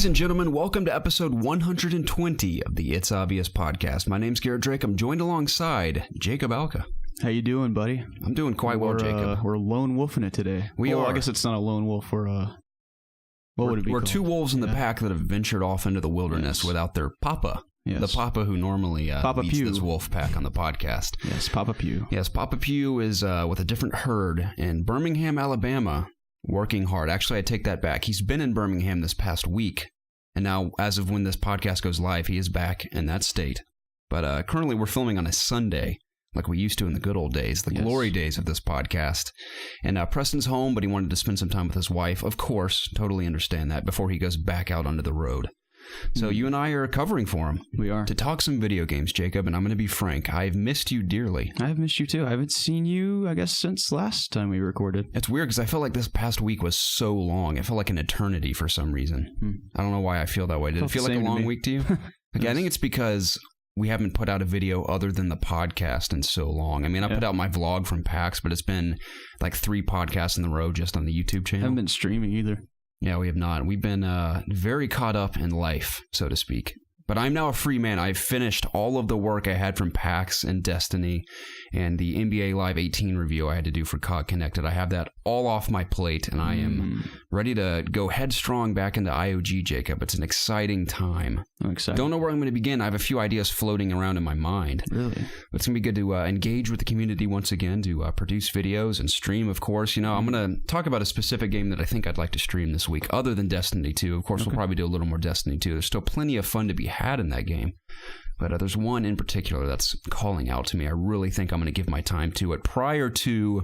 Ladies and gentlemen, welcome to episode 120 of the It's Obvious podcast. My name's Garrett Drake. I'm joined alongside Jacob Alka. How you doing, buddy? I'm doing quite well, Jacob. We're lone wolfing it today. We are. I guess it's not a lone wolf. What would it be called? Two wolves in the pack that have ventured off into the wilderness without their papa. Yes. The papa who normally leads this wolf pack on the podcast. Yes, Papa Pew. Yes, Papa Pew is with a different herd in Birmingham, Alabama, working hard. Actually, I take that back. He's been in Birmingham this past week, and now, as of when this podcast goes live, he is back in that state. But currently, we're filming on a Sunday, like we used to in the good old days, the glory days of this podcast. And Preston's home, but he wanted to spend some time with his wife. Of course, totally understand that, before he goes back out onto the road. So you and I are covering for him. We are. To talk some video games, Jacob, and I'm going to be frank. I've missed you dearly. I've missed you too. I haven't seen you, I guess, since last time we recorded. It's weird because I felt like this past week was so long. It felt like an eternity for some reason. I don't know why I feel that way. Did it feel like a long week to you? Okay, I think it's because we haven't put out a video other than the podcast in so long. I mean, I put out my vlog from PAX, but it's been like 3 podcasts in a row just on the YouTube channel. I haven't been streaming either. Yeah, we have not. We've been very caught up in life, so to speak. But I'm now a free man. I've finished all of the work I had from PAX and Destiny and the NBA Live 18 review I had to do for COD Connected. I have that all off my plate, and I am ready to go headstrong back into IOG, Jacob. It's an exciting time. I'm excited. Don't know where I'm going to begin. I have a few ideas floating around in my mind. Really? But it's going to be good to engage with the community once again, to produce videos and stream, of course. You know, I'm going to talk about a specific game that I think I'd like to stream this week, other than Destiny 2. Of course, we'll probably do a little more Destiny 2. There's still plenty of fun to be had in that game. But there's one in particular that's calling out to me. I really think I'm going to give my time to it prior to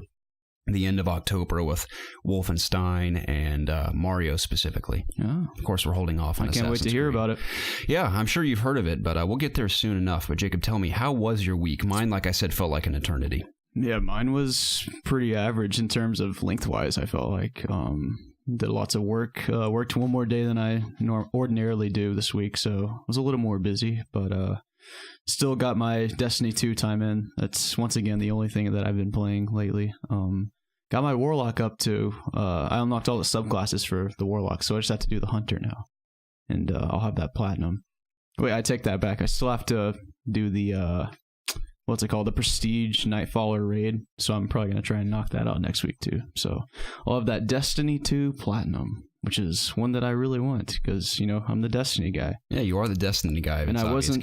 the end of October with Wolfenstein and Mario specifically. Oh. Of course, we're holding off on Assassin's Creed. I can't wait to hear about it. Yeah, I'm sure you've heard of it, but we'll get there soon enough. But Jacob, tell me, how was your week? Mine, like I said, felt like an eternity. Yeah, mine was pretty average in terms of lengthwise, I felt like. Did lots of work. Worked one more day than I ordinarily do this week, so I was a little more busy, but still got my Destiny 2 time in. That's, once again, the only thing that I've been playing lately. Got my Warlock up to. I unlocked all the subclasses for the Warlock, so I just have to do the Hunter now. And I'll have that Platinum. Wait, I take that back. I still have to do the... what's it called? The Prestige Nightfaller raid. So I'm probably going to try and knock that out next week too. So I'll have that Destiny 2 Platinum, which is one that I really want because, you know, I'm the Destiny guy. Yeah, you are the Destiny guy. And I wasn't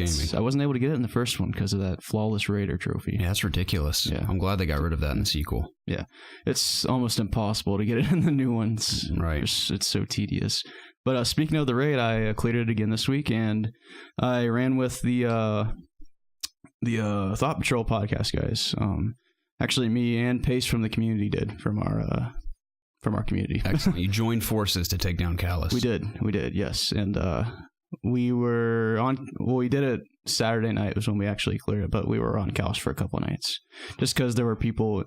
able to get it in the first one because of that Flawless Raider trophy. Yeah, that's ridiculous. Yeah. I'm glad they got rid of that in the sequel. Yeah. It's almost impossible to get it in the new ones. Right. It's so tedious. But speaking of the raid, I cleared it again this week and I ran with the Thought Patrol podcast guys. Actually, me and Pace from the community did from our community. Excellent. You joined forces to take down Callus. We did, yes. And we were on. Well, we did it Saturday night was when we actually cleared it, but we were on Callus for a couple of nights, just because there were people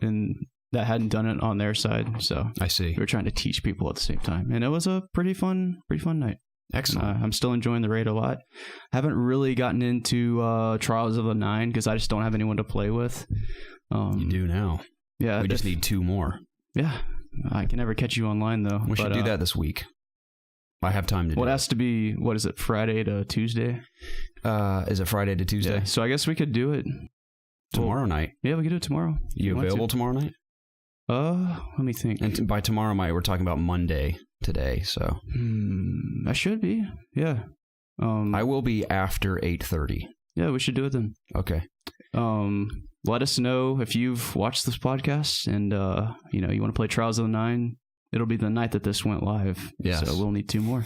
that hadn't done it on their side. So I see. We were trying to teach people at the same time, and it was a pretty fun night. Excellent. I'm still enjoying the raid a lot. Haven't really gotten into Trials of the 9 because I just don't have anyone to play with. You do now. Yeah. We just need 2 more. Yeah. I can never catch you online, though. We should do that this week. I have time to do it. Well, it has to be, what is it, Friday to Tuesday? Is it Friday to Tuesday? Yeah. So I guess we could do it tomorrow night. Yeah, we could do it tomorrow. You available tomorrow night? Let me think. And by tomorrow night, we're talking about Monday today, so. I should be. Yeah. I will be after 8:30. Yeah, we should do it then. Okay. Let us know if you've watched this podcast and you want to play Trials of the 9. It'll be the night that this went live. Yes. So we'll need 2 more.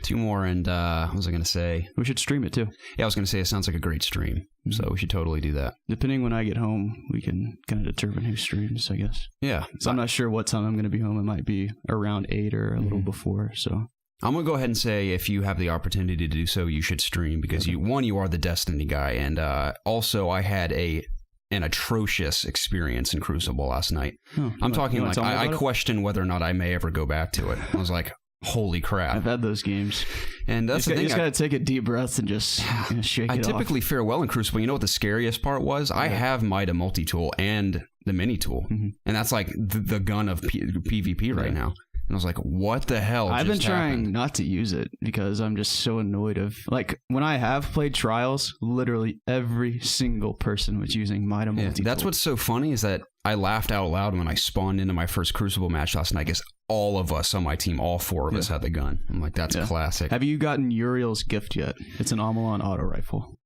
2 more, and what was I going to say? We should stream it too. Yeah, I was going to say it sounds like a great stream, so we should totally do that. Depending when I get home, we can kind of determine who streams, I guess. Yeah. So I'm not sure what time I'm going to be home. It might be around 8 or a little before, so... I'm going to go ahead and say if you have the opportunity to do so, you should stream because you are the Destiny guy, and also I had an atrocious experience in Crucible last night. I'm talking like I question whether or not I may ever go back to it. I was like, holy crap. I've had those games. And that's the thing. You just got to take a deep breath and just shake it off. I typically fare well in Crucible. You know what the scariest part was? I have Mida multi-tool and the mini tool. And that's like the gun of PvP right now. And I was like, what the hell I've been just trying happened? not to use it because I'm just so annoyed of, like, when I have played Trials, literally every single person was using Mida multi-tool. That's what's so funny is that I laughed out loud when I spawned into my first Crucible match last night. I guess all of us on my team, all 4 of us had the gun. I'm like, that's classic. Have you gotten Uriel's gift yet? It's an Amalon auto rifle.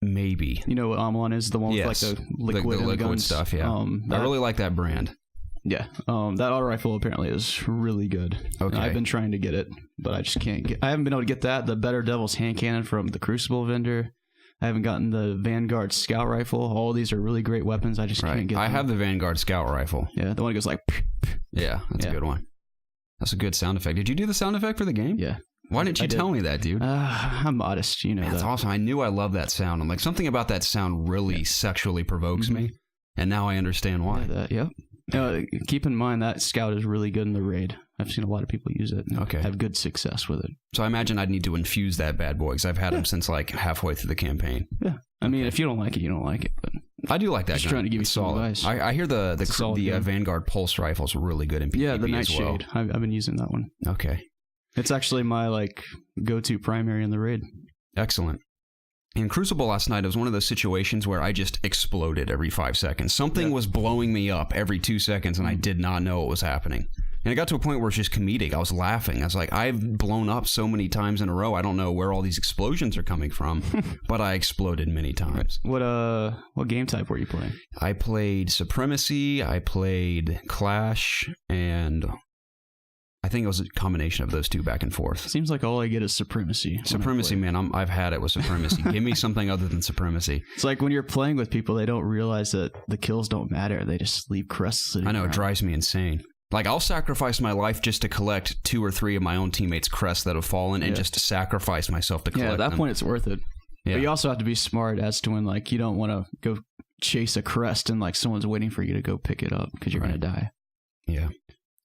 Maybe. You know what Amalon is? The one with like the liquid, the liquid guns? stuff, yeah. I really like that brand. Yeah, that auto rifle apparently is really good. Okay, I've been trying to get it, but I just can't get. I haven't been able to get that. The Better Devil's hand cannon from the Crucible vendor. I haven't gotten the Vanguard Scout rifle. All these are really great weapons. I just can't get them. I have the Vanguard Scout rifle. Yeah, the one that goes like. Yeah, that's a good one. That's a good sound effect. Did you do the sound effect for the game? Yeah. Why didn't you tell me that, dude? I'm modest, you know. That's awesome. I knew I loved that sound. I'm like, something about that sound really sexually provokes me, and now I understand why. Keep in mind that Scout is really good in the raid. I've seen a lot of people use it and have good success with it. So I imagine I'd need to infuse that bad boy because I've had him since like halfway through the campaign. Yeah. I mean, if you don't like it, you don't like it. But I do like that. Just trying to give you some advice. I hear the Vanguard Pulse rifle is really good in PvP. Yeah, the Nightshade. I've been using that one. Okay. It's actually my like go-to primary in the raid. Excellent. In Crucible last night, it was one of those situations where I just exploded every 5 seconds. Something was blowing me up every 2 seconds, and I did not know what was happening. And it got to a point where it's just comedic. I was laughing. I was like, I've blown up so many times in a row. I don't know where all these explosions are coming from, but I exploded many times. What game type were you playing? I played Supremacy, I played Clash, and I think it was a combination of those two back and forth. Seems like all I get is Supremacy. Supremacy, man. I've had it with Supremacy. Give me something other than Supremacy. It's like when you're playing with people, they don't realize that the kills don't matter. They just leave crests. I know, it drives me insane. Like, I'll sacrifice my life just to collect 2 or 3 of my own teammates' crests that have fallen and just to sacrifice myself to collect them. Yeah, at that point, it's worth it. Yeah. But you also have to be smart as to when, like, you don't want to go chase a crest and, like, someone's waiting for you to go pick it up because you're going to die. Yeah.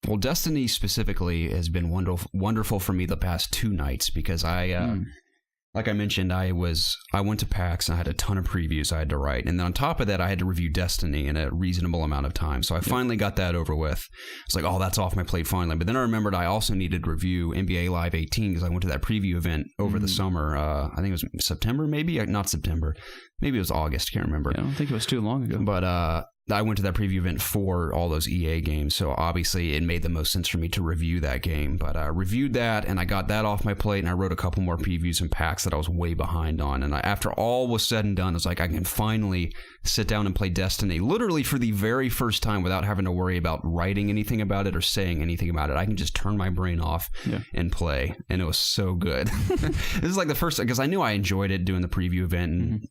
Well, Destiny specifically has been wonderful for me the past 2 nights because like I mentioned, I went to PAX and I had a ton of previews I had to write. And then on top of that, I had to review Destiny in a reasonable amount of time. So I finally got that over with. It's like, oh, that's off my plate finally. But then I remembered I also needed to review NBA Live 18 because I went to that preview event over the summer. I think it was September, maybe? Not September. Maybe it was August. Can't remember. Yeah, I don't think it was too long ago. But I went to that preview event for all those EA games, so obviously it made the most sense for me to review that game. But I reviewed that, and I got that off my plate, and I wrote a couple more previews and packs that I was way behind on. And after all was said and done, I was like, I can finally sit down and play Destiny, literally for the very first time without having to worry about writing anything about it or saying anything about it. I can just turn my brain off and play, and it was so good. This is like the first, because I knew I enjoyed it doing the preview event and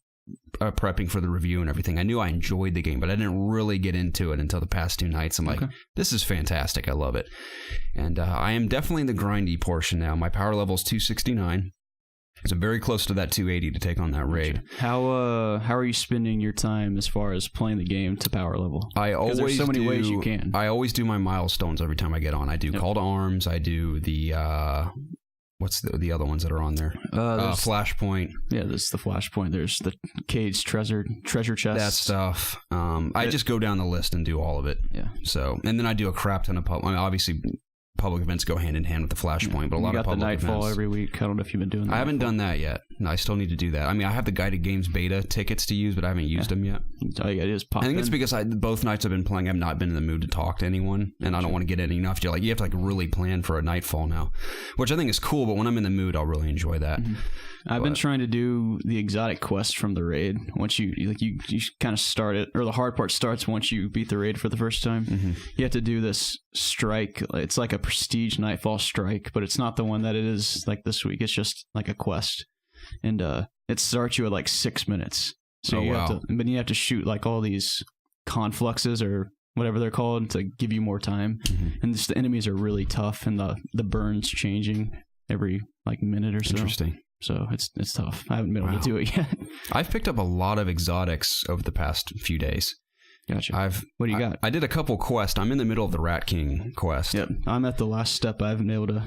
prepping for the review and everything. I knew I enjoyed the game, but I didn't really get into it until the past 2 nights. I'm like, this is fantastic. I love it. And I am definitely in the grindy portion now. My power level is 269. So I'm very close to that 280 to take on that raid. How are you spending your time as far as playing the game to power level? There's so many ways you can. I always do my milestones every time I get on. I do Call to Arms. I do the what's the other ones that are on there? Flashpoint. Yeah, there's the Flashpoint. There's the Cage treasure chest. That stuff. I just go down the list and do all of it. Yeah. So, and then I do a crap ton of obviously public events go hand in hand with the Flashpoint, but a lot of public events. You got the Nightfall every week. I don't know if you've been doing that. I haven't done that yet. No, I still need to do that. I mean, I have the Guided Games beta tickets to use, but I haven't used them yet. All you got to do is pop I think it's because both nights I've been playing, I've not been in the mood to talk to anyone, and I don't want to get any enough. You have to really plan for a Nightfall now, which I think is cool, but when I'm in the mood, I'll really enjoy that. I've been trying to do the exotic quest from the raid. Once you kind of start it, or the hard part starts once you beat the raid for the first time. You have to do this strike. It's like a prestige Nightfall strike, but it's not the one that it is like this week. It's just like a quest, and it starts you at like 6 minutes. So you have to shoot like all these confluxes or whatever they're called to give you more time. And the enemies are really tough, and the burns changing every like minute or so. Interesting. So it's tough. I haven't been able to do it yet. I've picked up a lot of exotics over the past few days. Gotcha. What do you got? I did a couple quests. I'm in the middle of the Rat King quest. Yep. I'm at the last step. I haven't been able to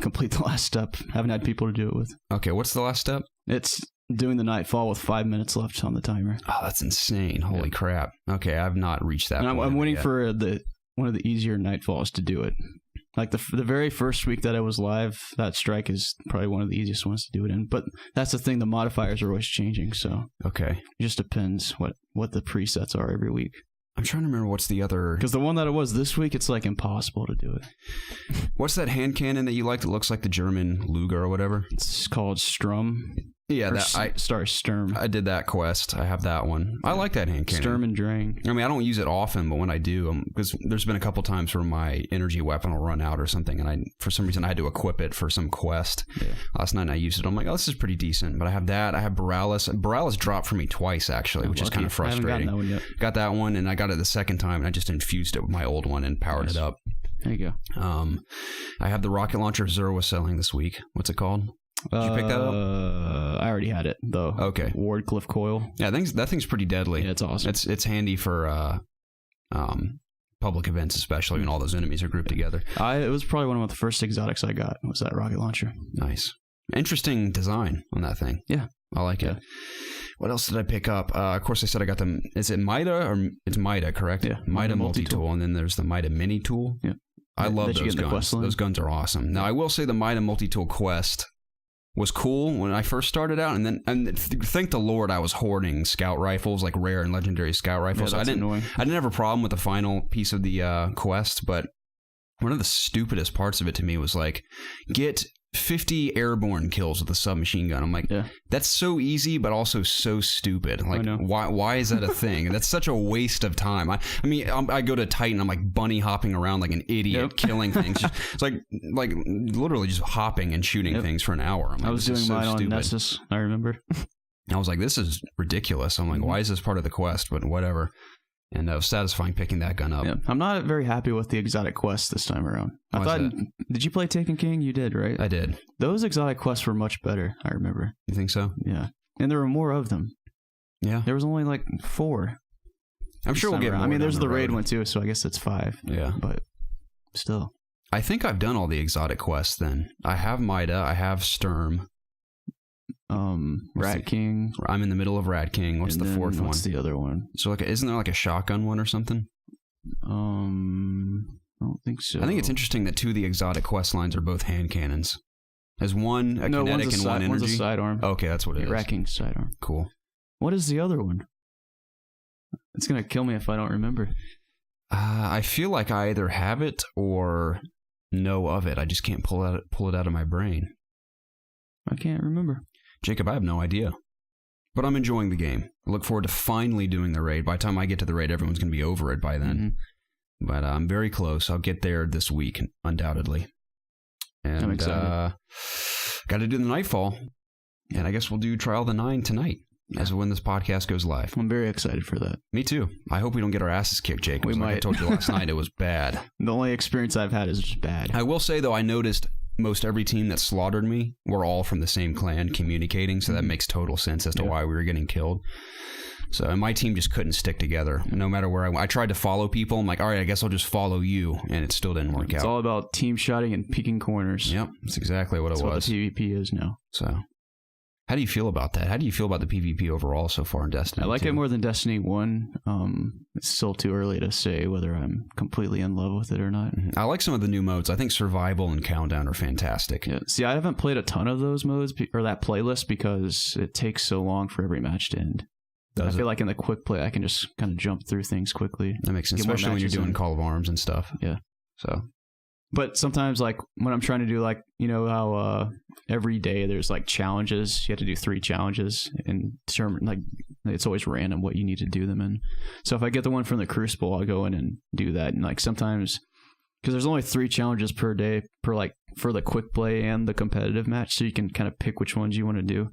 complete the last step. I haven't had people to do it with. Okay, what's the last step? It's doing the Nightfall with 5 minutes left on the timer. Oh, that's insane. Holy crap. Okay, I've not reached that point. I'm waiting for one of the easier Nightfalls to do it. Like the very first week that I was live, that strike is probably one of the easiest ones to do it in. But that's the thing, the modifiers are always changing, so okay, it just depends what the presets are every week. I'm trying to remember what's the other... Because the one that it was this week, it's like impossible to do it. What's that hand cannon that you like that looks like the German Luger or whatever? It's called Strum. Yeah, Sturm. I did that quest. I have that one. I like that hand cannon. Sturm and Drain. I mean, I don't use it often, but when I do, because there's been a couple times where my energy weapon will run out or something, and for some reason I had to equip it for some quest. Yeah. Last night I used it. I'm like, oh, this is pretty decent. But I have that. I have Borealis. Borealis dropped for me twice, actually, which is kind of frustrating. I haven't gotten that one yet. Got that one, and I got it the second time, and I just infused it with my old one and powered it up. There you go. I have the rocket launcher Zero was selling this week. What's it called? Did you pick that up? I already had it, though. Okay. Wardcliffe coil. Yeah, that thing's pretty deadly. Yeah, it's awesome. It's handy for public events, especially when all those enemies are grouped together. It was probably one of the first exotics I got, was that rocket launcher. Nice. Interesting design on that thing. Yeah. I like it. What else did I pick up? Of course, I said I got them. Is it Mida or it's Mida, correct? Yeah. Mida multi-tool, and then there's the Mida mini tool. Yeah. I love those guns. Those guns are awesome. Now, I will say the Mida multi-tool quest was cool when I first started out, and thank the Lord I was hoarding scout rifles, like rare and legendary scout rifles. Yeah, that's annoying. I didn't have a problem with the final piece of the quest, but one of the stupidest parts of it to me was like, get 50 airborne kills with a submachine gun. I'm like, that's so easy, but also so stupid. Like, why is that a thing? That's such a waste of time. I mean, I go to Titan, I'm like bunny hopping around like an idiot, killing things. It's like literally just hopping and shooting things for an hour. Like, I was doing mine on Nessus, I remember. I was like, this is ridiculous. I'm like, why is this part of the quest? But whatever. And it was satisfying picking that gun up. Yeah. I'm not very happy with the exotic quests this time around. Did you play Taken King? You did, right? I did. Those exotic quests were much better, I remember. You think so? Yeah. And there were more of them. Yeah. There was only like 4. I'm sure we'll get more. I mean, there's the raid one too, so I guess it's 5. Yeah. But still. I think I've done all the exotic quests then. I have Mida, I have Sturm. Rat King. I'm in the middle of Rat King. What's the fourth one? What's the other one? So isn't there like a shotgun one or something? I don't think so. I think it's interesting that 2 of the exotic quest lines are both hand cannons. There's one kinetic and one energy. One's a sidearm. Okay, that's what it is. Rat King sidearm. Cool. What is the other one? It's gonna kill me if I don't remember. I feel like I either have it or know of it. I just can't pull it out of my brain. I can't remember. Jacob, I have no idea. But I'm enjoying the game. I look forward to finally doing the raid. By the time I get to the raid, everyone's going to be over it by then. Mm-hmm. But I'm very close. I'll get there this week, undoubtedly. And I'm excited. Got to do the Nightfall. And I guess we'll do Trial of the 9 tonight, as when this podcast goes live. I'm very excited for that. Me too. I hope we don't get our asses kicked, Jacob. We might. I told you last night, it was bad. The only experience I've had is just bad. I will say, though, I noticed most every team that slaughtered me were all from the same clan communicating, so that makes total sense as to why we were getting killed. So, and my team just couldn't stick together, no matter where I went. I tried to follow people. I'm like, all right, I guess I'll just follow you, and it still didn't work out. It's all about team shotting and peeking corners. Yep, that's exactly what it was. That's what the PvP is now. So, how do you feel about that? How do you feel about the PvP overall so far in Destiny? I like it more than Destiny 1. It's still too early to say whether I'm completely in love with it or not. I like some of the new modes. I think Survival and Countdown are fantastic. Yeah. See, I haven't played a ton of those modes or that playlist because it takes so long for every match to end. I feel like in the quick play, I can just kind of jump through things quickly. That makes sense, especially when you're doing Call of Arms and stuff. Yeah. So... But sometimes, like, when I'm trying to do, like, you know how every day there's, like, challenges. You have to do 3 challenges and determine, like, it's always random what you need to do them in. So if I get the one from the Crucible, I'll go in and do that. And, like, sometimes, because there's only 3 challenges per day for the quick play and the competitive match. So you can kind of pick which ones you want to do.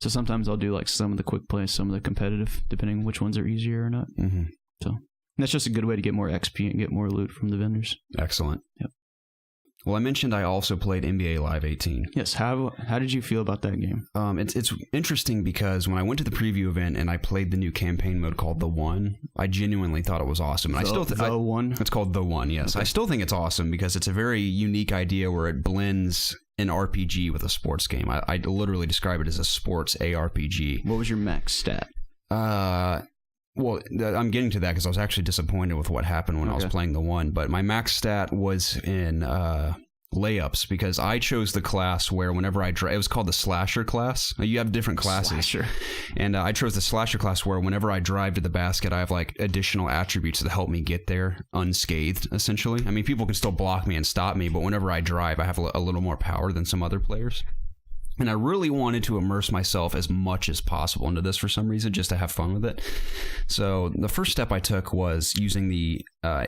So sometimes I'll do, like, some of the quick play, some of the competitive, depending on which ones are easier or not. Mm-hmm. So that's just a good way to get more XP and get more loot from the vendors. Excellent. Yep. Well, I mentioned I also played NBA Live 18. Yes. How did you feel about that game? It's interesting because when I went to the preview event and I played the new campaign mode called The One, I genuinely thought it was awesome. And The One? It's called The One, yes. Okay. I still think it's awesome because it's a very unique idea where it blends an RPG with a sports game. I literally describe it as a sports ARPG. What was your max stat? Well, I'm getting to that because I was actually disappointed with what happened when I was playing the 1. But my max stat was in layups because I chose the class where whenever I drive, it was called the slasher class. You have different classes. Slasher. And I chose the slasher class where whenever I drive to the basket, I have like additional attributes that help me get there unscathed, essentially. I mean, people can still block me and stop me, but whenever I drive, I have a little more power than some other players. And I really wanted to immerse myself as much as possible into this for some reason, just to have fun with it. So the first step I took was using the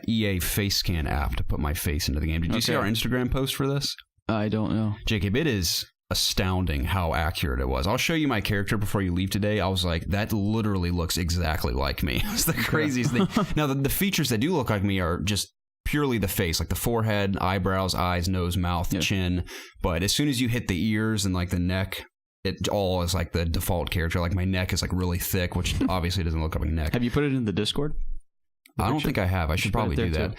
EA face scan app to put my face into the game. Did you see our Instagram post for this? I don't know. Jacob, it is astounding how accurate it was. I'll show you my character before you leave today. I was like, that literally looks exactly like me. It's the craziest thing. Now, the features that do look like me are just purely the face, like the forehead, eyebrows, eyes, nose, mouth, chin. But as soon as you hit the ears and like the neck, it all is like the default character. Like my neck is like really thick, which obviously doesn't look like a neck. Have you put it in the Discord? I don't think I have. I should probably do that.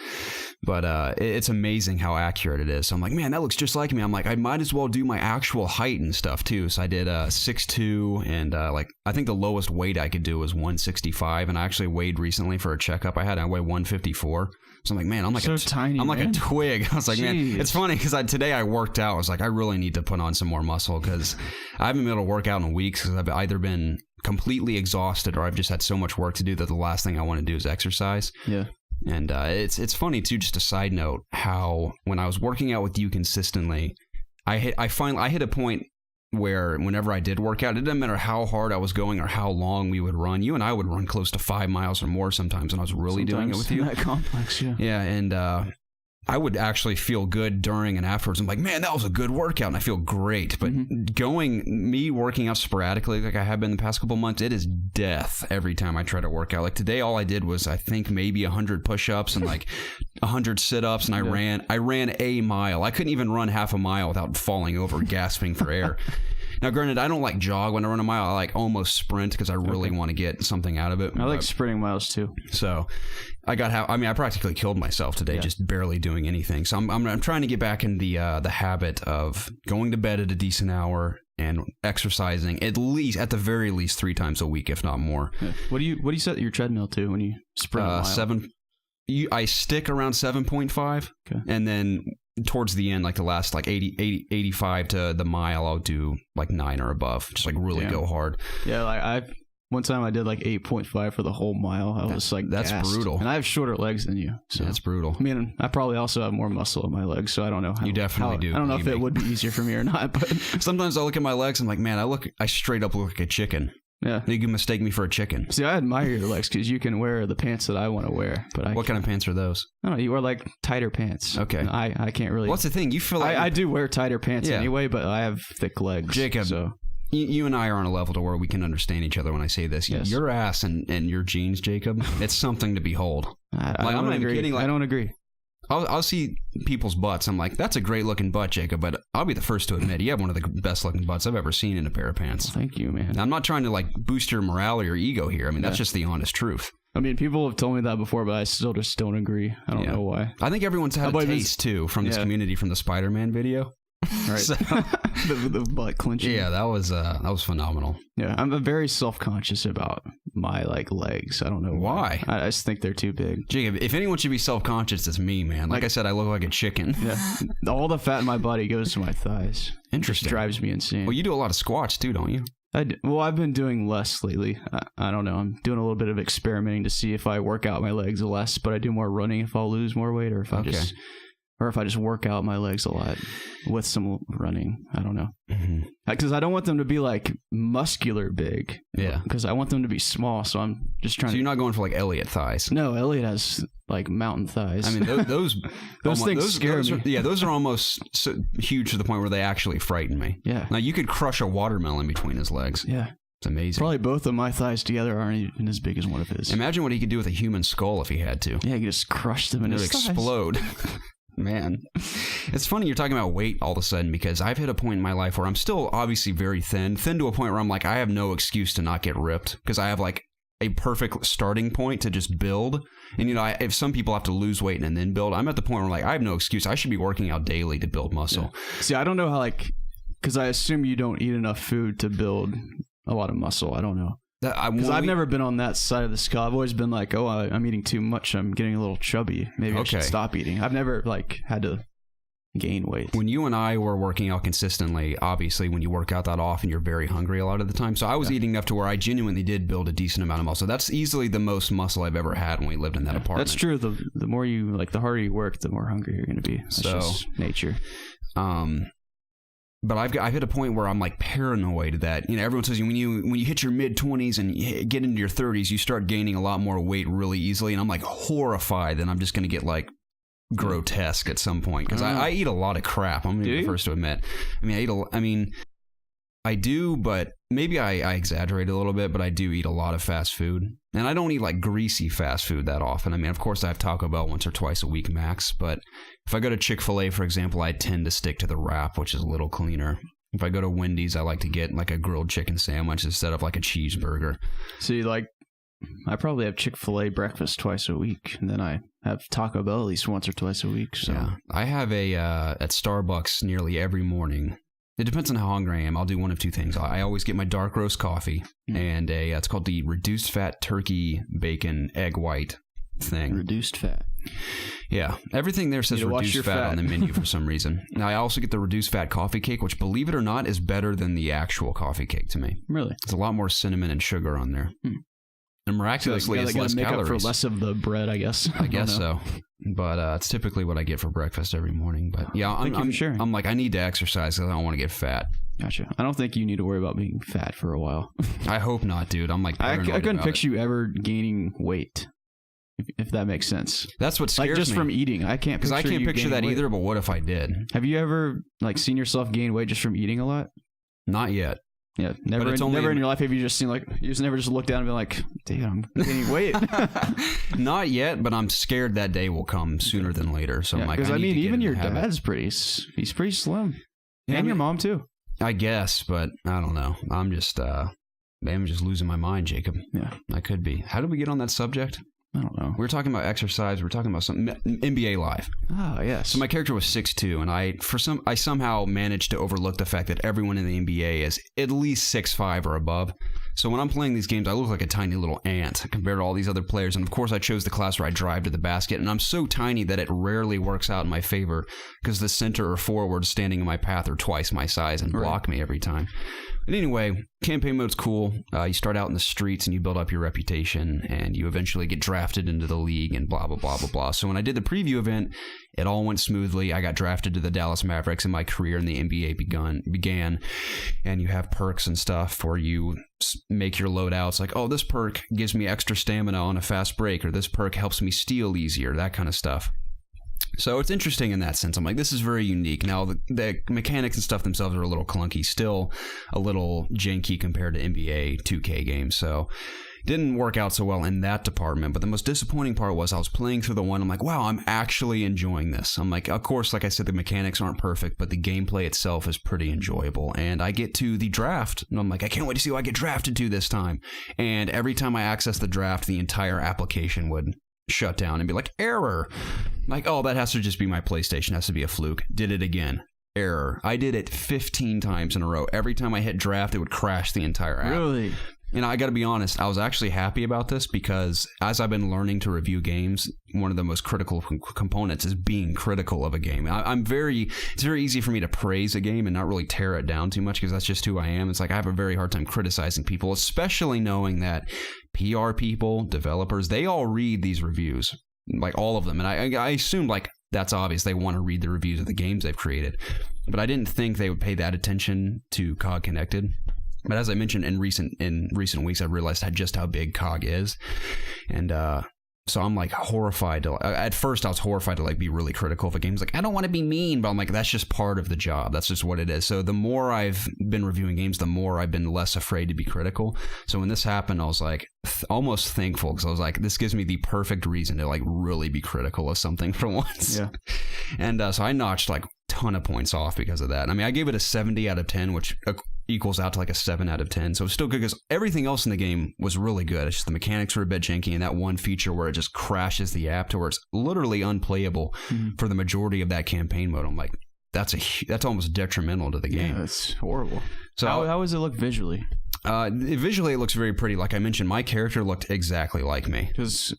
But it's amazing how accurate it is. So I'm like, man, that looks just like me. I'm like, I might as well do my actual height and stuff too. So I did 6'2", and like I think the lowest weight I could do was 165. And I actually weighed recently for a checkup I weigh 154. So I'm like, man, I'm like tiny. I'm like a twig. I was like, man, it's funny because today I worked out. I was like, I really need to put on some more muscle because I haven't been able to work out in weeks because I've either been completely exhausted or I've just had so much work to do that the last thing I want to do is exercise. Yeah. And it's funny too, just a side note, how when I was working out with you consistently, I hit a point where whenever I did work out, it didn't matter how hard I was going or how long we would run. You and I would run close to 5 miles or more sometimes when I was really doing it with you. That complex, yeah. Yeah, and I would actually feel good during and afterwards. I'm like, man, that was a good workout, and I feel great. But me working out sporadically like I have been the past couple months, it is death every time I try to work out. Like today, all I did was I think maybe 100 push-ups and like 100 sit-ups, and I ran a mile. I couldn't even run half a mile without falling over, gasping for air. Now, granted, I don't like jog when I run a mile. I like almost sprint because I really want to get something out of it. I like sprinting miles too. So I practically killed myself today just barely doing anything. So I'm trying to get back in the habit of going to bed at a decent hour and exercising at the very least 3 times a week, if not more. Yeah. What do you set your treadmill to when you sprint a mile? I stick around 7.5, and then towards the end, like the last like 85 to the mile, I'll do like 9 or above, just like really go hard. Yeah, like one time I did like 8.5 for the whole mile. I was like, that's gassed. brutal. And I have shorter legs than you, so that's brutal. I mean, I probably also have more muscle in my legs, so I don't know how. You definitely do. I don't know if it would be easier for me or not, but sometimes I look at my legs, I'm like, man, I straight up look like a chicken. Yeah, you can mistake me for a chicken. See, I admire your legs because you can wear the pants that I want to wear. But what kind of pants are those? I don't know. You wear like tighter pants. Okay. And I can't really. What's the thing? You feel like I do wear tighter pants anyway, but I have thick legs. Jacob, so you and I are on a level to where we can understand each other when I say this. Yes. Your ass and your jeans, Jacob, it's something to behold. I'm not even kidding. I don't agree. I'll see people's butts. I'm like, that's a great looking butt, Jacob, but I'll be the first to admit you have one of the best looking butts I've ever seen in a pair of pants. Well, thank you, man. Now, I'm not trying to like boost your morale or your ego here. I mean, that's just the honest truth. I mean, people have told me that before, but I still just don't agree. I don't know why. I think everyone's had a taste too from this community from the Spider-Man video. Right. So, the butt clenching. Yeah, that was phenomenal. Yeah, I'm very self-conscious about my like legs. I don't know why. I just think they're too big. Jacob, if anyone should be self-conscious, it's me, man. Like I said, I look like a chicken. Yeah, all the fat in my body goes to my thighs. Interesting. It drives me insane. Well, you do a lot of squats too, don't you? I've been doing less lately. I don't know. I'm doing a little bit of experimenting to see if I work out my legs less, but I do more running if I'll lose more weight, or if I just work out my legs a lot with some running. I don't know. Because I don't want them to be like muscular big. Yeah. Because I want them to be small. So I'm just trying So you're not going for like Elliot thighs? No, Elliot has like mountain thighs. I mean, those things scare me. Those are almost so huge to the point where they actually frighten me. Yeah. Now you could crush a watermelon between his legs. Yeah. It's amazing. Probably both of my thighs together aren't even as big as one of his. Imagine what he could do with a human skull if he had to. Yeah, he could just crush them in his thighs. Explode. Man, it's funny you're talking about weight all of a sudden, because I've hit a point in my life where I'm still obviously very thin to a point where I'm like, I have no excuse to not get ripped, because I have like a perfect starting point to just build. And you know, if some people have to lose weight and then build, I'm at the point where like I have no excuse. I should be working out daily to build muscle. Yeah. See, I don't know how, like, because I assume you don't eat enough food to build a lot of muscle. I don't know. Because I've never been on that side of the scale. I've always been like, oh, I'm eating too much. I'm getting a little chubby. Maybe I should stop eating. I've never had to gain weight. When you and I were working out consistently, obviously when you work out that often, you're very hungry a lot of the time. So I was eating enough to where I genuinely did build a decent amount of muscle. That's easily the most muscle I've ever had when we lived in that apartment. That's true. The more you the harder you work, the more hungry you're going to be. That's just nature. But I've hit a point where I'm like paranoid that, everyone says when you hit your mid-20s and you get into your 30s, you start gaining a lot more weight really easily. And I'm like horrified that I'm just going to get like grotesque at some point, because I eat a lot of crap. I'm the first to admit. I do, but maybe I exaggerate a little bit, but I do eat a lot of fast food. And I don't eat like greasy fast food that often. I mean, of course I have Taco Bell once or twice a week max, but if I go to Chick-fil-A, for example, I tend to stick to the wrap, which is a little cleaner. If I go to Wendy's, I like to get like a grilled chicken sandwich instead of like a cheeseburger. See, I probably have Chick-fil-A breakfast twice a week, and then I have Taco Bell at least once or twice a week. So yeah, I have at Starbucks nearly every morning. It depends on how hungry I am. I'll do one of two things. I always get my dark roast coffee and it's called the reduced fat turkey bacon egg white thing. Reduced fat. Yeah, everything there says reduced fat on the menu for some reason. Now I also get the reduced fat coffee cake, which, believe it or not, is better than the actual coffee cake to me. Really? There's a lot more cinnamon and sugar on there. And miraculously, it's less make calories. Up for less of the bread, I guess. I guess so. But it's typically what I get for breakfast every morning. But yeah, I'm like, I need to exercise because I don't want to get fat. Gotcha. I don't think you need to worry about being fat for a while. I hope not, dude. I'm like, I couldn't picture you ever gaining weight, if that makes sense. That's what scares me. Like just from eating, I can't. Because I can't picture that either. But what if I did? Have you ever seen yourself gain weight just from eating a lot? Not yet. Yeah, never in your life have you just seen you just never just looked down and been like, damn, I'm gaining weight. Not yet, but I'm scared that day will come sooner than later. So I'm like, because even your dad's he's pretty slim, and your mom too. I guess, but I don't know. I'm just losing my mind, Jacob. Yeah, I could be. How did we get on that subject? I don't know. We were talking about exercise. We were talking about something NBA Live. Oh, yes. So my character was 6'2", and I somehow managed to overlook the fact that everyone in the NBA is at least 6'5" or above. So when I'm playing these games, I look like a tiny little ant compared to all these other players. And of course, I chose the class where I drive to the basket, and I'm so tiny that it rarely works out in my favor because the center or forward standing in my path are twice my size and block me every time. But anyway, campaign mode's cool. You start out in the streets and you build up your reputation, and you eventually get drafted into the league and blah, blah, blah, blah, blah. So when I did the preview event, it all went smoothly. I got drafted to the Dallas Mavericks, and my career in the NBA began. And you have perks and stuff where you make your loadouts like, oh, this perk gives me extra stamina on a fast break, or this perk helps me steal easier, that kind of stuff. So it's interesting in that sense. I'm like, this is very unique. Now, the mechanics and stuff themselves are a little clunky, still a little janky compared to NBA 2K games. So it didn't work out so well in that department. But the most disappointing part was I was playing through the one. I'm like, wow, I'm actually enjoying this. I'm like, of course, like I said, the mechanics aren't perfect, but the gameplay itself is pretty enjoyable. And I get to the draft, and I'm like, I can't wait to see who I get drafted to this time. And every time I access the draft, the entire application would shut down and be like, error. Like, oh, that has to just be my PlayStation. Has to be a fluke. Did it again. Error. I did it 15 times in a row. Every time I hit draft, it would crash the entire app. Really? And I got to be honest, I was actually happy about this because as I've been learning to review games, one of the most critical components is being critical of a game. It's very easy for me to praise a game and not really tear it down too much because that's just who I am. It's like I have a very hard time criticizing people, especially knowing that PR people, developers, they all read these reviews, like all of them. And I assumed like that's obvious. They want to read the reviews of the games they've created. But I didn't think they would pay that attention to COG Connected. But as I mentioned in recent weeks, I realized just how big COG is. And so I'm like horrified to, at first I was horrified to like be really critical of a game. It's like, I don't want to be mean, but I'm like, that's just part of the job. That's just what it is. So the more I've been reviewing games, the more I've been less afraid to be critical. So when this happened, I was like almost thankful because I was like, this gives me the perfect reason to like really be critical of something for once. Yeah. And so I notched like ton of points off because of that. I mean, I gave it a 70 out of 10, which equals out to like a 7 out of 10. So it's still good because everything else in the game was really good. It's just the mechanics were a bit janky, and that one feature where it just crashes the app to where it's literally unplayable for the majority of that campaign mode. I'm like, that's almost detrimental to the game. Yeah, that's horrible. So how does it look visually? Visually, it looks very pretty. Like I mentioned, my character looked exactly like me. Because,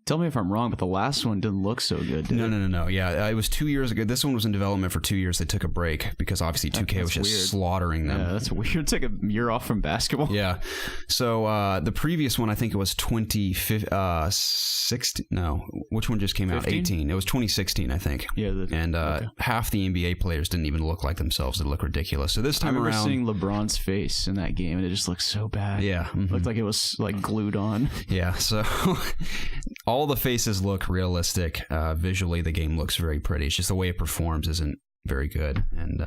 tell me if I'm wrong, but the last one didn't look so good. No. Yeah, it was 2 years ago. This one was in development for 2 years. They took a break because obviously 2K was just weird. slaughtering them. Yeah, that's weird. Take a year off from basketball. Yeah. So the previous one, I think it was 2016. No, which one just came out? 18. It was 2016, I think. Yeah. And half the NBA players didn't even look like themselves. They looked ridiculous. So this time I remember around, seeing LeBron's face in that game, and it just looked so bad. Yeah. Mm-hmm. Looked like it was like glued on. Yeah. So all the faces look realistic. Visually, the game looks very pretty. It's just the way it performs isn't very good. And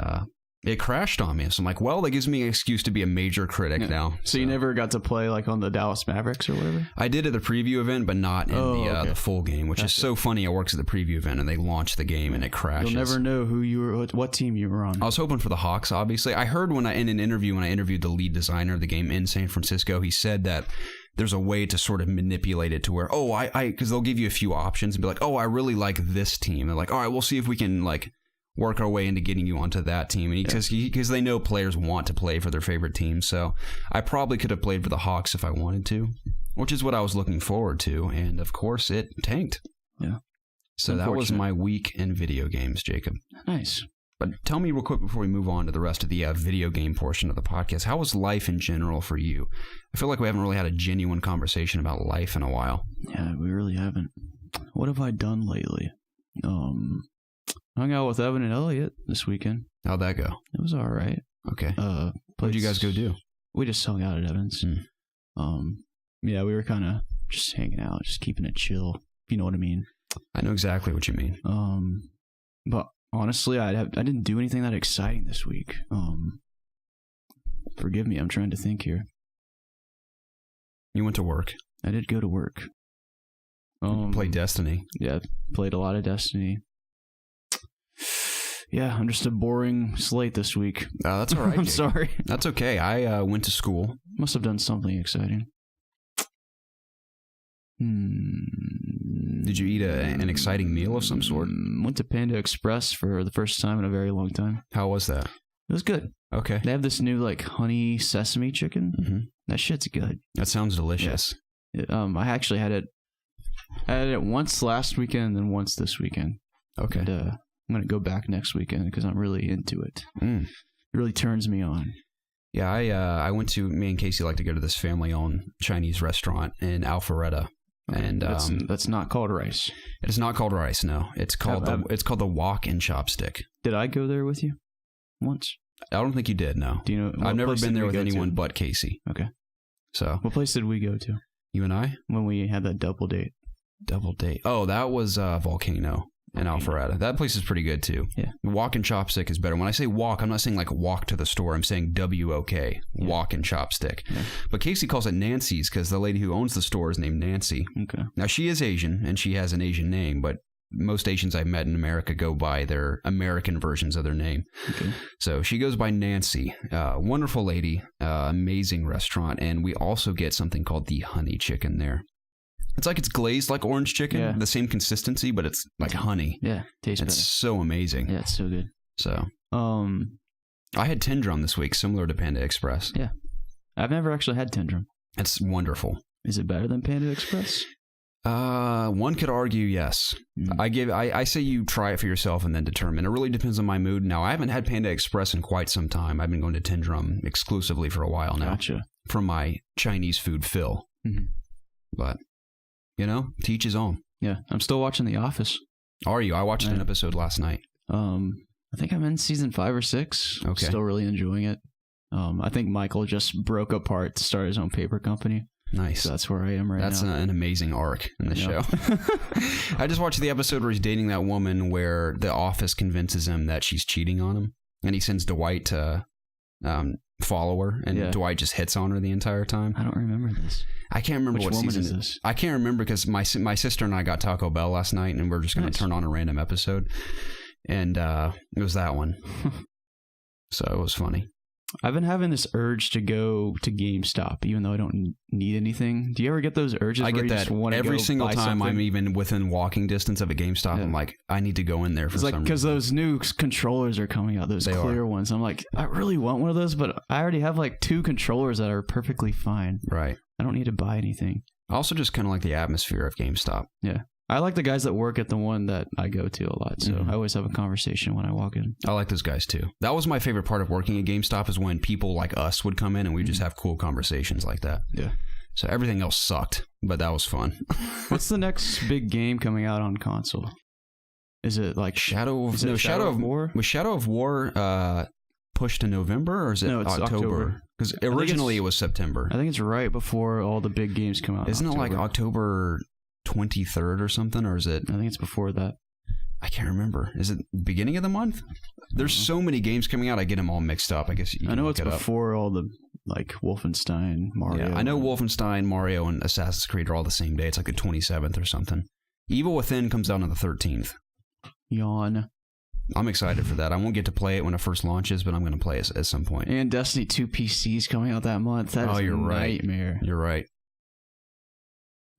it crashed on me. So I'm like, well, that gives me an excuse to be a major critic now. So you never got to play like on the Dallas Mavericks or whatever? I did at the preview event, but not in the full game, which is so funny. It works at the preview event, and they launch the game, and it crashes. You'll never know who you were, what team you were on. I was hoping for the Hawks, obviously. I heard in an interview when I interviewed the lead designer of the game in San Francisco, he said that there's a way to sort of manipulate it to where, because they'll give you a few options and be like, I really like this team. They're like, all right, we'll see if we can like work our way into getting you onto that team. And because they know players want to play for their favorite team. So I probably could have played for the Hawks if I wanted to, which is what I was looking forward to. And of course, it tanked. Yeah. So that was my week in video games, Jacob. Nice. But tell me real quick before we move on to the rest of the video game portion of the podcast, how was life in general for you? I feel like we haven't really had a genuine conversation about life in a while. Yeah, we really haven't. What have I done lately? Hung out with Evan and Elliot this weekend. How'd that go? It was all right. Okay. What'd you guys go do? We just hung out at Evan's. Yeah, we were kind of just hanging out, just keeping it chill, if you know what I mean. I know exactly what you mean. But honestly, I didn't do anything that exciting this week. Forgive me, I'm trying to think here. You went to work. I did go to work. Played Destiny. Yeah, played a lot of Destiny. Yeah, I'm just a boring slate this week. That's all right. I'm sorry. That's okay. I went to school. Must have done something exciting. Did you eat an exciting meal of some sort? Went to Panda Express for the first time in a very long time. How was that? It was good. Okay. They have this new like honey sesame chicken. Mm-hmm. That shit's good. That sounds delicious. Yeah. I actually had it once last weekend and then once this weekend. Okay. And, I'm going to go back next weekend because I'm really into it. It really turns me on. Yeah, I went to, me and Casey like to go to this family-owned Chinese restaurant in Alpharetta. Okay. And that's not called Rice. It's not called Rice, no. It's called the Wok and Chopstick. Did I go there with you once? I don't think you did, no. Do you know? I've never been there with anyone but Casey. Okay. So. What place did we go to? You and I? When we had that double date. Double date. Oh, that was Volcano. In Alpharetta. That place is pretty good too. Yeah. Wok and Chopstick is better. When I say walk, I'm not saying like walk to the store. I'm saying WOK. Yeah. Wok and Chopstick. Yeah. But Casey calls it Nancy's because the lady who owns the store is named Nancy. Okay. Now she is Asian and she has an Asian name, but most Asians I've met in America go by their American versions of their name. Okay. So she goes by Nancy. Wonderful lady. Amazing restaurant. And we also get something called the honey chicken there. It's glazed like orange chicken, the same consistency, but it's like honey. Yeah, tastes better. It's so amazing. Yeah, it's so good. So, I had Tendrum this week, similar to Panda Express. Yeah, I've never actually had Tendrum. It's wonderful. Is it better than Panda Express? One could argue yes. I say you try it for yourself and then determine. It really depends on my mood. Now, I haven't had Panda Express in quite some time. I've been going to Tendrum exclusively for a while now. Gotcha. From my Chinese food fill. Mm-hmm. But. To each his own. Yeah, I'm still watching The Office. Are you? I watched an episode last night. I think I'm in season 5 or 6. Okay. Still really enjoying it. I think Michael just broke apart to start his own paper company. Nice. So that's where I am right now. That's an amazing arc in the show. I just watched the episode where he's dating that woman where the office convinces him that she's cheating on him. And he sends Dwight to follow her. And Dwight just hits on her the entire time. I don't remember this. I can't remember what season is this. I can't remember because my sister and I got Taco Bell last night and we're just going to turn on a random episode. And it was that one. So it was funny. I've been having this urge to go to GameStop, even though I don't need anything. Do you ever get those urges? I get that every single time I'm even within walking distance of a GameStop. Yeah. I'm like, I need to go in there for some reason. Because those new controllers are coming out, those clear ones. I'm like, I really want one of those, but I already have like 2 controllers that are perfectly fine. Right. I don't need to buy anything. I also just kind of like the atmosphere of GameStop. Yeah. I like the guys that work at the one that I go to a lot, so I always have a conversation when I walk in. I like those guys too. That was my favorite part of working at GameStop, is when people like us would come in and we just have cool conversations like that. Yeah. So everything else sucked, but that was fun. What's the next big game coming out on console? Is it like Shadow of War? Was Shadow of War pushed to November, or is it October? Because originally it was September. I think it's right before all the big games come out. Isn't it like October 23rd or something, or is it? I think it's before that. I can't remember. Is it beginning of the month? There's so many games coming out, I get them all mixed up. I guess you can I know it's before all the like Wolfenstein, Mario. Yeah, I know Wolfenstein, Mario, and Assassin's Creed are all the same day. It's like the 27th or something. Evil Within comes out on the 13th. Yawn. I'm excited for that. I won't get to play it when it first launches, but I'm going to play it at some point. And Destiny 2 PC's coming out that month. That is a nightmare. You're right.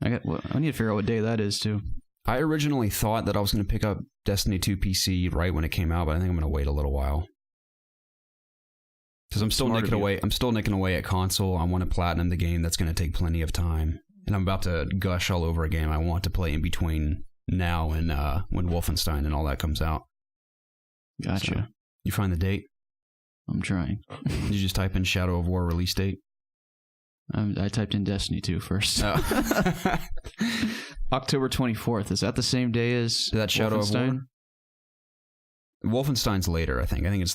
I need to figure out what day that is too. I originally thought that I was going to pick up Destiny 2 PC right when it came out, but I think I'm going to wait a little while. Because I'm still nicking away. I'm still nicking away at console. I want to platinum the game. That's going to take plenty of time, and I'm about to gush all over a game I want to play in between now and when Wolfenstein and all that comes out. Gotcha. So, you find the date? I'm trying. Did you just type in Shadow of War release date? I typed in Destiny 2 first. Oh. October 24th. Is that the same day as that Shadow of War? Wolfenstein's later, I think. I think it's...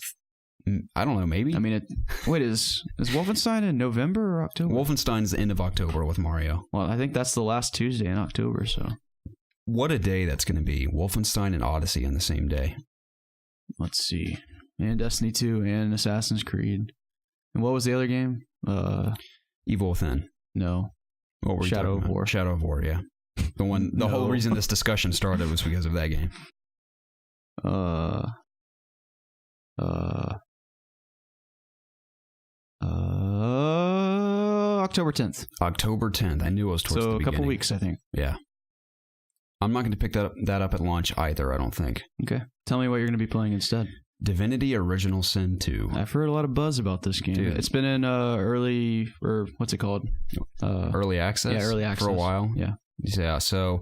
I don't know, maybe? I mean, is Wolfenstein in November or October? Wolfenstein's the end of October with Mario. Well, I think that's the last Tuesday in October, so... What a day that's going to be. Wolfenstein and Odyssey on the same day. Let's see. And Destiny 2 and Assassin's Creed. And what was the other game? Evil Within. No. What were Shadow of War. Shadow of War, yeah. The whole reason this discussion started was because of that game. October 10th. October 10th. I knew it was towards the beginning. So a couple weeks, I think. Yeah. I'm not going to pick that up at launch either, I don't think. Okay. Tell me what you're going to be playing instead. Divinity Original Sin 2. I've heard a lot of buzz about this game. Dude. It's been in early, or what's it called? Early access? Yeah, early access. For a while? Yeah. Yeah, so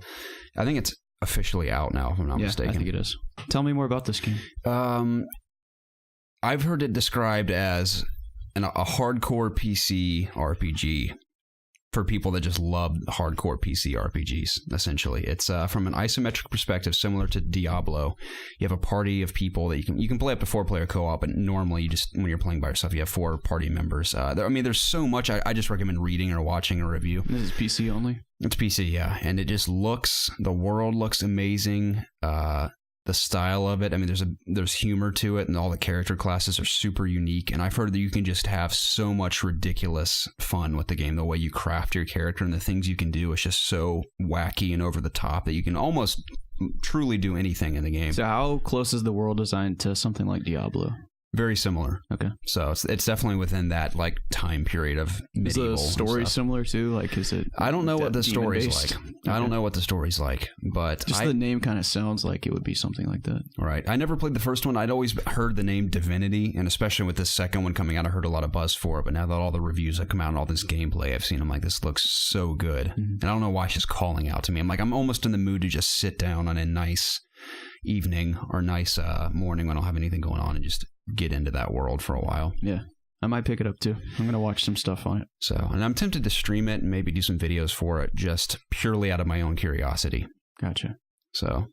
I think it's officially out now, if I'm not mistaken. I think it is. Tell me more about this game. I've heard it described as a hardcore PC RPG for people that just love hardcore PC RPGs, essentially. It's from an isometric perspective, similar to Diablo. You have a party of people that you can play up to 4-player co-op, but normally when you're playing by yourself, you have 4 party members. There's so much. I just recommend reading or watching a review. This is PC only? It's PC, yeah. And it just the world looks amazing. The style of it, there's humor to it, and all the character classes are super unique. And I've heard that you can just have so much ridiculous fun with the game. The way you craft your character and the things you can do is just so wacky and over the top that you can almost truly do anything in the game. So how close is the world design to something like Diablo? Very similar. Okay. So it's definitely within that like time period of medieval. Is the story similar too? Like, is it? I don't know what the story's like. Okay. I don't know what the story's like, but just the name kind of sounds like it would be something like that. Right. I never played the first one. I'd always heard the name Divinity, and especially with this second one coming out, I heard a lot of buzz for it. But now that all the reviews have come out and all this gameplay I've seen, I'm like, this looks so good, and I don't know why she's calling out to me. I'm almost in the mood to just sit down on a nice evening or nice morning when I don't have anything going on and just get into that world for a while. Yeah, I might pick it up too. I'm gonna watch some stuff on it. So, and I'm tempted to stream it and maybe do some videos for it, just purely out of my own curiosity. Gotcha. So,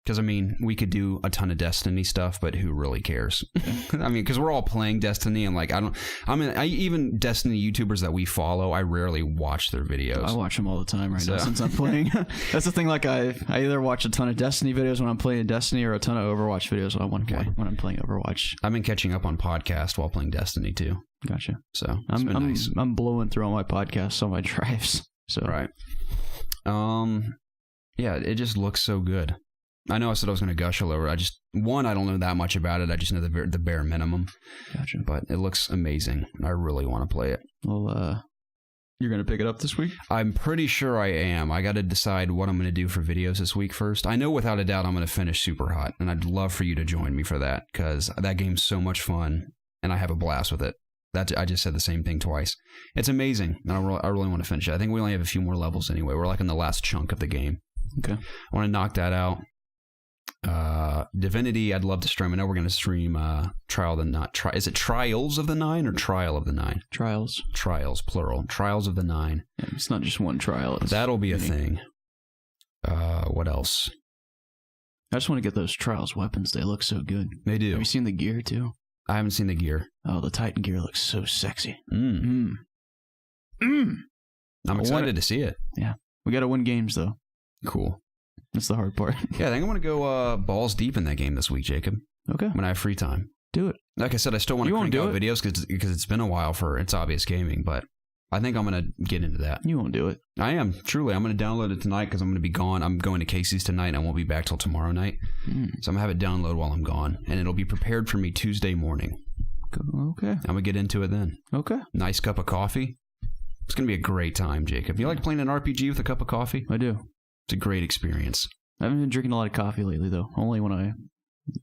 because we could do a ton of Destiny stuff, but who really cares? Yeah. Because we're all playing Destiny, and even Destiny YouTubers that we follow, I rarely watch their videos. I watch them all the time now since I'm playing. That's the thing. Like I either watch a ton of Destiny videos when I'm playing Destiny, or a ton of Overwatch videos when I'm playing Overwatch. I've been catching up on podcasts while playing Destiny too. Gotcha. So I'm blowing through all my podcasts on my drives. So right. Yeah, it just looks so good. I know I said I was going to gush all over. I don't know that much about it. I just know the bare minimum. Gotcha. But it looks amazing. I really want to play it. Well, you're going to pick it up this week? I'm pretty sure I am. I got to decide what I'm going to do for videos this week first. I know without a doubt I'm going to finish Super Hot, and I'd love for you to join me for that, because that game's so much fun, and I have a blast with it. I just said the same thing twice. It's amazing, and I really want to finish it. I think we only have a few more levels anyway. We're like in the last chunk of the game. Okay. I want to knock that out. Divinity, I'd love to stream. I know we're going to stream is it Trials of the Nine or Trial of the Nine? Trials, plural. Trials of the Nine. Yeah, it's not just one trial. That'll be a thing. What else? I just want to get those Trials weapons. They look so good. They do. Have you seen the gear too? I haven't seen the gear. Oh, the Titan gear looks so sexy. I'm excited to see it. Yeah. We got to win games though. Cool. That's the hard part. Yeah, I think I'm going to go balls deep in that game this week, Jacob. Okay. When I have free time. Do it. Like I said, I still want to crank out videos because it's been a while for It's Obvious Gaming, but I think I'm going to get into that. You won't do it. I am. Truly. I'm going to download it tonight because I'm going to be gone. I'm going to Casey's tonight and I won't be back till tomorrow night. So I'm going to have it download while I'm gone, and it'll be prepared for me Tuesday morning. Okay. I'm going to get into it then. Okay. Nice cup of coffee. It's going to be a great time, Jacob. You like playing an RPG with a cup of coffee? I do. It's a great experience. I haven't been drinking a lot of coffee lately, though. Only when I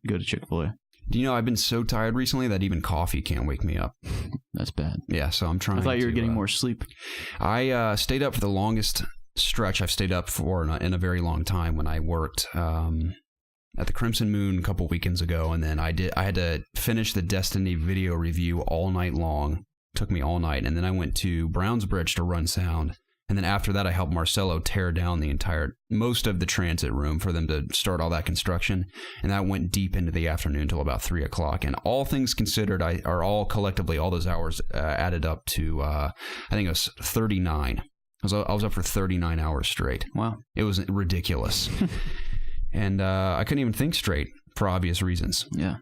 go to Chick-fil-A. Do you know I've been so tired recently that even coffee can't wake me up? That's bad. Yeah, so I'm trying to... I thought you were getting more sleep. I stayed up for the longest stretch I've stayed up for in a very long time when I worked at the Crimson Moon a couple weekends ago, and then I had to finish the Destiny video review all night long. Took me all night, and then I went to Brownsbridge to run sound. And then after that, I helped Marcelo tear down most of the transit room for them to start all that construction. And that went deep into the afternoon till about 3 o'clock. And all things considered, all those hours added up to, I think it was 39. I was up for 39 hours straight. Wow. It was ridiculous. And I couldn't even think straight for obvious reasons. Yeah.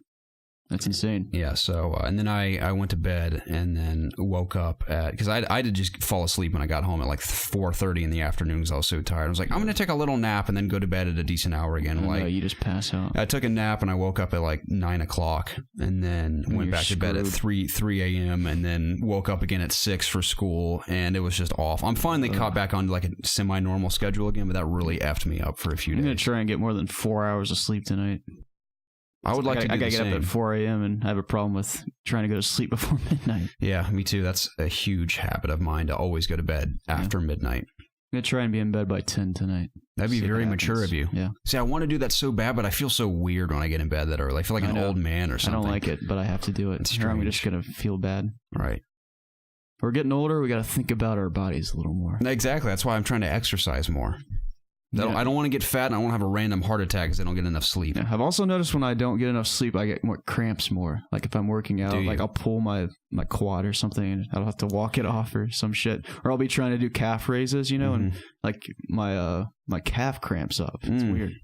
That's insane. Yeah, so, and then I went to bed and then woke up because I did just fall asleep when I got home at like 4:30 in the afternoon because I was so tired. I was like, I'm going to take a little nap and then go to bed at a decent hour again. No, you just pass out. I took a nap and I woke up at like 9 o'clock and then went back to bed at 3 a.m. and then woke up again at 6 for school, and it was just off. I'm finally caught back on like a semi-normal schedule again, but that really effed me up for a few days. I'm going to try and get more than 4 hours of sleep tonight. I would like to do the same. I gotta get up at 4 a.m. and I have a problem with trying to go to sleep before midnight. Yeah, me too. That's a huge habit of mine to always go to bed after midnight. I'm going to try and be in bed by 10 tonight. That'd be very mature of you. Yeah. See, I want to do that so bad, but I feel so weird when I get in bed that early. I feel like an old man or something. I don't like it, but I have to do it. It's or I'm just going to feel bad. Right. We're getting older. We got to think about our bodies a little more. Exactly. That's why I'm trying to exercise more. I don't want to get fat, and I won't have a random heart attack because I don't get enough sleep. Yeah, I've also noticed when I don't get enough sleep, I get more cramps more. Like if I'm working out, like I'll pull my quad or something, and I'll have to walk it off or some shit. Or I'll be trying to do calf raises, and like my calf cramps up. It's weird.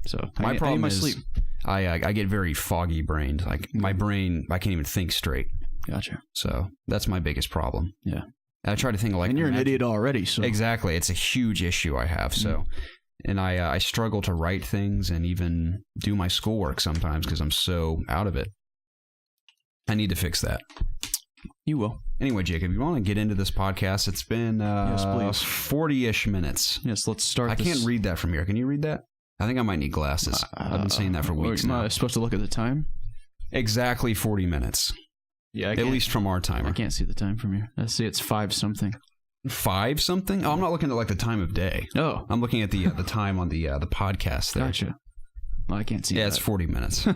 So my problem is sleep. I get very foggy brained. Like my brain, I can't even think straight. Gotcha. So that's my biggest problem. Yeah. I try to think like... And you're an idiot already, so... Exactly. It's a huge issue I have, so... And I struggle to write things and even do my schoolwork sometimes because I'm so out of it. I need to fix that. You will. Anyway, Jacob, you want to get into this podcast? It's been yes, please. 40-ish minutes. Yes, let's start this. I can't read that from here. Can you read that? I think I might need glasses. I've been saying that for weeks now. Am I supposed to look at the time? Exactly 40 minutes. Yeah, at least from our timer. I can't see the time from here. I see it's 5-something. 5-something? Oh, I'm not looking at like the time of day. Oh, I'm looking at the time on the podcast there. Gotcha. Well, I can't see that. Yeah, it's 40 minutes.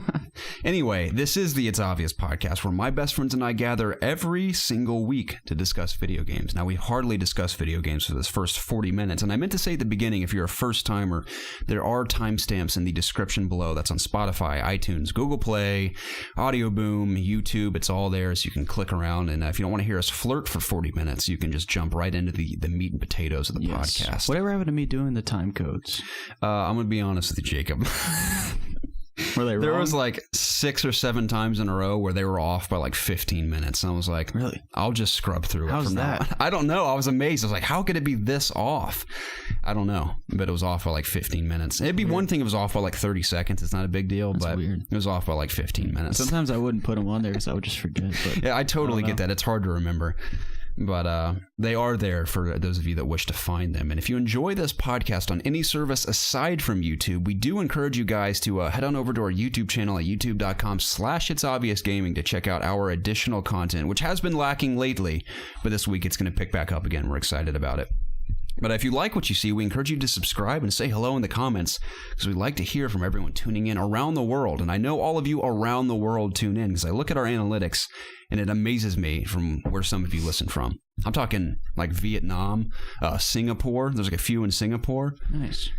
Anyway, this is the It's Obvious podcast where my best friends and I gather every single week to discuss video games. Now, we hardly discuss video games for this first 40 minutes. And I meant to say at the beginning, if you're a first timer, there are timestamps in the description below. That's on Spotify, iTunes, Google Play, Audio Boom, YouTube. It's all there, so you can click around. And if you don't want to hear us flirt for 40 minutes, you can just jump right into the meat and potatoes of the podcast. Whatever happened to me doing the time codes? I'm going to be honest with you, Jacob. Were they There wrong? was like 6 or 7 times in a row where they were off by like 15 minutes. And I was like, really? I'll just scrub through it How's from that? now on. I don't know. I was amazed. I was like, how could it be this off? I don't know. But it was off by like 15 minutes. It'd be one thing if it was off by like 30 seconds. It's not a big deal, That's but weird. it was off by like 15 minutes. Sometimes I wouldn't put them on there because I would just forget. But Yeah, I totally get that. It's hard to remember. But they are there for those of you that wish to find them. And if you enjoy this podcast on any service aside from YouTube, we do encourage you guys to head on over to our YouTube channel at youtube.com/itsobviousgaming to check out our additional content, which has been lacking lately. But this week it's going to pick back up again. We're excited about it. But if you like what you see, we encourage you to subscribe and say hello in the comments because we'd like to hear from everyone tuning in around the world. And I know all of you around the world tune in because I look at our analytics and it amazes me from where some of you listen from. I'm talking like Vietnam, Singapore. There's like a few in Singapore. Nice.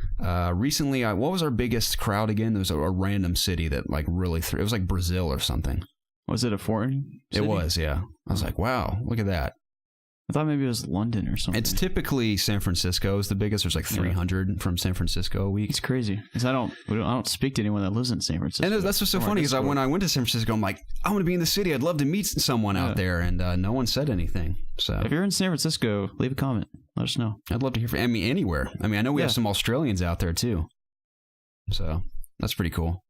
Recently, what was our biggest crowd again? There was a random city that like really it was like Brazil or something. Was it a foreign city? It was, yeah. I was like, wow, look at that. I thought maybe it was London or something. It's typically San Francisco is the biggest. There's like 300 from San Francisco a week. It's crazy because I don't speak to anyone that lives in San Francisco. And that's what's so funny because when I went to San Francisco, I'm like, I want to be in the city. I'd love to meet someone out there, and no one said anything. So if you're in San Francisco, leave a comment. Let us know. I'd love to hear from. I mean, anywhere. I mean, I know we have some Australians out there too. So that's pretty cool.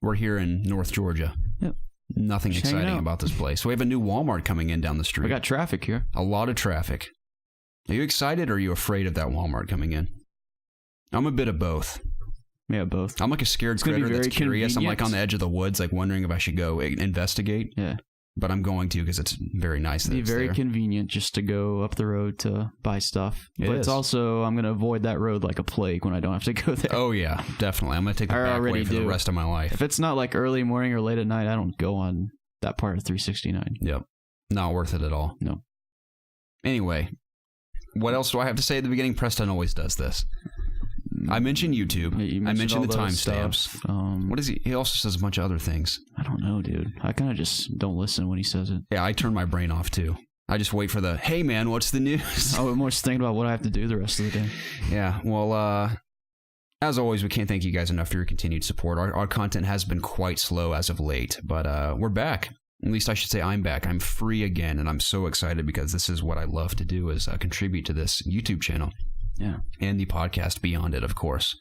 We're here in North Georgia. Yep. Nothing Just exciting about this place. We have a new Walmart coming in down the street. We got traffic here. A lot of traffic. Are you excited or are you afraid of that Walmart coming in? I'm a bit of both. Yeah, both. I'm like a scared critter that's curious. I'm like on the edge of the woods, like wondering if I should go investigate. Yeah. But I'm going to because it's very nice. It'd be very convenient just to go up the road to buy stuff. But it's also, I'm going to avoid that road like a plague when I don't have to go there. Oh, yeah, definitely. I'm going to take the back way for the rest of my life. If it's not like early morning or late at night, I don't go on that part of 369. Yep. Not worth it at all. No. Anyway, what else do I have to say at the beginning? Preston always does this. I mentioned YouTube. I mentioned the timestamps. What is he? He also says a bunch of other things. I don't know, dude. I kind of just don't listen when he says it. Yeah, I turn my brain off too. I just wait for the, hey man, what's the news? I'm more just thinking about what I have to do the rest of the day. Yeah, well, as always, we can't thank you guys enough for your continued support. Our content has been quite slow as of late, but we're back. At least I should say I'm back. I'm free again, and I'm so excited because this is what I love to do is contribute to this YouTube channel. Yeah. And the podcast beyond it, of course.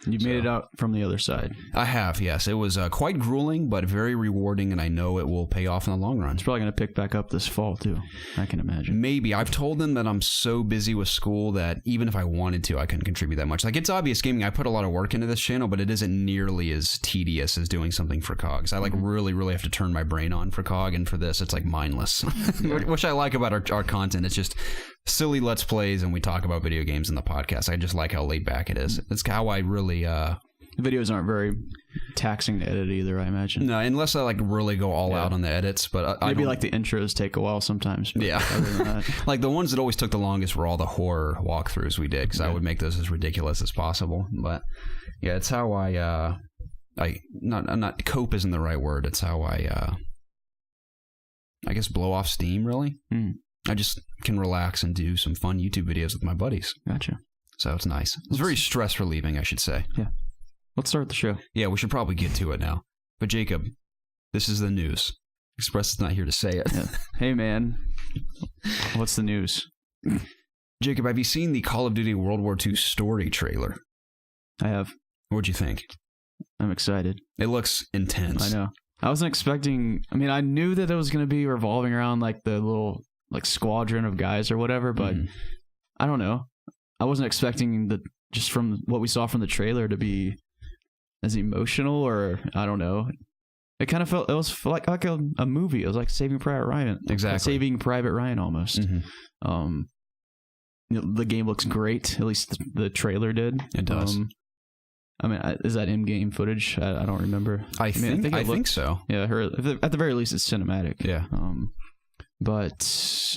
You made it out from the other side. I have, yes. It was quite grueling, but very rewarding, and I know it will pay off in the long run. It's probably going to pick back up this fall, too. I can imagine. Maybe. I've told them that I'm so busy with school that even if I wanted to, I couldn't contribute that much. Like, It's Obvious Gaming, I put a lot of work into this channel, but it isn't nearly as tedious as doing something for COGs. I, really, really have to turn my brain on for COG, and for this, it's, mindless. Which I like about our content. It's just silly Let's Plays, and we talk about video games in the podcast. I just like how laid back it is. It's how I really... videos aren't very taxing to edit either, I imagine. No, unless I really go all out on the edits. But maybe the intros take a while sometimes. But yeah, other than that. The ones that always took the longest were all the horror walkthroughs we did because I would make those as ridiculous as possible. But yeah, it's how I not cope isn't the right word. It's how I guess blow off steam. Really, I just can relax and do some fun YouTube videos with my buddies. Gotcha. So it's nice. It's very stress relieving, I should say. Yeah. Let's start the show. Yeah, we should probably get to it now. But Jacob, this is the news. Express is not here to say it. Yeah. Hey, man. What's the news? Jacob, have you seen the Call of Duty World War II story trailer? I have. What'd you think? I'm excited. It looks intense. I know. I wasn't expecting... I mean, I knew that it was going to be revolving around the little squadron of guys or whatever, but I don't know. I wasn't expecting just from what we saw from the trailer to be as emotional, or I don't know. It kind of felt, it was like a movie. It was like Saving Private Ryan. Exactly. Saving Private Ryan almost. The game looks great. At least the trailer did. It does. I mean, is that in-game footage? I don't remember. I think so. Yeah, at the very least, it's cinematic. Yeah. But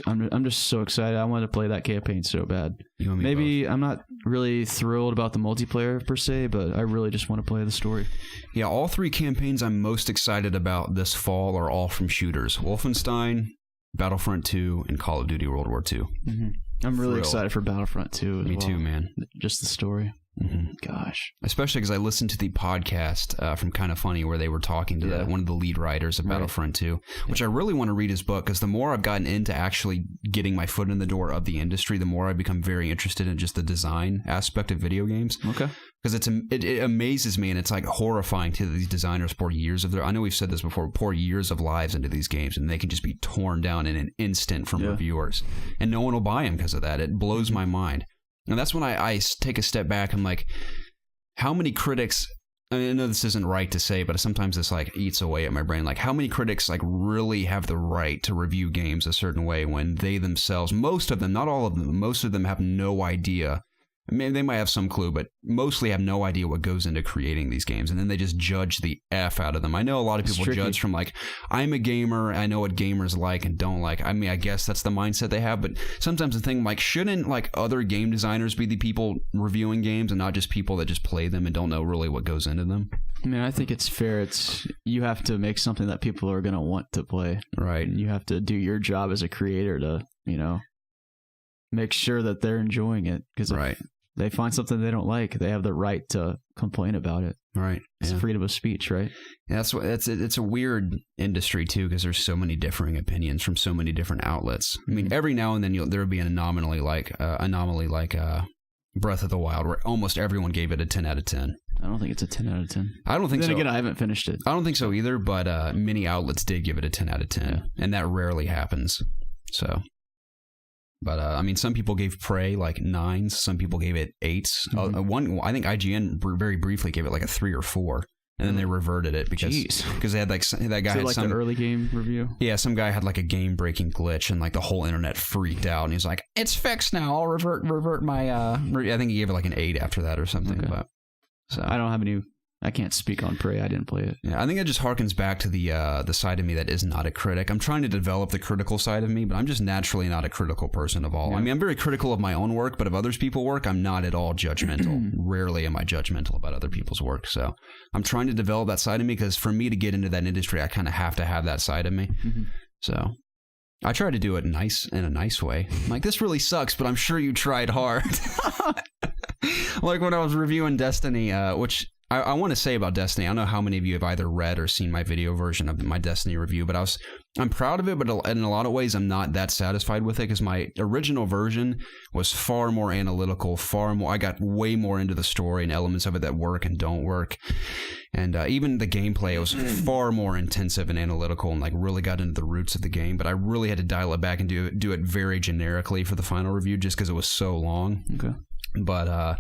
I'm just so excited. I wanted to play that campaign so bad. Maybe both. I'm not really thrilled about the multiplayer per se, but I really just want to play the story. Yeah, all 3 campaigns I'm most excited about this fall are all from shooters. Wolfenstein, Battlefront 2, and Call of Duty World War II. I'm really excited for Battlefront 2 as well. Me too, man. Just the story. Gosh. Especially because I listened to the podcast from Kind of Funny where they were talking to one of the lead writers of Battlefront 2, which I really want to read his book, because the more I've gotten into actually getting my foot in the door of the industry, the more I become very interested in just the design aspect of video games. Okay. Because it amazes me, and it's like horrifying to these designers pour years of their, I know we've said this before, pour years of lives into these games, and they can just be torn down in an instant from reviewers. And no one will buy them because of that. It blows my mind. And that's when I take a step back. I'm like, how many critics, I know this isn't right to say, but sometimes this like eats away at my brain. Like, how many critics like really have the right to review games a certain way when they themselves, most of them, not all of them, most of them have no idea. Maybe they might have some clue, but mostly have no idea what goes into creating these games. And then they just judge the F out of them. I know a lot of people judge from like, I'm a gamer, I know what gamers like and don't like. I mean, I guess that's the mindset they have. But sometimes the thing, like, shouldn't like other game designers be the people reviewing games and not just people that just play them and don't know really what goes into them? I mean, I think it's fair. You have to make something that people are going to want to play. Right. And you have to do your job as a creator to, make sure that they're enjoying it. Because if they find something they don't like, they have the right to complain about it. Right. It's freedom of speech, right? Yeah, it's a weird industry too, because there's so many differing opinions from so many different outlets. I mean, every now and then there'll be an anomaly like Breath of the Wild, where almost everyone gave it a 10 out of 10. I don't think it's a 10 out of 10. I don't think so. Then again, I haven't finished it. I don't think so either, but many outlets did give it a 10 out of 10, and that rarely happens. So, but I mean, some people gave Prey like 9s, some people gave it 8s. I think IGN very briefly gave it like a 3 or 4. And then they reverted it because they had like that guy had like the early game review. Yeah, some guy had like a game breaking glitch and like the whole internet freaked out, and he's like, "It's fixed now. I'll revert my." I think he gave it like an 8 after that or something. Okay. But so I don't have any. I can't speak on Prey. I didn't play it. Yeah, I think it just harkens back to the side of me that is not a critic. I'm trying to develop the critical side of me, but I'm just naturally not a critical person of all. Yeah. I mean, I'm very critical of my own work, but of others people's work, I'm not at all judgmental. Rarely am I judgmental about other people's work. So I'm trying to develop that side of me, because for me to get into that industry, I kind of have to have that side of me. So I try to do it in a nice way. I'm like, this really sucks, but I'm sure you tried hard. Like when I was reviewing Destiny, which I want to say about Destiny, I don't know how many of you have either read or seen my video version of my Destiny review, but I'm proud of it, but in a lot of ways, I'm not that satisfied with it, because my original version was far more analytical, I got way more into the story and elements of it that work and don't work. And even the gameplay was far more intensive and analytical, and like really got into the roots of the game, but I really had to dial it back and do it very generically for the final review, just because it was so long. Okay. But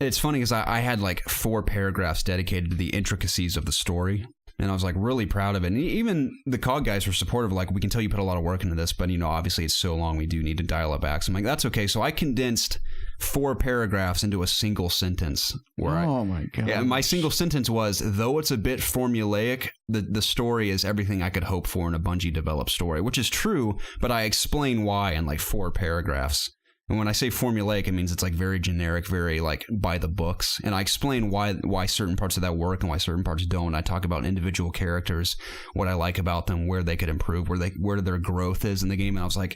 it's funny because I had like 4 paragraphs dedicated to the intricacies of the story, and I was like really proud of it. And even the COG guys were supportive, like, we can tell you put a lot of work into this, but obviously it's so long, we do need to dial it back. So I'm like, that's okay. So I condensed 4 paragraphs into a single sentence. Oh my god! Yeah, my single sentence was, though it's a bit formulaic, the story is everything I could hope for in a Bungie developed story, which is true, but I explain why in like 4 paragraphs. And when I say formulaic, it means it's like very generic, very like by the books. And I explain why certain parts of that work and why certain parts don't. I talk about individual characters, what I like about them, where they could improve, where their growth is in the game. And I was like,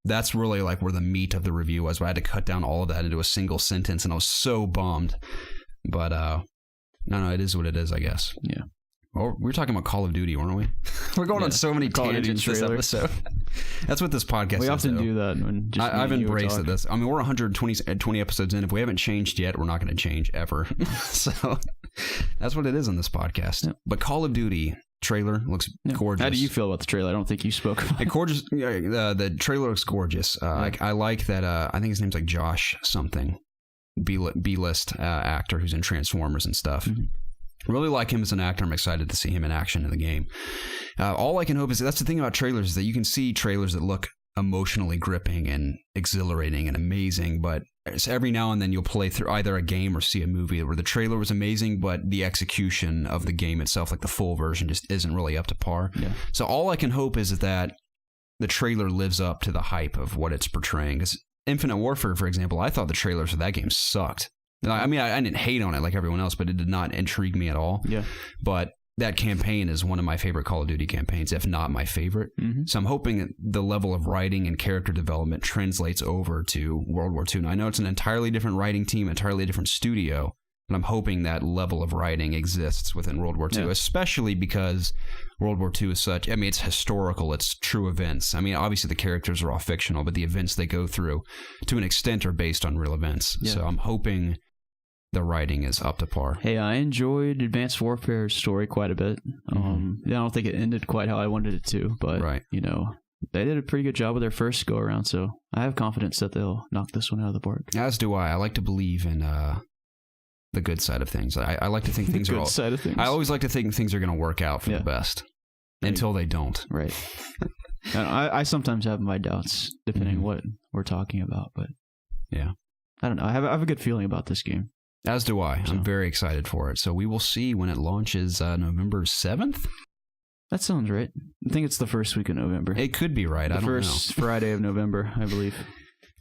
that's really like where the meat of the review was. But I had to cut down all of that into a single sentence, and I was so bummed. But no, it is what it is, I guess. Yeah. Well, we were talking about Call of Duty, weren't we? We're going on so many tangents this episode. That's what this podcast is. We often do that. I've embraced this. I mean, we're 120 episodes in. If we haven't changed yet, we're not going to change ever. So that's what it is on this podcast. Yeah. But Call of Duty trailer looks gorgeous. How do you feel about the trailer? I don't think you spoke about it. Gorgeous. The trailer looks gorgeous. I like that. I think his name's like Josh something. B-list actor who's in Transformers and stuff. Really like him as an actor. I'm excited to see him in action in the game. All I can hope is, that's the thing about trailers, is that you can see trailers that look emotionally gripping and exhilarating and amazing, but every now and then you'll play through either a game or see a movie where the trailer was amazing, but the execution of the game itself, like the full version, just isn't really up to par. Yeah. So all I can hope is that the trailer lives up to the hype of what it's portraying. Because Infinite Warfare, for example, I thought the trailers for that game sucked. I mean, I didn't hate on it like everyone else, but it did not intrigue me at all. Yeah. But that campaign is one of my favorite Call of Duty campaigns, if not my favorite. Mm-hmm. So I'm hoping that the level of writing and character development translates over to World War II. Now, I know it's an entirely different writing team, entirely different studio, but I'm hoping that level of writing exists within World War II, especially because World War II is such, I mean, it's historical, it's true events. I mean, obviously the characters are all fictional, but the events they go through to an extent are based on real events. Yeah. So I'm hoping the writing is up to par. Hey, I enjoyed Advanced Warfare's story quite a bit. I don't think it ended quite how I wanted it to, but you know, they did a pretty good job with their first go around, so I have confidence that they'll knock this one out of the park. As do I. I like to believe in the good side of things. I like to think things are all side of things. I always like to think things are going to work out for the best until they don't. Right. I sometimes have my doubts depending on what we're talking about, but yeah, I don't know. I have a good feeling about this game. As do I. So. I'm very excited for it. So we will see when it launches November 7th. That sounds right. I think it's the first week of November. It could be right. I don't know. The first Friday of November, I believe.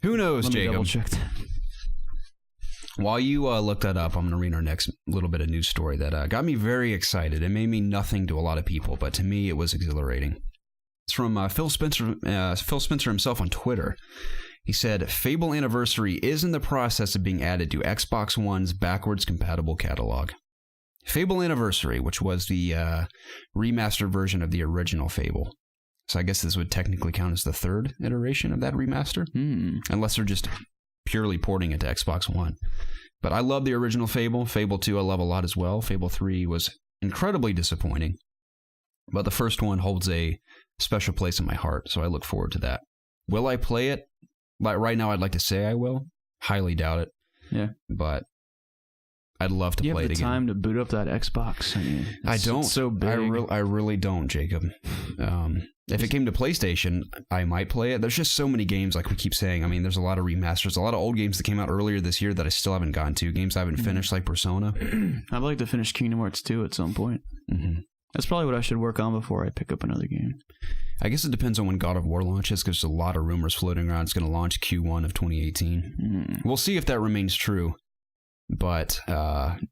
Who knows, Jacob? Let me double check that. While you look that up, I'm going to read our next little bit of news story that got me very excited. It may mean nothing to a lot of people, but to me, it was exhilarating. It's from Phil Spencer himself on Twitter. He said, Fable Anniversary is in the process of being added to Xbox One's backwards compatible catalog. Fable Anniversary, which was the remastered version of the original Fable. So I guess this would technically count as the third iteration of that remaster, unless they're just purely porting it to Xbox One. But I love the original Fable. Fable 2 I love a lot as well. Fable 3 was incredibly disappointing. But the first one holds a special place in my heart, so I look forward to that. Will I play it? Like right now, I'd like to say I will. Highly doubt it. Yeah. But I'd love to play it again. You have the time to boot up that Xbox. I mean, I don't. It's so big. I really don't, Jacob. If it came to PlayStation, I might play it. There's just so many games, like we keep saying. I mean, there's a lot of remasters, a lot of old games that came out earlier this year that I still haven't gotten to. Games I haven't finished, like Persona. I'd like to finish Kingdom Hearts 2 at some point. Mm-hmm. That's probably what I should work on before I pick up another game. I guess it depends on when God of War launches, because there's a lot of rumors floating around. It's going to launch Q1 of 2018. We'll see if that remains true. But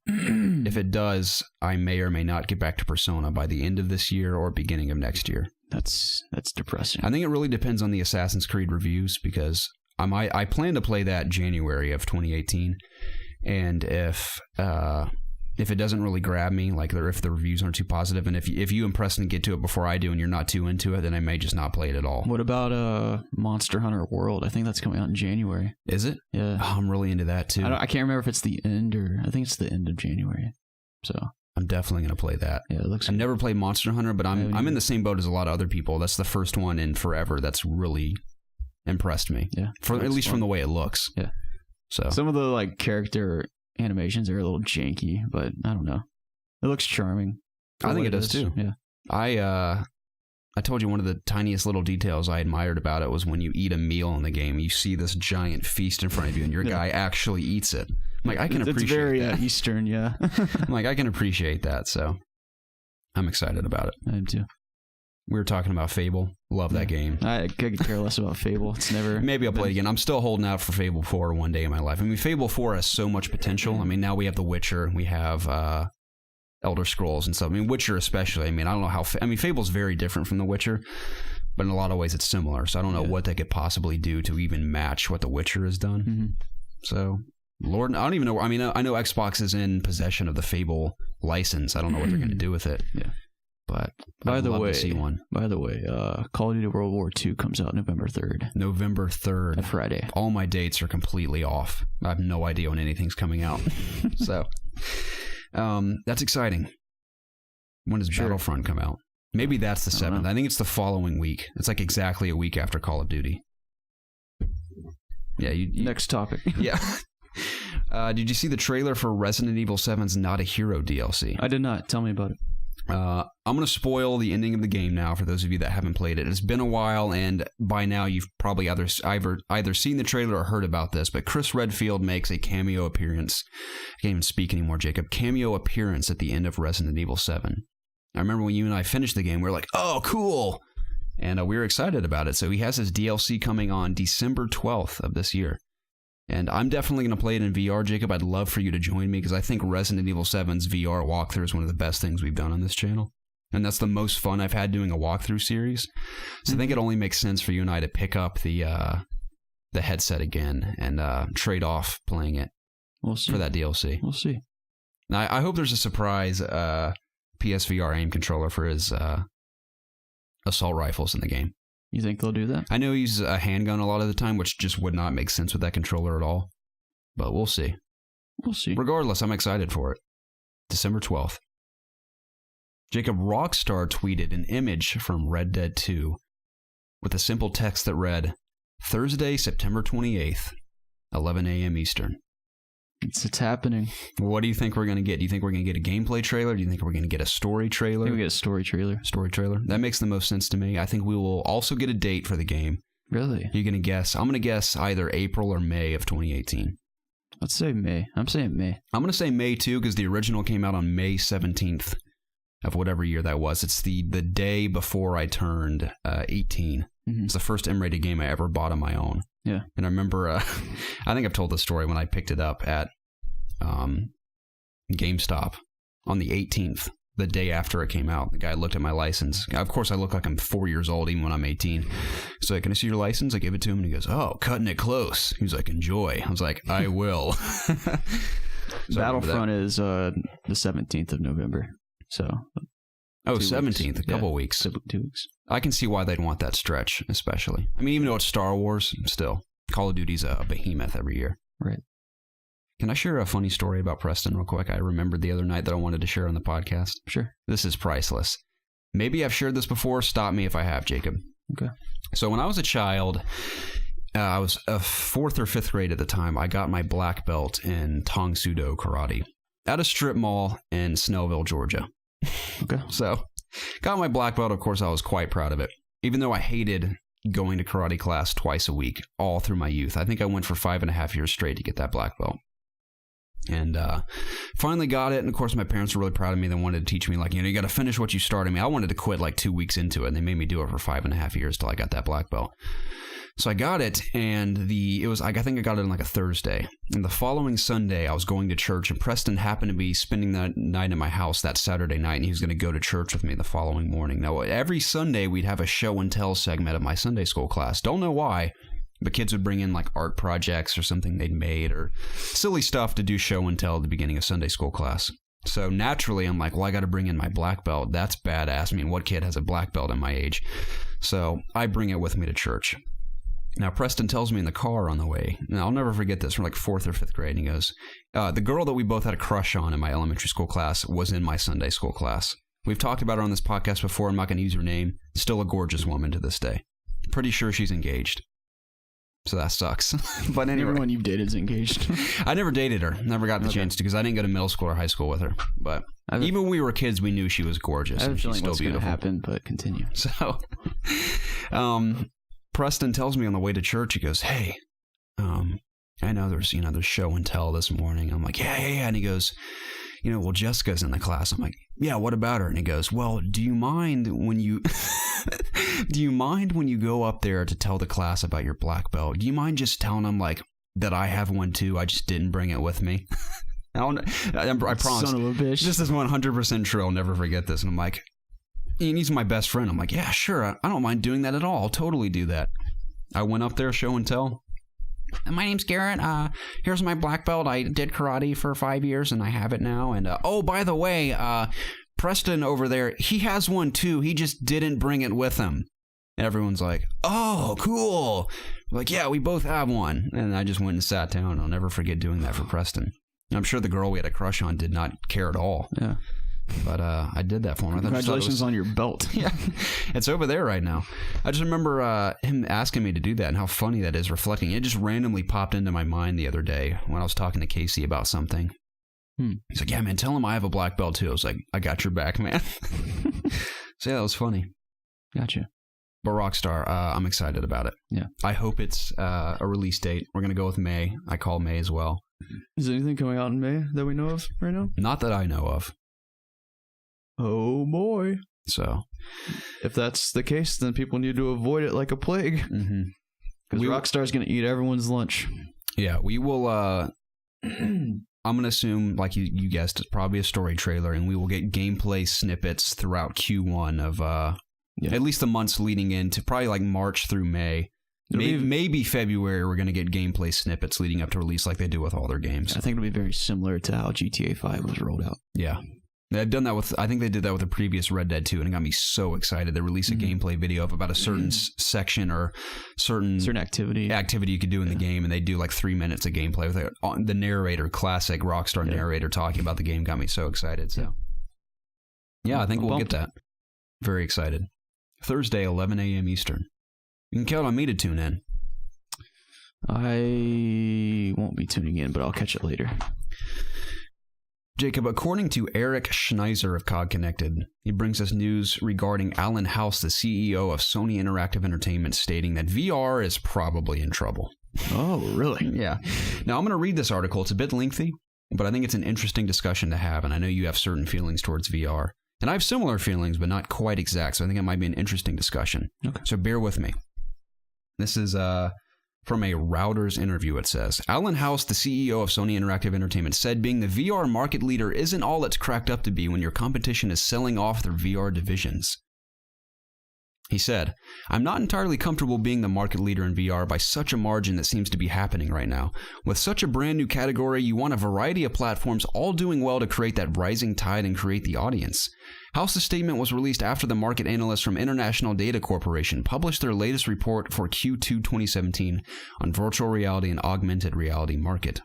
if it does, I may or may not get back to Persona by the end of this year or beginning of next year. That's depressing. I think it really depends on the Assassin's Creed reviews, because I plan to play that January of 2018, and if it doesn't really grab me, like if the reviews aren't too positive, and if you impress and get to it before I do and you're not too into it, then I may just not play it at all. What about Monster Hunter World? I think that's coming out in January. Is it? Yeah. Oh, I'm really into that too. I can't remember if it's the end or I think it's the end of January. So I'm definitely going to play that. Yeah, it looks I've never played Monster Hunter, but I'm in the same boat as a lot of other people. That's the first one in forever that's really impressed me. Yeah. At least from the way it looks. Yeah. So some of the like character animations are a little janky, but I don't know. It looks charming. I think it does too. Yeah. I told you one of the tiniest little details I admired about it was when you eat a meal in the game, you see this giant feast in front of you, and your guy actually eats it. I'm like, I can appreciate that. It's very Eastern, yeah. I'm like, I can appreciate that, so I'm excited about it. I am too. We were talking about Fable. Love that game. I could care less about Fable. It's never... Maybe I'll play it again. I'm still holding out for Fable 4 one day in my life. I mean, Fable 4 has so much potential. I mean, now we have The Witcher. We have Elder Scrolls and stuff. I mean, Witcher especially. I mean, I don't know how... Fable's very different from The Witcher, but in a lot of ways it's similar. So I don't know what they could possibly do to even match what The Witcher has done. Mm-hmm. So, Lord, I don't even know... I mean, I know Xbox is in possession of the Fable license. I don't know what they're going to do with it. Yeah. But by the way, Call of Duty World War II comes out November 3rd. November 3rd. A Friday. All my dates are completely off. I have no idea when anything's coming out. So, that's exciting. When does Battlefront come out? Maybe that's the 7th. I think it's the following week. It's like exactly a week after Call of Duty. Yeah. Next topic. Yeah. Did you see the trailer for Resident Evil 7's Not a Hero DLC? I did not. Tell me about it. I'm going to spoil the ending of the game now for those of you that haven't played it. It's been a while, and by now you've probably either seen the trailer or heard about this, but Chris Redfield makes a cameo appearance. I can't even speak anymore, Jacob. Cameo appearance at the end of Resident Evil 7. I remember when you and I finished the game, we were like, oh, cool! And we were excited about it. So he has his DLC coming on December 12th of this year. And I'm definitely going to play it in VR, Jacob. I'd love for you to join me because I think Resident Evil 7's VR walkthrough is one of the best things we've done on this channel. And that's the most fun I've had doing a walkthrough series. So I think it only makes sense for you and I to pick up the headset again and trade off playing it for that DLC. We'll see. Now, I hope there's a surprise PSVR aim controller for his assault rifles in the game. You think they'll do that? I know he uses a handgun a lot of the time, which just would not make sense with that controller at all. But we'll see. We'll see. Regardless, I'm excited for it. December 12th. Jacob, Rockstar tweeted an image from Red Dead 2 with a simple text that read, Thursday, September 28th, 11 a.m. Eastern. It's happening. What do you think we're going to get? Do you think we're going to get a gameplay trailer? Do you think we're going to get a story trailer? I think we get a story trailer. Story trailer? That makes the most sense to me. I think we will also get a date for the game. Really? You're going to guess? I'm going to guess either April or May of 2018. Let's say May. I'm saying May. I'm going to say May too because the original came out on May 17th of whatever year that was. It's the day before I turned 18. Mm-hmm. It's the first M-rated game I ever bought on my own. Yeah. And I remember, I think I've told this story when I picked it up at GameStop on the 18th, the day after it came out. The guy looked at my license. Of course, I look like I'm 4 years old even when I'm 18. So can I see your license? I give it to him and he goes, oh, cutting it close. He was like, enjoy. I was like, I will. So Battlefront is the 17th of November. So. Oh, 17th, weeks. A couple weeks. 2 weeks. I can see why they'd want that stretch, especially. I mean, even though it's Star Wars, still, Call of Duty's a behemoth every year. Right. Can I share a funny story about Preston real quick? I remembered the other night that I wanted to share on the podcast. Sure. This is priceless. Maybe I've shared this before. Stop me if I have, Jacob. Okay. So when I was a child, I was a 4th or 5th grade at the time. I got my black belt in Tong Sudo Karate at a strip mall in Snellville, Georgia. Okay. So got my black belt. Of course, I was quite proud of it, even though I hated going to karate class twice a week all through my youth. I think I went for 5.5 years straight to get that black belt. And finally got it. And of course, my parents were really proud of me. They wanted to teach me, like, you got to finish what you started. I wanted to quit like 2 weeks into it. And they made me do it for 5.5 years till I got that black belt. So I got it. And I think I got it on like a Thursday. And the following Sunday, I was going to church. And Preston happened to be spending the night at my house that Saturday night. And he was going to go to church with me the following morning. Now, every Sunday, we'd have a show and tell segment of my Sunday school class. Don't know why. The kids would bring in like art projects or something they'd made or silly stuff to do show and tell at the beginning of Sunday school class. So naturally, I'm like, well, I got to bring in my black belt. That's badass. I mean, what kid has a black belt in my age? So I bring it with me to church. Now, Preston tells me in the car on the way, and I'll never forget this, from like 4th or 5th grade, and he goes, the girl that we both had a crush on in my elementary school class was in my Sunday school class. We've talked about her on this podcast before. I'm not going to use her name. Still a gorgeous woman to this day. Pretty sure she's engaged. So that sucks. But anyway. Everyone you've dated is engaged. I never dated her. Never got the chance to because I didn't go to middle school or high school with her. But even when we were kids, we knew she was gorgeous. I have a feeling still what's going to beautiful. happen, but continue. So, Preston tells me on the way to church, he goes, hey, I know there's show and tell this morning. I'm like, yeah. And he goes, well, Jessica's in the class. I'm like, yeah, what about her? And he goes, well, do you mind when you go up there to tell the class about your black belt? Do you mind just telling them like that I have one too? I just didn't bring it with me. I promise. Son of a bitch. This is 100% true. I'll never forget this. And I'm like, and he's my best friend. I'm like, yeah, sure. I don't mind doing that at all. I'll totally do that. I went up there, show and tell. My name's Garrett. Here's my black belt. I did karate for 5 years and I have it now. And oh, by the way, Preston over there, he has one too. He just didn't bring it with him. And everyone's like, oh, cool. We're like, yeah, we both have one. And I just went and sat down. I'll never forget doing that for Preston. And I'm sure the girl we had a crush on did not care at all. Yeah. But I did that for him. Congratulations on your belt. Yeah, it's over there right now. I just remember him asking me to do that and how funny that is reflecting. It just randomly popped into my mind the other day when I was talking to Casey about something. He's like, yeah, man, tell him I have a black belt too. I was like, I got your back, man. So yeah, that was funny. Gotcha. But Rockstar, I'm excited about it. Yeah. I hope it's a release date. We're going to go with May. I call May as well. Is there anything coming out in May that we know of right now? Not that I know of. Oh boy. So if that's the case, then people need to avoid it like a plague. Mm-hmm. Because Rockstar's going to eat everyone's lunch. Yeah, we will. I'm going to assume, like you guessed, it's probably a story trailer, and we will get gameplay snippets throughout Q1 of at least the months leading into probably like March through May. Maybe February, we're going to get gameplay snippets leading up to release like they do with all their games. I think it'll be very similar to how GTA 5 was rolled out. Yeah. They've done that with, I think they did that with the previous Red Dead 2, and it got me so excited. They released a gameplay video of about a certain section or certain activity you could do in the game, and they do like 3 minutes of gameplay with the narrator, classic Rockstar narrator talking about the game. Got me so excited. So, yeah, I think we'll get that. Very excited. Thursday, 11 a.m. Eastern. You can count on me to tune in. I won't be tuning in, but I'll catch it later. Jacob, according to Eric Schneiser of COG Connected, he brings us news regarding Alan House, the CEO of Sony Interactive Entertainment, stating that VR is probably in trouble. Oh, really? Yeah. Now, I'm going to read this article. It's a bit lengthy, but I think it's an interesting discussion to have, and I know you have certain feelings towards VR. And I have similar feelings, but not quite exact, so I think it might be an interesting discussion. Okay. So bear with me. This is from a Routers interview, it says. Alan House, the CEO of Sony Interactive Entertainment, said being the VR market leader isn't all it's cracked up to be when your competition is selling off their VR divisions. He said, I'm not entirely comfortable being the market leader in VR by such a margin that seems to be happening right now. With such a brand new category, you want a variety of platforms all doing well to create that rising tide and create the audience. House's statement was released after the market analysts from International Data Corporation published their latest report for Q2 2017 on virtual reality and augmented reality market.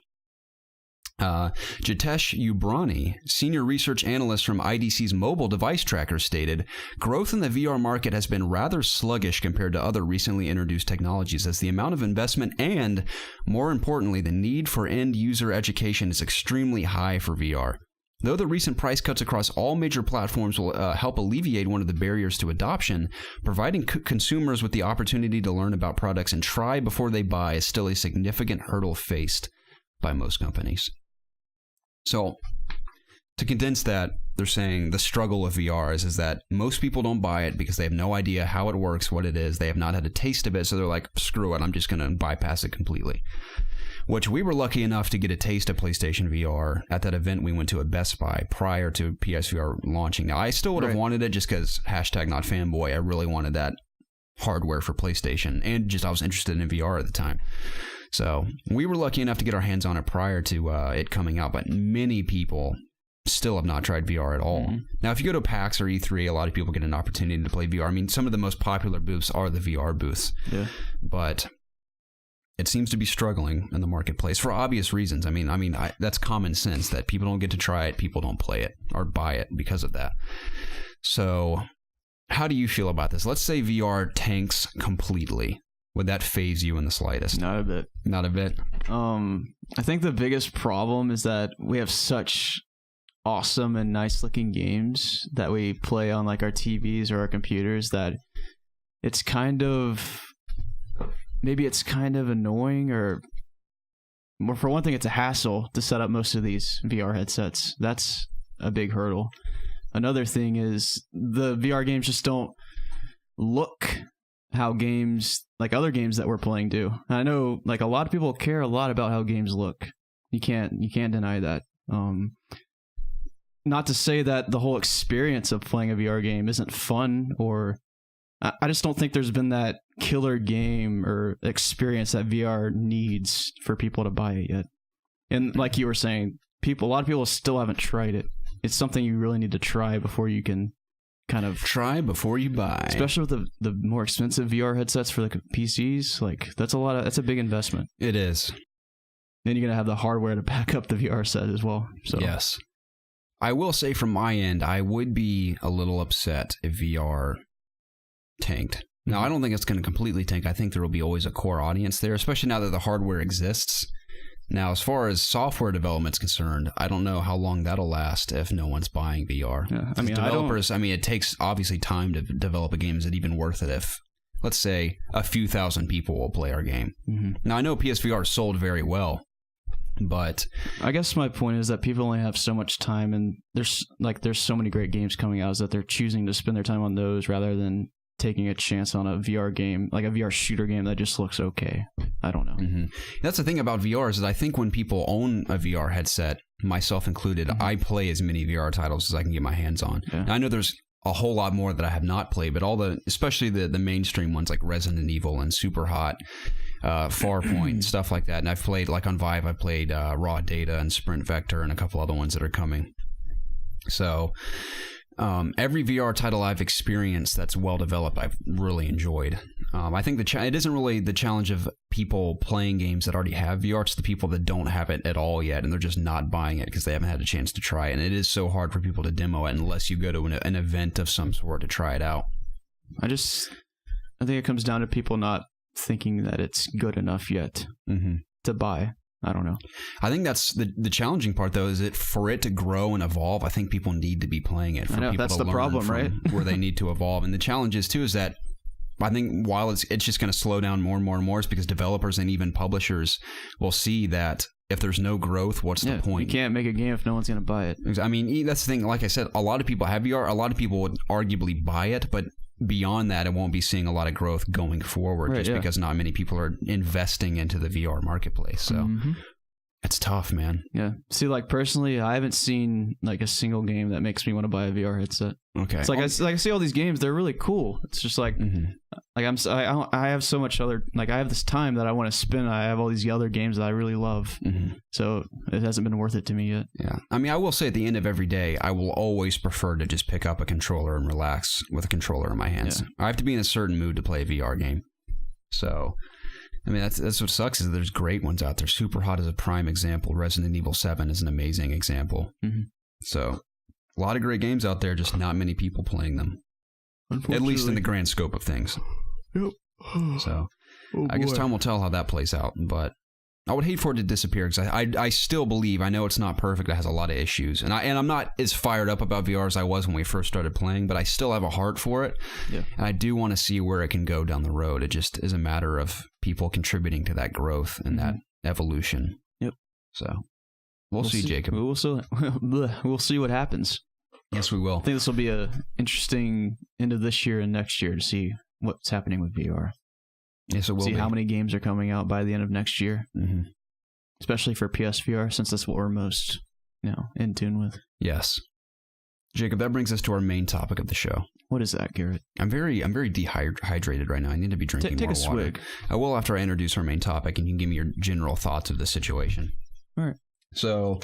Jitesh Ubrani, senior research analyst from IDC's mobile device tracker, stated, growth in the VR market has been rather sluggish compared to other recently introduced technologies as the amount of investment and, more importantly, the need for end-user education is extremely high for VR. Though the recent price cuts across all major platforms will help alleviate one of the barriers to adoption, providing consumers with the opportunity to learn about products and try before they buy is still a significant hurdle faced by most companies. So, to condense that, they're saying the struggle with VR is that most people don't buy it because they have no idea how it works, what it is. They have not had a taste of it, so they're like, screw it, I'm just going to bypass it completely. Which we were lucky enough to get a taste of PlayStation VR at that event we went to at Best Buy prior to PSVR launching. Now, I still would have wanted it just because #NotFanboy. I really wanted that hardware for PlayStation, and just I was interested in VR at the time. So we were lucky enough to get our hands on it prior to it coming out, but many people still have not tried VR at all. Now, if you go to PAX or E3, a lot of people get an opportunity to play VR. I mean, some of the most popular booths are the VR booths, but it seems to be struggling in the marketplace for obvious reasons. I mean, that's common sense that people don't get to try it, people don't play it or buy it because of that. So, how do you feel about this? Let's say VR tanks completely. Would that phase you in the slightest? Not a bit. Not a bit? I think the biggest problem is that we have such awesome and nice looking games that we play on like our TVs or our computers that it's kind of, maybe it's kind of annoying, or more, for one thing, it's a hassle to set up most of these VR headsets. That's a big hurdle. Another thing is the VR games just don't look how games like other games that we're playing do. I know like a lot of people care a lot about how games look. You can't deny that. Not to say that the whole experience of playing a VR game isn't fun, or I just don't think there's been that killer game or experience that VR needs for people to buy it yet. And like you were saying, a lot of people still haven't tried it. It's something you really need to try before you can kind of try before you buy. Especially with the more expensive VR headsets for the PCs, like that's a big investment. It is. Then you're gonna have the hardware to back up the VR set as well. So yes, I will say from my end, I would be a little upset if VR tanked. Now, I don't think it's going to completely tank. I think there will be always a core audience there, especially now that the hardware exists. Now, as far as software development is concerned, I don't know how long that'll last if no one's buying VR. Yeah, I mean, developers, it takes obviously time to develop a game. Is it even worth it if, let's say, a few thousand people will play our game? Now, I know PSVR sold very well, but I guess my point is that people only have so much time, and there's so many great games coming out, is that they're choosing to spend their time on those rather than taking a chance on a VR game, like a VR shooter game that just looks okay. I don't know. Mm-hmm. That's the thing about VR is I think when people own a VR headset, myself included, I play as many VR titles as I can get my hands on. Yeah. Now, I know there's a whole lot more that I have not played, but especially the mainstream ones like Resident Evil and Super Hot, Farpoint, stuff like that. And I've played, like on Vive, I played Raw Data and Sprint Vector and a couple other ones that are coming. So every VR title I've experienced that's well developed, I've really enjoyed. I think it isn't really the challenge of people playing games that already have VR. It's the people that don't have it at all yet, and they're just not buying it because they haven't had a chance to try it. And it is so hard for people to demo it unless you go to an event of some sort to try it out. I think it comes down to people not thinking that it's good enough yet to buy. I don't know. I think that's the challenging part, though, is that for it to grow and evolve, I think people need to be playing it. For I know, people that's to the learn problem, right? where they need to evolve. And the challenge is, too, is that I think while it's just going to slow down more and more and more, it's because developers and even publishers will see that if there's no growth, what's the point? You can't make a game if no one's going to buy it. I mean, that's the thing. Like I said, a lot of people have VR. A lot of people would arguably buy it, but beyond that, it won't be seeing a lot of growth going forward because not many people are investing into the VR marketplace. So it's tough, man. Yeah. See, like personally, I haven't seen like a single game that makes me want to buy a VR headset. Okay. It's like I see all these games; they're really cool. It's just like, I have so much other I have this time that I want to spend. I have all these other games that I really love. So it hasn't been worth it to me yet. Yeah. I mean, I will say at the end of every day, I will always prefer to just pick up a controller and relax with a controller in my hands. Yeah. I have to be in a certain mood to play a VR game. So, I mean, that's what sucks is there's great ones out there. Super Hot is a prime example. Resident Evil 7 is an amazing example. So, a lot of great games out there, just not many people playing them. At least in the grand scope of things. Yep. So, I guess time will tell how that plays out. But I would hate for it to disappear because I still believe, I know it's not perfect, it has a lot of issues. And I'm not as fired up about VR as I was when we first started playing, but I still have a heart for it. Yeah. And I do want to see where it can go down the road. It just is a matter of people contributing to that growth and that evolution. Yep. So, we'll see, Jacob. We'll see what happens. Yes, we will. I think this will be a interesting end of this year and next year to see what's happening with VR. Yes, it will. See how many games are coming out by the end of next year, especially for PSVR, since that's what we're most, in tune with. Yes, Jacob. That brings us to our main topic of the show. What is that, Garrett? I'm very dehydrated right now. I need to be drinking more water. Take a swig. I will after I introduce our main topic, and you can give me your general thoughts of the situation. All right. So,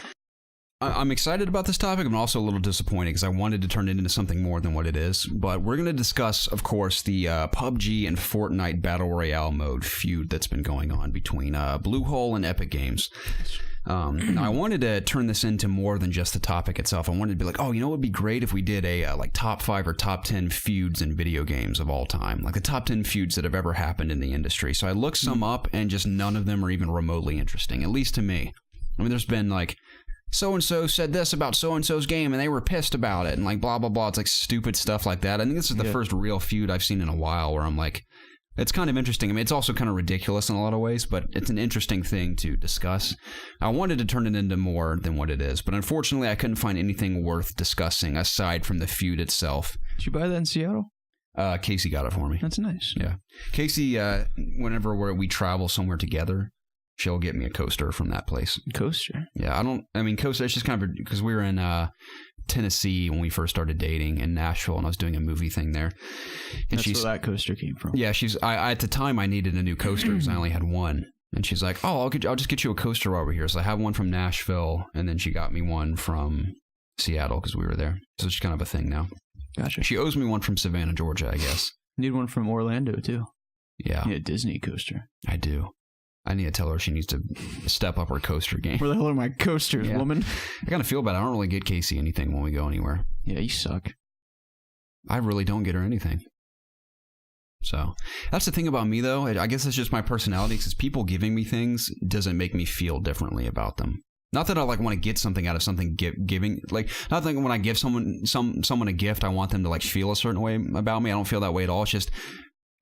I'm excited about this topic. I'm also a little disappointed because I wanted to turn it into something more than what it is. But we're going to discuss, of course, the PUBG and Fortnite Battle Royale mode feud that's been going on between Bluehole and Epic Games. I wanted to turn this into more than just the topic itself. I wanted to be like, it would be great if we did a top 5 or top 10 feuds in video games of all time, like the top 10 feuds that have ever happened in the industry. So I looked some up, and just none of them are even remotely interesting, at least to me. I mean, there's been like, so-and-so said this about so-and-so's game, and they were pissed about it, and like blah, blah, blah. It's like stupid stuff like that. I think this is the first real feud I've seen in a while where I'm like, it's kind of interesting. I mean, it's also kind of ridiculous in a lot of ways, but it's an interesting thing to discuss. I wanted to turn it into more than what it is, but unfortunately, I couldn't find anything worth discussing aside from the feud itself. Did you buy that in Seattle? Casey got it for me. That's nice. Yeah. Casey, whenever we travel somewhere together, she'll get me a coaster from that place. Coaster? Yeah, coaster, it's just kind of, because we were in Tennessee when we first started dating in Nashville, and I was doing a movie thing there. And that's where that coaster came from. Yeah, at the time I needed a new coaster because I only had one. And she's like, I'll just get you a coaster while we're here. So I have one from Nashville, and then she got me one from Seattle because we were there. So it's just kind of a thing now. Gotcha. She owes me one from Savannah, Georgia, I guess. Need one from Orlando, too. Yeah. You need a Disney coaster. I do. I need to tell her she needs to step up her coaster game. Where the hell are my coasters, woman? I kind of feel bad. I don't really get Casey anything when we go anywhere. Yeah, you suck. I really don't get her anything. So, that's the thing about me, though. I guess it's just my personality, because people giving me things doesn't make me feel differently about them. Not that I want to get something out of something giving. Not that when I give someone a gift, I want them to feel a certain way about me. I don't feel that way at all. It's just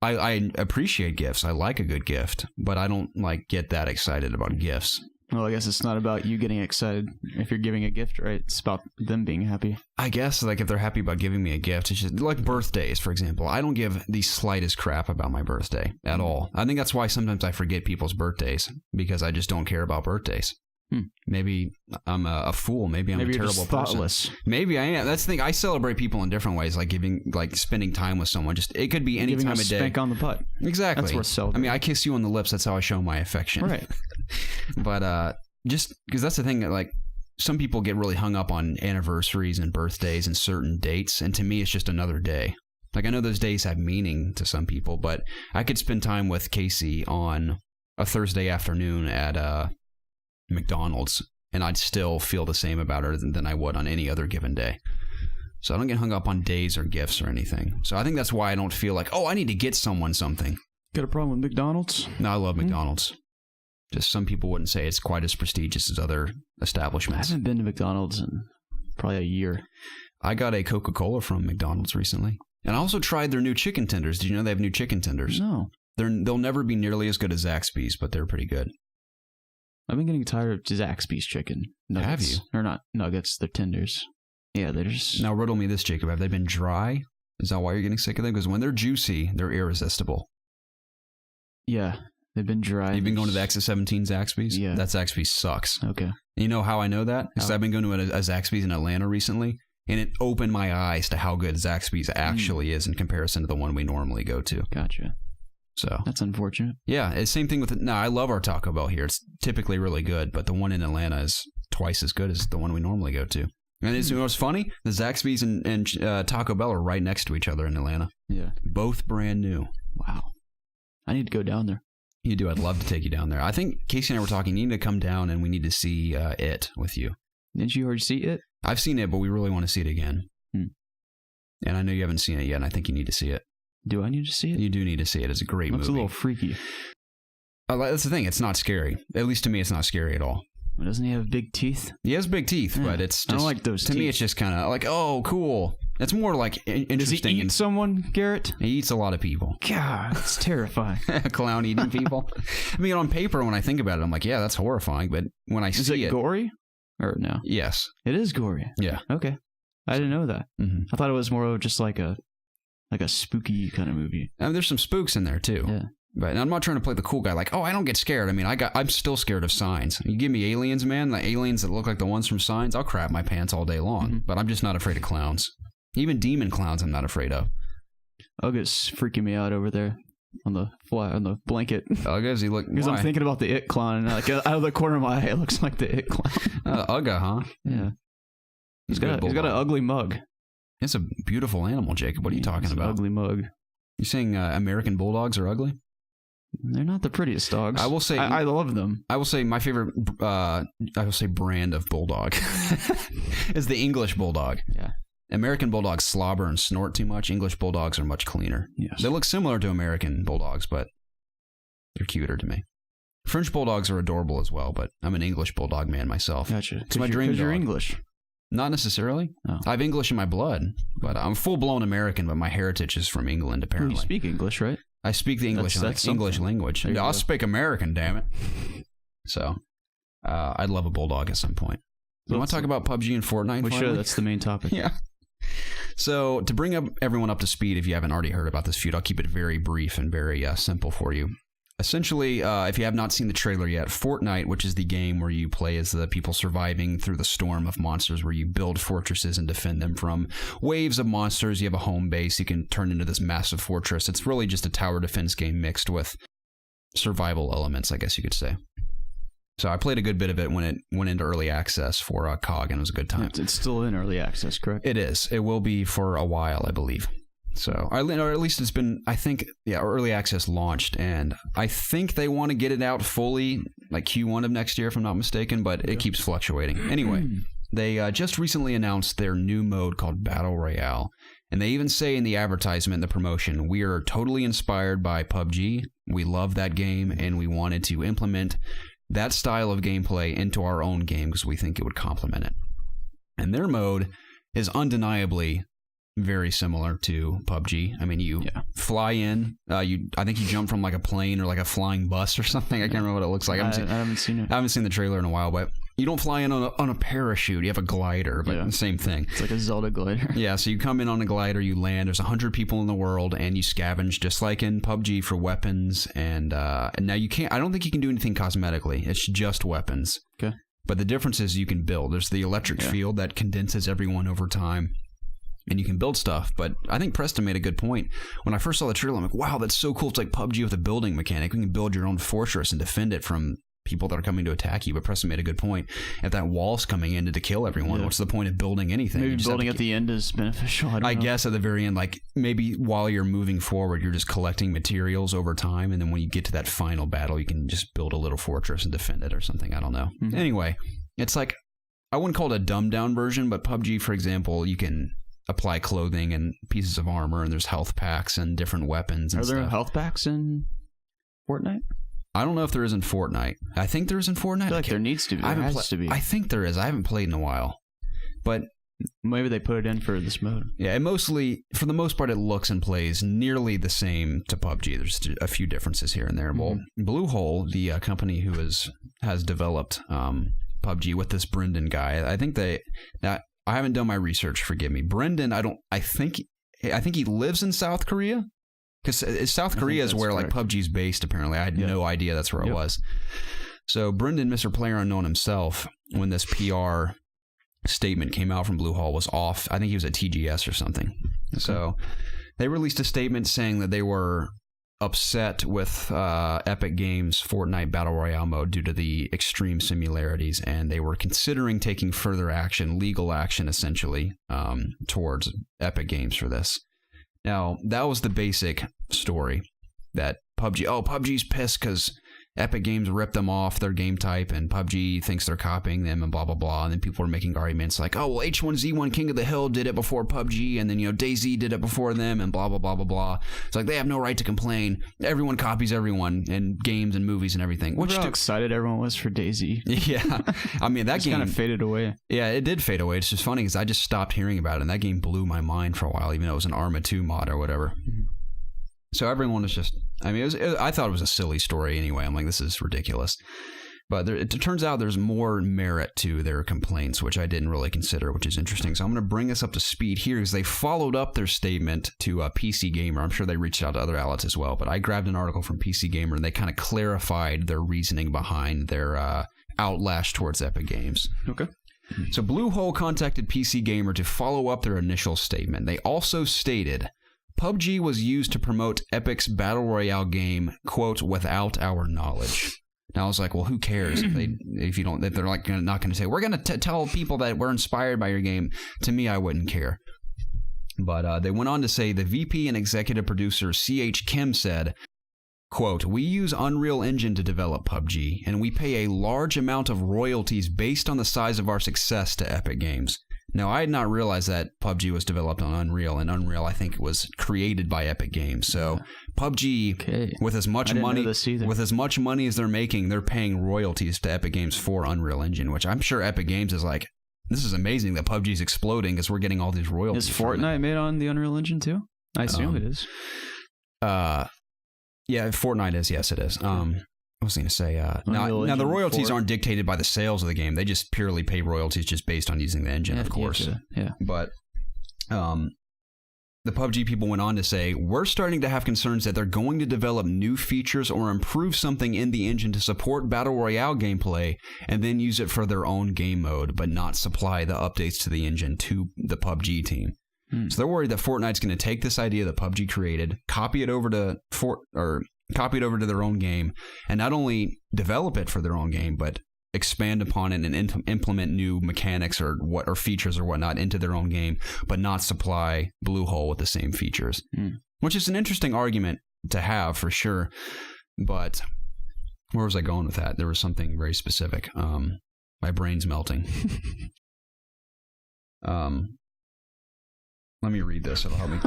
I appreciate gifts. I like a good gift, but I don't get that excited about gifts. Well, I guess it's not about you getting excited if you're giving a gift, right? It's about them being happy. I guess, like, if they're happy about giving me a gift, it's just like birthdays, for example. I don't give the slightest crap about my birthday at all. I think that's why sometimes I forget people's birthdays, because I just don't care about birthdays. Maybe I'm a fool. Maybe I'm a terrible person. Thoughtless. Maybe I am. That's the thing. I celebrate people in different ways, like spending time with someone. Just it could be any time of day. Spank on the butt. Exactly. That's worth celebrating. I mean, I kiss you on the lips. That's how I show my affection. Right. But just because that's the thing that, like, some people get really hung up on anniversaries and birthdays and certain dates, and to me, it's just another day. Like, I know those days have meaning to some people, but I could spend time with Casey on a Thursday afternoon at McDonald's, and I'd still feel the same about her than I would on any other given day. So I don't get hung up on days or gifts or anything. So I think that's why I don't feel like, oh, I need to get someone something. Got a problem with McDonald's? No, I love McDonald's. Just some people wouldn't say it's quite as prestigious as other establishments. I haven't been to McDonald's in probably a year. I got a Coca-Cola from McDonald's recently. And I also tried their new chicken tenders. Did you know they have new chicken tenders? No. They'll never be nearly as good as Zaxby's, but they're pretty good. I've been getting tired of Zaxby's chicken nuggets. Have you? Or not nuggets, they're tenders. Yeah, they're just... Now riddle me this, Jacob. Have they been dry? Is that why you're getting sick of them? Because when they're juicy, they're irresistible. Yeah, they've been dry. You've been going to the X17 Zaxby's? Yeah. That Zaxby's sucks. Okay. You know how I know that? Because I've been going to a Zaxby's in Atlanta recently, and it opened my eyes to how good Zaxby's actually is in comparison to the one we normally go to. Gotcha. So that's unfortunate. Yeah, it's same thing with it. No, I love our Taco Bell here. It's typically really good, but the one in Atlanta is twice as good as the one we normally go to. And you know what's funny? The Zaxby's and Taco Bell are right next to each other in Atlanta. Yeah. Both brand new. Wow. I need to go down there. You do. I'd love to take you down there. I think Casey and I were talking. You need to come down and we need to see it with you. Didn't you already see it? I've seen it, but we really want to see it again. And I know you haven't seen it yet, and I think you need to see it. Do I need to see it? You do need to see it. It's a great movie. Looks a little freaky. That's the thing. It's not scary. At least to me, it's not scary at all. Doesn't he have big teeth? He has big teeth, but it's just... I don't like those teeth. To me, it's just kind of like, oh, cool. It's more like interesting. Does he eat someone, Garrett? He eats a lot of people. God, it's terrifying. Clown eating people. I mean, on paper, when I think about it, I'm like, yeah, that's horrifying. But when I see it... Is it gory? Or no? Yes. It is gory. Yeah. Okay. I didn't know that. Mm-hmm. I thought it was more of just like a spooky kind of movie. I mean, there's some spooks in there too. Yeah. But I'm not trying to play the cool guy like, oh, I don't get scared. I mean, I'm still scared of Signs. You give me aliens, man, like aliens that look like the ones from Signs, I'll crap my pants all day long. Mm-hmm. But I'm just not afraid of clowns. Even demon clowns I'm not afraid of. Uga's freaking me out over there on the blanket. Uga's he look because I'm thinking about the It clown, and like out of the corner of my eye, it looks like the It clown. Uga, huh? Yeah. He's got an ugly mug. It's a beautiful animal, Jacob. What are you talking about? Ugly mug. You saying American bulldogs are ugly? They're not the prettiest dogs. I will say I love them. I will say my favorite brand of bulldog is the English bulldog. Yeah. American bulldogs slobber and snort too much. English bulldogs are much cleaner. Yes. They look similar to American bulldogs, but they're cuter to me. French bulldogs are adorable as well, but I'm an English bulldog man myself. Gotcha. It's my dream dog. Because you're English. Not necessarily. Oh. I have English in my blood, but I'm full-blown American, but my heritage is from England, apparently. Well, you speak English, right? I speak the English English language. I'll speak American, damn it. So, I'd love a bulldog at some point. You want to talk about PUBG and Fortnite? We should. That's the main topic. Yeah. So, to bring everyone up to speed, if you haven't already heard about this feud, I'll keep it very brief and very simple for you. Essentially, if you have not seen the trailer yet, Fortnite, which is the game where you play as the people surviving through the storm of monsters, where you build fortresses and defend them from waves of monsters. You have a home base. You can turn into this massive fortress. It's really just a tower defense game mixed with survival elements, I guess you could say. So I played a good bit of it when it went into early access for COG, and it was a good time. It's still in early access, correct? It is. It will be for a while, I believe. So, or at least it's been, I think, early access launched, and I think they want to get it out fully, like Q1 of next year, if I'm not mistaken, but it keeps fluctuating. Anyway, they just recently announced their new mode called Battle Royale, and they even say in the advertisement, the promotion, we are totally inspired by PUBG, we love that game, and we wanted to implement that style of gameplay into our own game because we think it would complement it. And their mode is undeniably very similar to PUBG. I mean, you fly in. I think you jump from like a plane or like a flying bus or something. I can't remember what it looks like. I haven't seen it. I haven't seen the trailer in a while, but you don't fly in on a parachute. You have a glider, but same thing. It's like a Zelda glider. Yeah, so you come in on a glider, you land. There's 100 people in the world, and you scavenge just like in PUBG for weapons. And now you can't. I don't think you can do anything cosmetically. It's just weapons. Okay. But the difference is you can build. There's the electric field that condenses everyone over time. And you can build stuff, but I think Preston made a good point. When I first saw the trailer, I'm like, wow, that's so cool. It's like PUBG with a building mechanic. You can build your own fortress and defend it from people that are coming to attack you. But Preston made a good point. If that wall's coming in to kill everyone, what's the point of building anything? Maybe building at the end is beneficial. I guess at the very end, like maybe while you're moving forward, you're just collecting materials over time. And then when you get to that final battle, you can just build a little fortress and defend it or something. I don't know. Mm-hmm. Anyway, it's like, I wouldn't call it a dumbed down version, but PUBG, for example, you can apply clothing and pieces of armor, and there's health packs and different weapons and Are there health packs in Fortnite? I don't know if there is in Fortnite. I think there is in Fortnite. I feel like there needs to be. There has to be. I think there is. I haven't played in a while. But maybe they put it in for this mode. Yeah, for the most part, it looks and plays nearly the same to PUBG. There's a few differences here and there. Well, Bluehole, the company who has developed PUBG with this Brendan guy, I think I haven't done my research, forgive me. Brendan, I think he lives in South Korea, because South Korea is where correct. Like PUBG's based, apparently. I had no idea that's where it was. So Brendan, Mr. PlayerUnknown himself, when this PR statement came out from Bluehole, was off. I think he was at TGS or something. Okay. So they released a statement saying that they were upset with Epic Games' Fortnite Battle Royale mode due to the extreme similarities, and they were considering taking further action, legal action essentially, towards Epic Games for this. Now, that was the basic story, that PUBG's pissed because Epic Games ripped them off their game type, and PUBG thinks they're copying them and blah, blah, blah. And then people were making arguments like, oh, well, H1Z1 King of the Hill did it before PUBG, and then, DayZ did it before them, and blah, blah, blah, blah, blah. It's like they have no right to complain. Everyone copies everyone in games and movies and everything. Look how excited everyone was for DayZ. Yeah. I mean, that game kind of faded away. Yeah, it did fade away. It's just funny because I just stopped hearing about it, and that game blew my mind for a while, even though it was an Arma 2 mod or whatever. Mm-hmm. So everyone was just, I mean, I thought it was a silly story anyway. I'm like, this is ridiculous. But it turns out there's more merit to their complaints, which I didn't really consider, which is interesting. So I'm going to bring us up to speed here because they followed up their statement to PC Gamer. I'm sure they reached out to other outlets as well. But I grabbed an article from PC Gamer, and they kind of clarified their reasoning behind their outlash towards Epic Games. Okay. So Bluehole contacted PC Gamer to follow up their initial statement. They also stated, PUBG was used to promote Epic's Battle Royale game, quote, without our knowledge. Now I was like, well, who cares if they're like not going to say, we're going to tell people that we're inspired by your game. To me, I wouldn't care. But they went on to say the VP and executive producer C.H. Kim said, quote, we use Unreal Engine to develop PUBG, and we pay a large amount of royalties based on the size of our success to Epic Games. Now, I had not realized that PUBG was developed on Unreal, and Unreal, I think, was created by Epic Games. So, PUBG, with as much money as they're making, they're paying royalties to Epic Games for Unreal Engine, which I'm sure Epic Games is like, this is amazing that PUBG is exploding because we're getting all these royalties. Is Fortnite made on the Unreal Engine too? I assume it is. Yeah, Fortnite is. Yes, it is. I was going to say, now the royalties aren't dictated by the sales of the game. They just purely pay royalties just based on using the engine, of course. Yeah. But the PUBG people went on to say, we're starting to have concerns that they're going to develop new features or improve something in the engine to support Battle Royale gameplay and then use it for their own game mode, but not supply the updates to the engine to the PUBG team. So they're worried that Fortnite's going to take this idea that PUBG created, copy it over to their own game, and not only develop it for their own game, but expand upon it and implement new mechanics or features or whatnot into their own game, but not supply Bluehole with the same features. Which is an interesting argument to have for sure. But where was I going with that? There was something very specific. My brain's melting. Let me read this. It'll help me.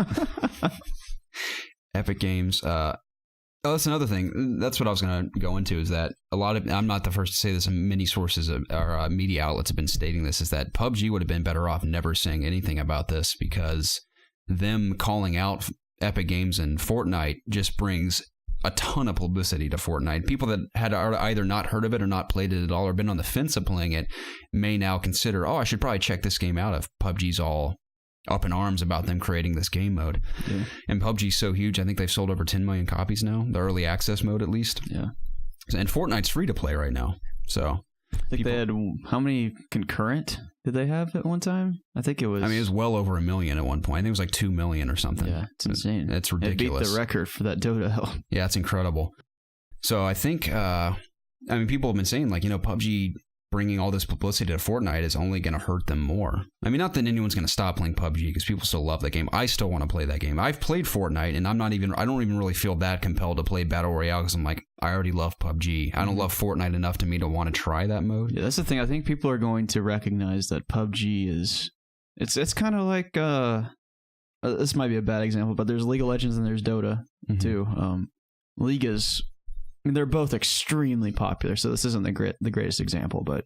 Epic Games. That's another thing. That's what I was going to go into, is that I'm not the first to say this, and many sources or media outlets have been stating this, is that PUBG would have been better off never saying anything about this, because them calling out Epic Games and Fortnite just brings a ton of publicity to Fortnite. People that had either not heard of it or not played it at all or been on the fence of playing it may now consider, I should probably check this game out if PUBG's all up in arms about them creating this game mode. Yeah. And PUBG's so huge, I think they've sold over 10 million copies now, the early access mode at least. Yeah. And Fortnite's free to play right now. So I think they had, how many concurrent did they have at one time? I think it was... it was well over 1 million at one point. I think it was like 2 million or something. Yeah, it's insane. It's ridiculous. It beat the record for that Dota. Yeah, it's incredible. So I think, people have been saying, PUBG bringing all this publicity to Fortnite is only going to hurt them more. Not that anyone's going to stop playing PUBG because people still love that game. I still want to play that game. I've played Fortnite and I don't even really feel that compelled to play Battle Royale because I'm like, I already love PUBG. I don't love Fortnite enough to me to want to try that mode. Yeah, that's the thing. I think people are going to recognize that PUBG is, it's kind of like, this might be a bad example, but there's League of Legends and there's Dota too. League is, they're both extremely popular, so this isn't the greatest example, but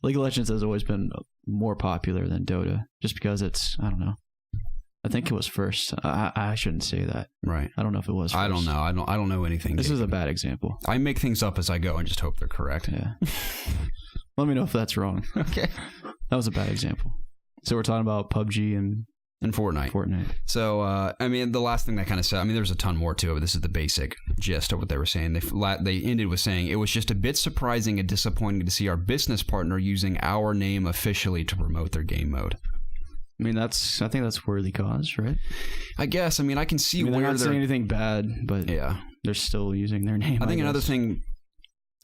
League of Legends has always been more popular than Dota, just because it's, I don't know. I think it was first. I shouldn't say that. Right. I don't know if it was first. I don't know. I don't know anything. This is a bad example. I make things up as I go and just hope they're correct. Yeah. Let me know if that's wrong. Okay. That was a bad example. So we're talking about PUBG and Fortnite. So, the last thing that kind of said, there's a ton more to it, but this is the basic gist of what they were saying. They ended with saying, it was just a bit surprising and disappointing to see our business partner using our name officially to promote their game mode. I think that's worthy cause, right? I guess. I can see where they're not saying anything bad, but yeah, they're still using their name. I think another thing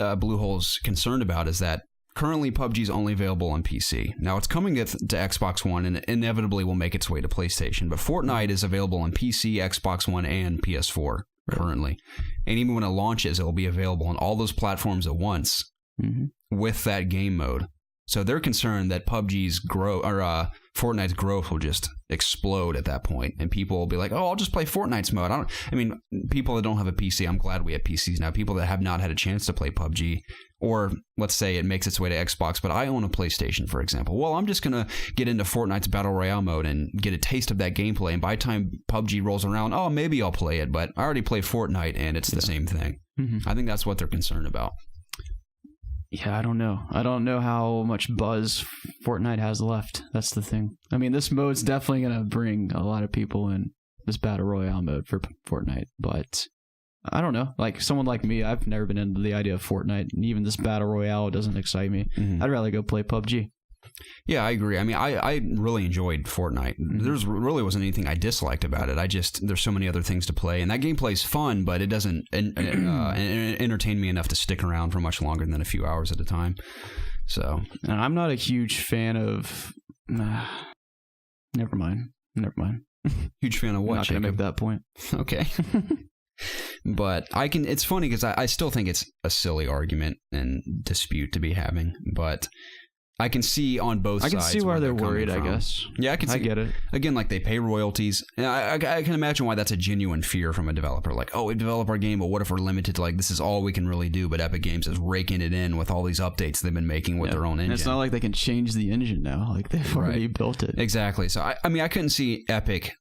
Bluehole's concerned about is that currently, PUBG is only available on PC. Now, it's coming to Xbox One and inevitably will make its way to PlayStation. But Fortnite is available on PC, Xbox One, and PS4 currently. And even when it launches, it will be available on all those platforms at once with that game mode. So they're concerned that PUBG's growth or Fortnite's growth will just explode at that point, and people will be like, "Oh, I'll just play Fortnite's mode." People that don't have a PC, I'm glad we have PCs now. People that have not had a chance to play PUBG, or let's say it makes its way to Xbox, but I own a PlayStation, for example. Well, I'm just gonna get into Fortnite's Battle Royale mode and get a taste of that gameplay, and by the time PUBG rolls around, maybe I'll play it, but I already play Fortnite, and it's the same thing. I think that's what they're concerned about. Yeah, I don't know. I don't know how much buzz Fortnite has left. That's the thing. This mode's definitely going to bring a lot of people in, this Battle Royale mode for Fortnite. But I don't know. Like someone like me, I've never been into the idea of Fortnite. And even this Battle Royale doesn't excite me. I'd rather go play PUBG. Yeah, I agree. I really enjoyed Fortnite. There really wasn't anything I disliked about it. There's so many other things to play, and that gameplay is fun, but it doesn't entertain me enough to stick around for much longer than a few hours at a time. So, and I'm not a huge fan of. Never mind. Huge fan of what? I'm not gonna make that point. Okay. But it's funny because I still think it's a silly argument and dispute to be having, but I can see on both sides. I can see why they're worried, I guess. Yeah, I can see. I get it. Again, they pay royalties. And I can imagine why that's a genuine fear from a developer. Like, we develop our game, but what if we're limited to, this is all we can really do, but Epic Games is raking it in with all these updates they've been making with their own engine. And it's not like they can change the engine now. They've already built it. Exactly. So, I couldn't see Epic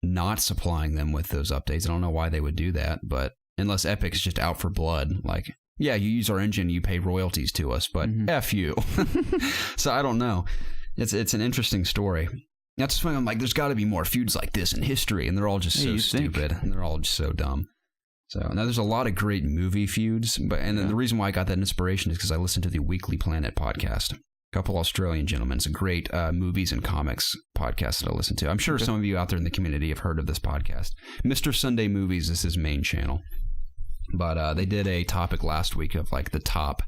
not supplying them with those updates. I don't know why they would do that, but unless Epic's just out for blood, yeah, you use our engine, you pay royalties to us, but F you. So I don't know. It's an interesting story. That's why I'm like, there's got to be more feuds like this in history, and they're all just so stupid, and they're all just so dumb. So now there's a lot of great movie feuds, the reason why I got that inspiration is because I listened to the Weekly Planet podcast. A couple Australian gentlemen. It's a great movies and comics podcast that I listen to. I'm sure some of you out there in the community have heard of this podcast. Mr. Sunday Movies is his main channel. But they did a topic last week of the top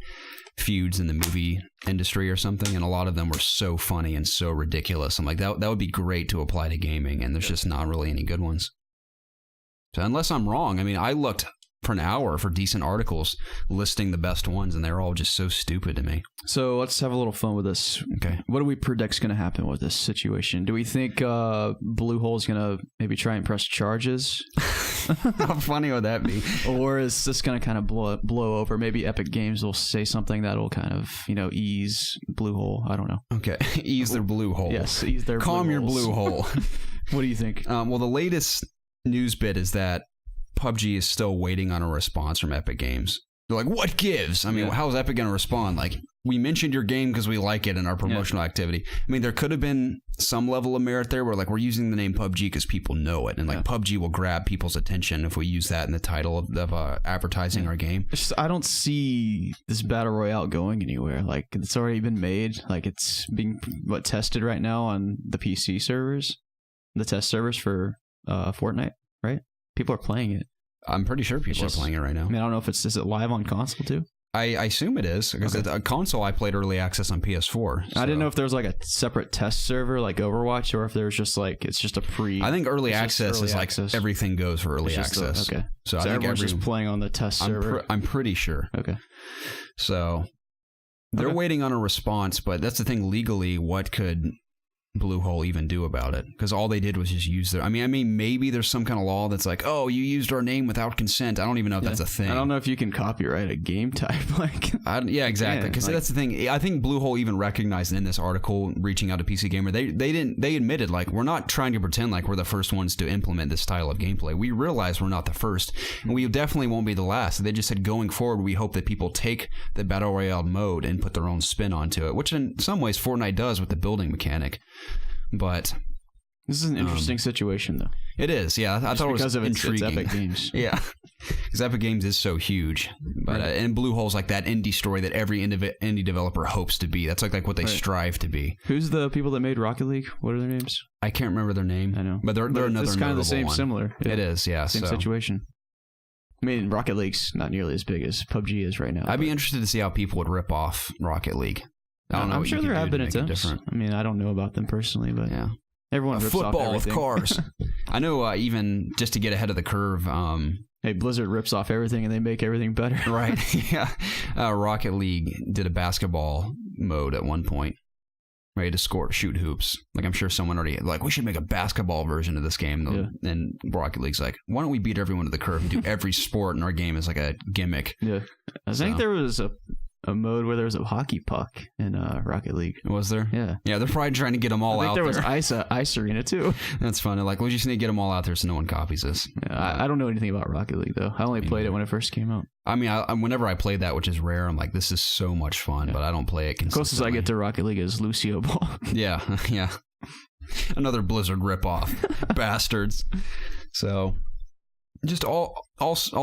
feuds in the movie industry or something, and a lot of them were so funny and so ridiculous. I'm like, that would be great to apply to gaming, and there's just not really any good ones. So unless I'm wrong, I looked for an hour for decent articles listing the best ones, and they're all just so stupid to me. So let's have a little fun with this. Okay. What do we predict's going to happen with this situation? Do we think Bluehole's going to maybe try and press charges? How funny would that be? Or is this going to kind of blow over? Maybe Epic Games will say something that'll kind of, ease Bluehole. I don't know. Okay. Ease their blue hole. Yes, ease their Calm blue your holes. blue hole. What do you think? Well, the latest news bit is that PUBG is still waiting on a response from Epic Games. They're like, what gives? I mean, how's Epic going to respond? Like, we mentioned your game because we like it in our promotional activity. I mean, there could have been some level of merit there where, like, we're using the name PUBG because people know it. And, like, PUBG will grab people's attention if we use that in the title of advertising our game. I don't see this Battle Royale going anywhere. Like, it's already been made. Like, it's being, tested right now on the PC servers, the test servers for Fortnite, right? People are playing it. I'm pretty sure people are playing it right now. I mean, I don't know if is it live on console too? I assume it is because a console I played early access on PS4. So. I didn't know if there was like a separate test server like Overwatch or if there's just like it's just a pre. I think early access is like everything goes for early access. Okay, so I think everyone's just playing on the test server. I'm pretty sure. Okay, so they're waiting on a response, but that's the thing. Legally, what could Bluehole even do about it? Because all they did was just use their. I mean, maybe there's some kind of law that's like, oh, you used our name without consent. I don't even know if that's a thing. I don't know if you can copyright a game type. Like, yeah, exactly. Because that's the thing. I think Bluehole even recognized in this article, reaching out to PC Gamer, they admitted like we're not trying to pretend like we're the first ones to implement this style of gameplay. We realize we're not the first, and we definitely won't be the last. They just said going forward, we hope that people take the Battle Royale mode and put their own spin onto it, which in some ways Fortnite does with the building mechanic. But this is an interesting situation, though. It is, yeah. I thought it was intriguing. It's Epic Games. Yeah, because Epic Games is so huge. But and Bluehole's like that indie story that every indie developer hopes to be. That's like what they strive to be. Who's the people that made Rocket League? What are their names? I can't remember their name. I know, but they're another. It's kind of the same, one. Similar. Yeah. It is, yeah. Same situation. I mean, Rocket League's not nearly as big as PUBG is right now. I'd be interested to see how people would rip off Rocket League. I don't know. I'm sure there have been attempts. I mean, I don't know about them personally, but yeah, everyone rips football off everything. with cars. I know. Even just to get ahead of the curve. Hey, Blizzard rips off everything and they make everything better. Right. Yeah. Rocket League did a basketball mode at one point. Ready to shoot hoops. Like, I'm sure someone already like, we should make a basketball version of this game. And Rocket League's like, why don't we beat everyone to the curve and do every sport in our game as like a gimmick? Yeah. I think there was a mode where there was a hockey puck in Rocket League. Was there? Yeah. Yeah, they're probably trying to get them all out there. I think there was ice arena too. That's funny. Like, we just need to get them all out there so no one copies this. Yeah, I don't know anything about Rocket League though. I only played it when it first came out. I mean, whenever I played that, which is rare, I'm like, this is so much fun, but I don't play it consistently. Closest I get to Rocket League is Lucio Ball. Yeah. Another Blizzard ripoff. Bastards. So, just all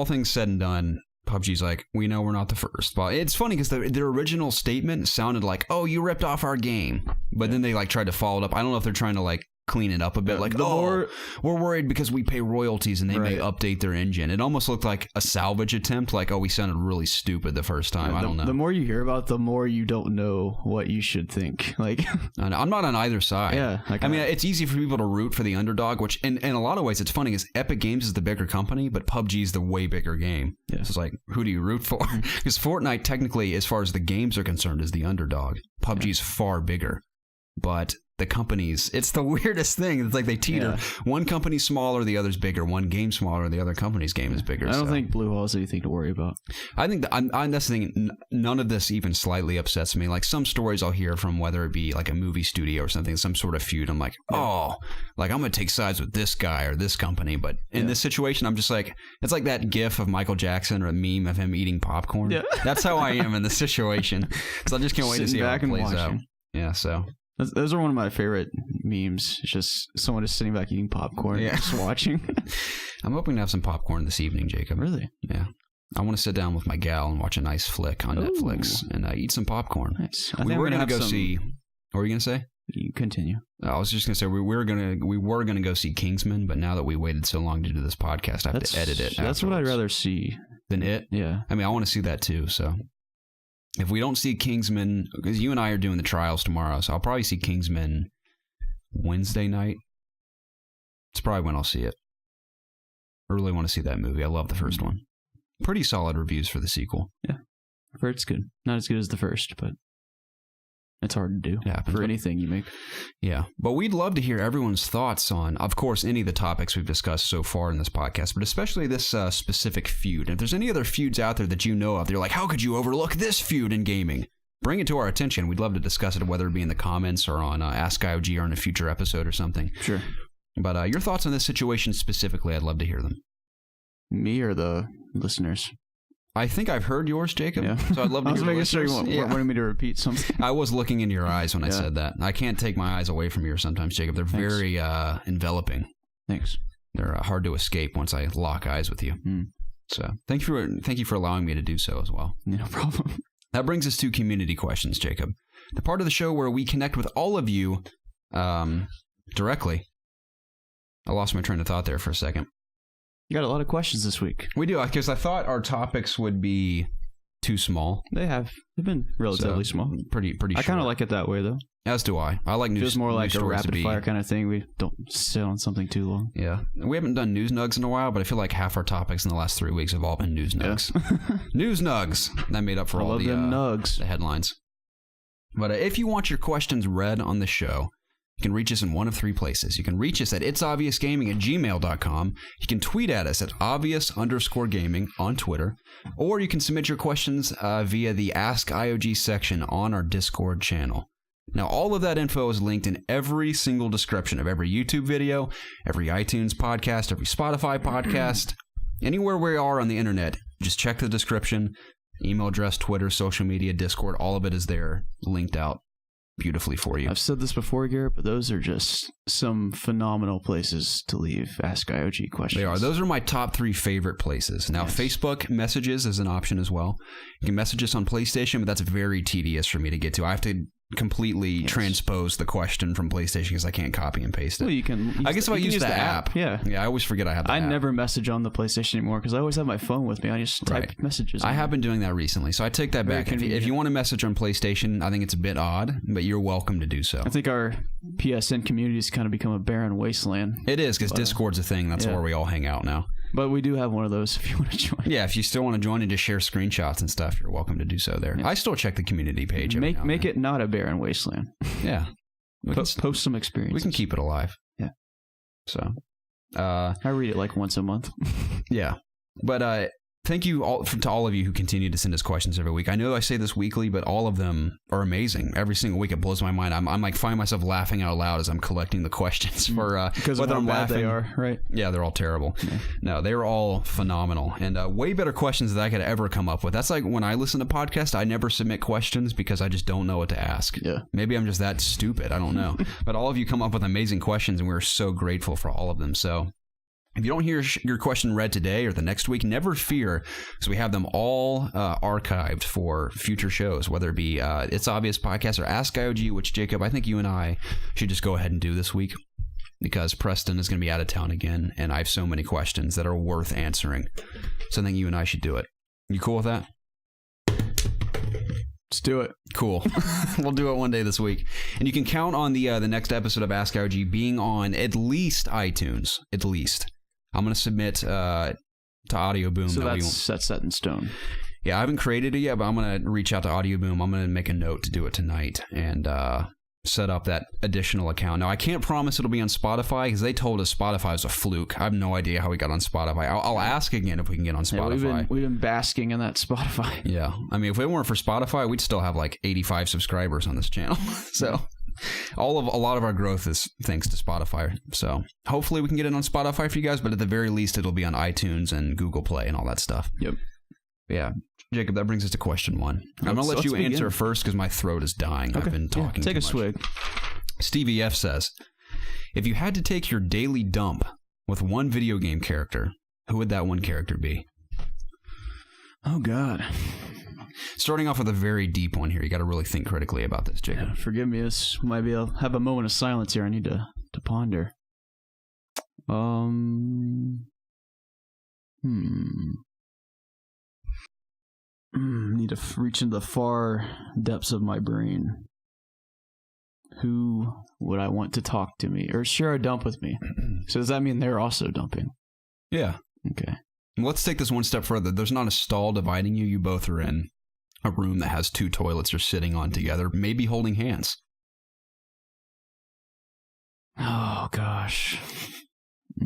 things said and done, PUBG's like, we know we're not the first. But it's funny because their original statement sounded like, oh, you ripped off our game. But then they like tried to follow it up. I don't know if they're trying to like clean it up a bit. Like, we're worried because we pay royalties and they may update their engine. It almost looked like a salvage attempt. Like, oh, we sounded really stupid the first time. I don't know. The more you hear about it, the more you don't know what you should think. Like, I'm not on either side. Yeah. I mean, it's easy for people to root for the underdog, which in a lot of ways, it's funny is Epic Games is the bigger company, but PUBG is the way bigger game. Yeah. So it's like, who do you root for? Because Fortnite, technically, as far as the games are concerned, is the underdog. PUBG is far bigger. But the companies, it's the weirdest thing. It's like they teeter. Yeah. One company's smaller, the other's bigger. One game's smaller, the other company's game is bigger. I don't think Bluehole has anything to worry about. I think that's the thing. None of this even slightly upsets me. Like some stories I'll hear from whether it be like a movie studio or something, some sort of feud. I'm like, oh, like I'm going to take sides with this guy or this company. But in this situation, I'm just like, it's like that gif of Michael Jackson or a meme of him eating popcorn. Yeah. That's how I am in this situation. So I just can't wait to see how it plays out. Yeah, so... Those are one of my favorite memes. It's just someone just sitting back eating popcorn, just watching. I'm hoping to have some popcorn this evening, Jacob. Really? Yeah. I want to sit down with my gal and watch a nice flick on Netflix and eat some popcorn. Nice. We were going to go see... What were you going to say? You continue. I was just going to say we were going to go see Kingsman, but now that we waited so long to do this podcast, I have to edit it. That's what I'd rather see. Than it? Yeah. I mean, I want to see that too, so... If we don't see Kingsman, because you and I are doing the trials tomorrow, so I'll probably see Kingsman Wednesday night. It's probably when I'll see it. I really want to see that movie. I love the first one. Pretty solid reviews for the sequel. Yeah. I've heard it's good. Not as good as the first, but it's hard to do for anything you make. Yeah. But we'd love to hear everyone's thoughts on, of course, any of the topics we've discussed so far in this podcast, but especially this specific feud. And if there's any other feuds out there that you know of, you're like, how could you overlook this feud in gaming? Bring it to our attention. We'd love to discuss it, whether it be in the comments or on Ask IOG or in a future episode or something. Sure. But your thoughts on this situation specifically, I'd love to hear them. Me or the listeners? I think I've heard yours, Jacob. Yeah. So I'd love to hear yours. I was making sure you wanted me to repeat something. I was looking into your eyes when I said that. I can't take my eyes away from yours sometimes, Jacob. They're very enveloping. Thanks. They're hard to escape once I lock eyes with you. So thank you for allowing me to do so as well. No problem. That brings us to community questions, Jacob. The part of the show where we connect with all of you directly. I lost my train of thought there for a second. You got a lot of questions this week. We do, because I thought our topics would be too small. They've been relatively small. Pretty I kind of like it that way, though. As do I. I like news. Feels more like a rapid fire kind of thing. We don't sit on something too long. Yeah. We haven't done news nugs in a while, but I feel like half our topics in the last 3 weeks have all been news nugs. Yeah. News nugs. That made up for all the nugs. The headlines. But if you want your questions read on the show, you can reach us in one of 3 places. You can reach us at itsobviousgaming@gmail.com. You can tweet at us at obvious_gaming on Twitter. Or you can submit your questions via the Ask IOG section on our Discord channel. Now, all of that info is linked in every single description of every YouTube video, every iTunes podcast, every Spotify podcast. Anywhere we are on the internet, just check the description. Email address, Twitter, social media, Discord, all of it is there, linked out beautifully for you. I've said this before, Garrett, but those are just some phenomenal places to leave Ask IOG questions. They are. Those are my top 3 favorite places. Now, yes. Facebook messages is an option as well. You can message us on PlayStation, but that's very tedious for me to get to. I have to completely transpose the question from PlayStation because I can't copy and paste it. Well, you can. I guess if I use the app. Yeah. I always forget I have the app. I never message on the PlayStation anymore because I always have my phone with me. I just type messages. I have been doing that recently, so I take that back. If you want to message on PlayStation, I think it's a bit odd, but you're welcome to do so. I think our PSN community has kind of become a barren wasteland. It is, because Discord's a thing. That's where we all hang out now. But we do have one of those if you want to join. Yeah, if you still want to join and just share screenshots and stuff, you're welcome to do so there. Yeah. I still check the community page. Make it not a barren wasteland. Yeah. Post some experience. We can keep it alive. Yeah. So. I read it like once a month. Yeah. But thank you to all of you who continue to send us questions every week. I know I say this weekly, but all of them are amazing. Every single week, it blows my mind. I'm like finding myself laughing out loud as I'm collecting the questions for because whether I'm laughing. They are, right? Yeah, they're all terrible. Yeah. No, they were all phenomenal and way better questions than I could ever come up with. That's like when I listen to podcasts, I never submit questions because I just don't know what to ask. Yeah. Maybe I'm just that stupid. I don't know. But all of you come up with amazing questions, and we're so grateful for all of them. So. If you don't hear your question read today or the next week, never fear, because we have them all archived for future shows, whether it be It's Obvious Podcast or Ask IOG, which, Jacob, I think you and I should just go ahead and do this week, because Preston is going to be out of town again, and I have so many questions that are worth answering. So I think you and I should do it. You cool with that? Let's do it. Cool. We'll do it one day this week. And you can count on the next episode of Ask IOG being on at least iTunes. At least. I'm going to submit to Audio Boom. So that's set in stone. Yeah, I haven't created it yet, but I'm going to reach out to Audio Boom. I'm going to make a note to do it tonight and set up that additional account. Now, I can't promise it'll be on Spotify because they told us Spotify is a fluke. I have no idea how we got on Spotify. I'll ask again if we can get on Spotify. Yeah, we've been basking in that Spotify. Yeah. I mean, if it weren't for Spotify, we'd still have like 85 subscribers on this channel. So... a lot of our growth is thanks to Spotify. So hopefully we can get it on Spotify for you guys, but at the very least it'll be on iTunes and Google Play and all that stuff. Yep. Yeah. Jacob, that brings us to question 1. I'm going to let you answer first because my throat is dying. Okay. I've been talking take a swig. Stevie F says, if you had to take your daily dump with one video game character, who would that one character be? Oh, God. Starting off with a very deep one here. You got to really think critically about this, Jacob. Yeah, forgive me. This might be. I'll have a moment of silence here. I need to ponder. Need to reach into the far depths of my brain. Who would I want to talk to me or share a dump with me? So does that mean they're also dumping? Yeah. Okay. Let's take this one step further. There's not a stall dividing you. You both are in a room that has 2 toilets you're sitting on together, maybe holding hands. Oh, gosh. I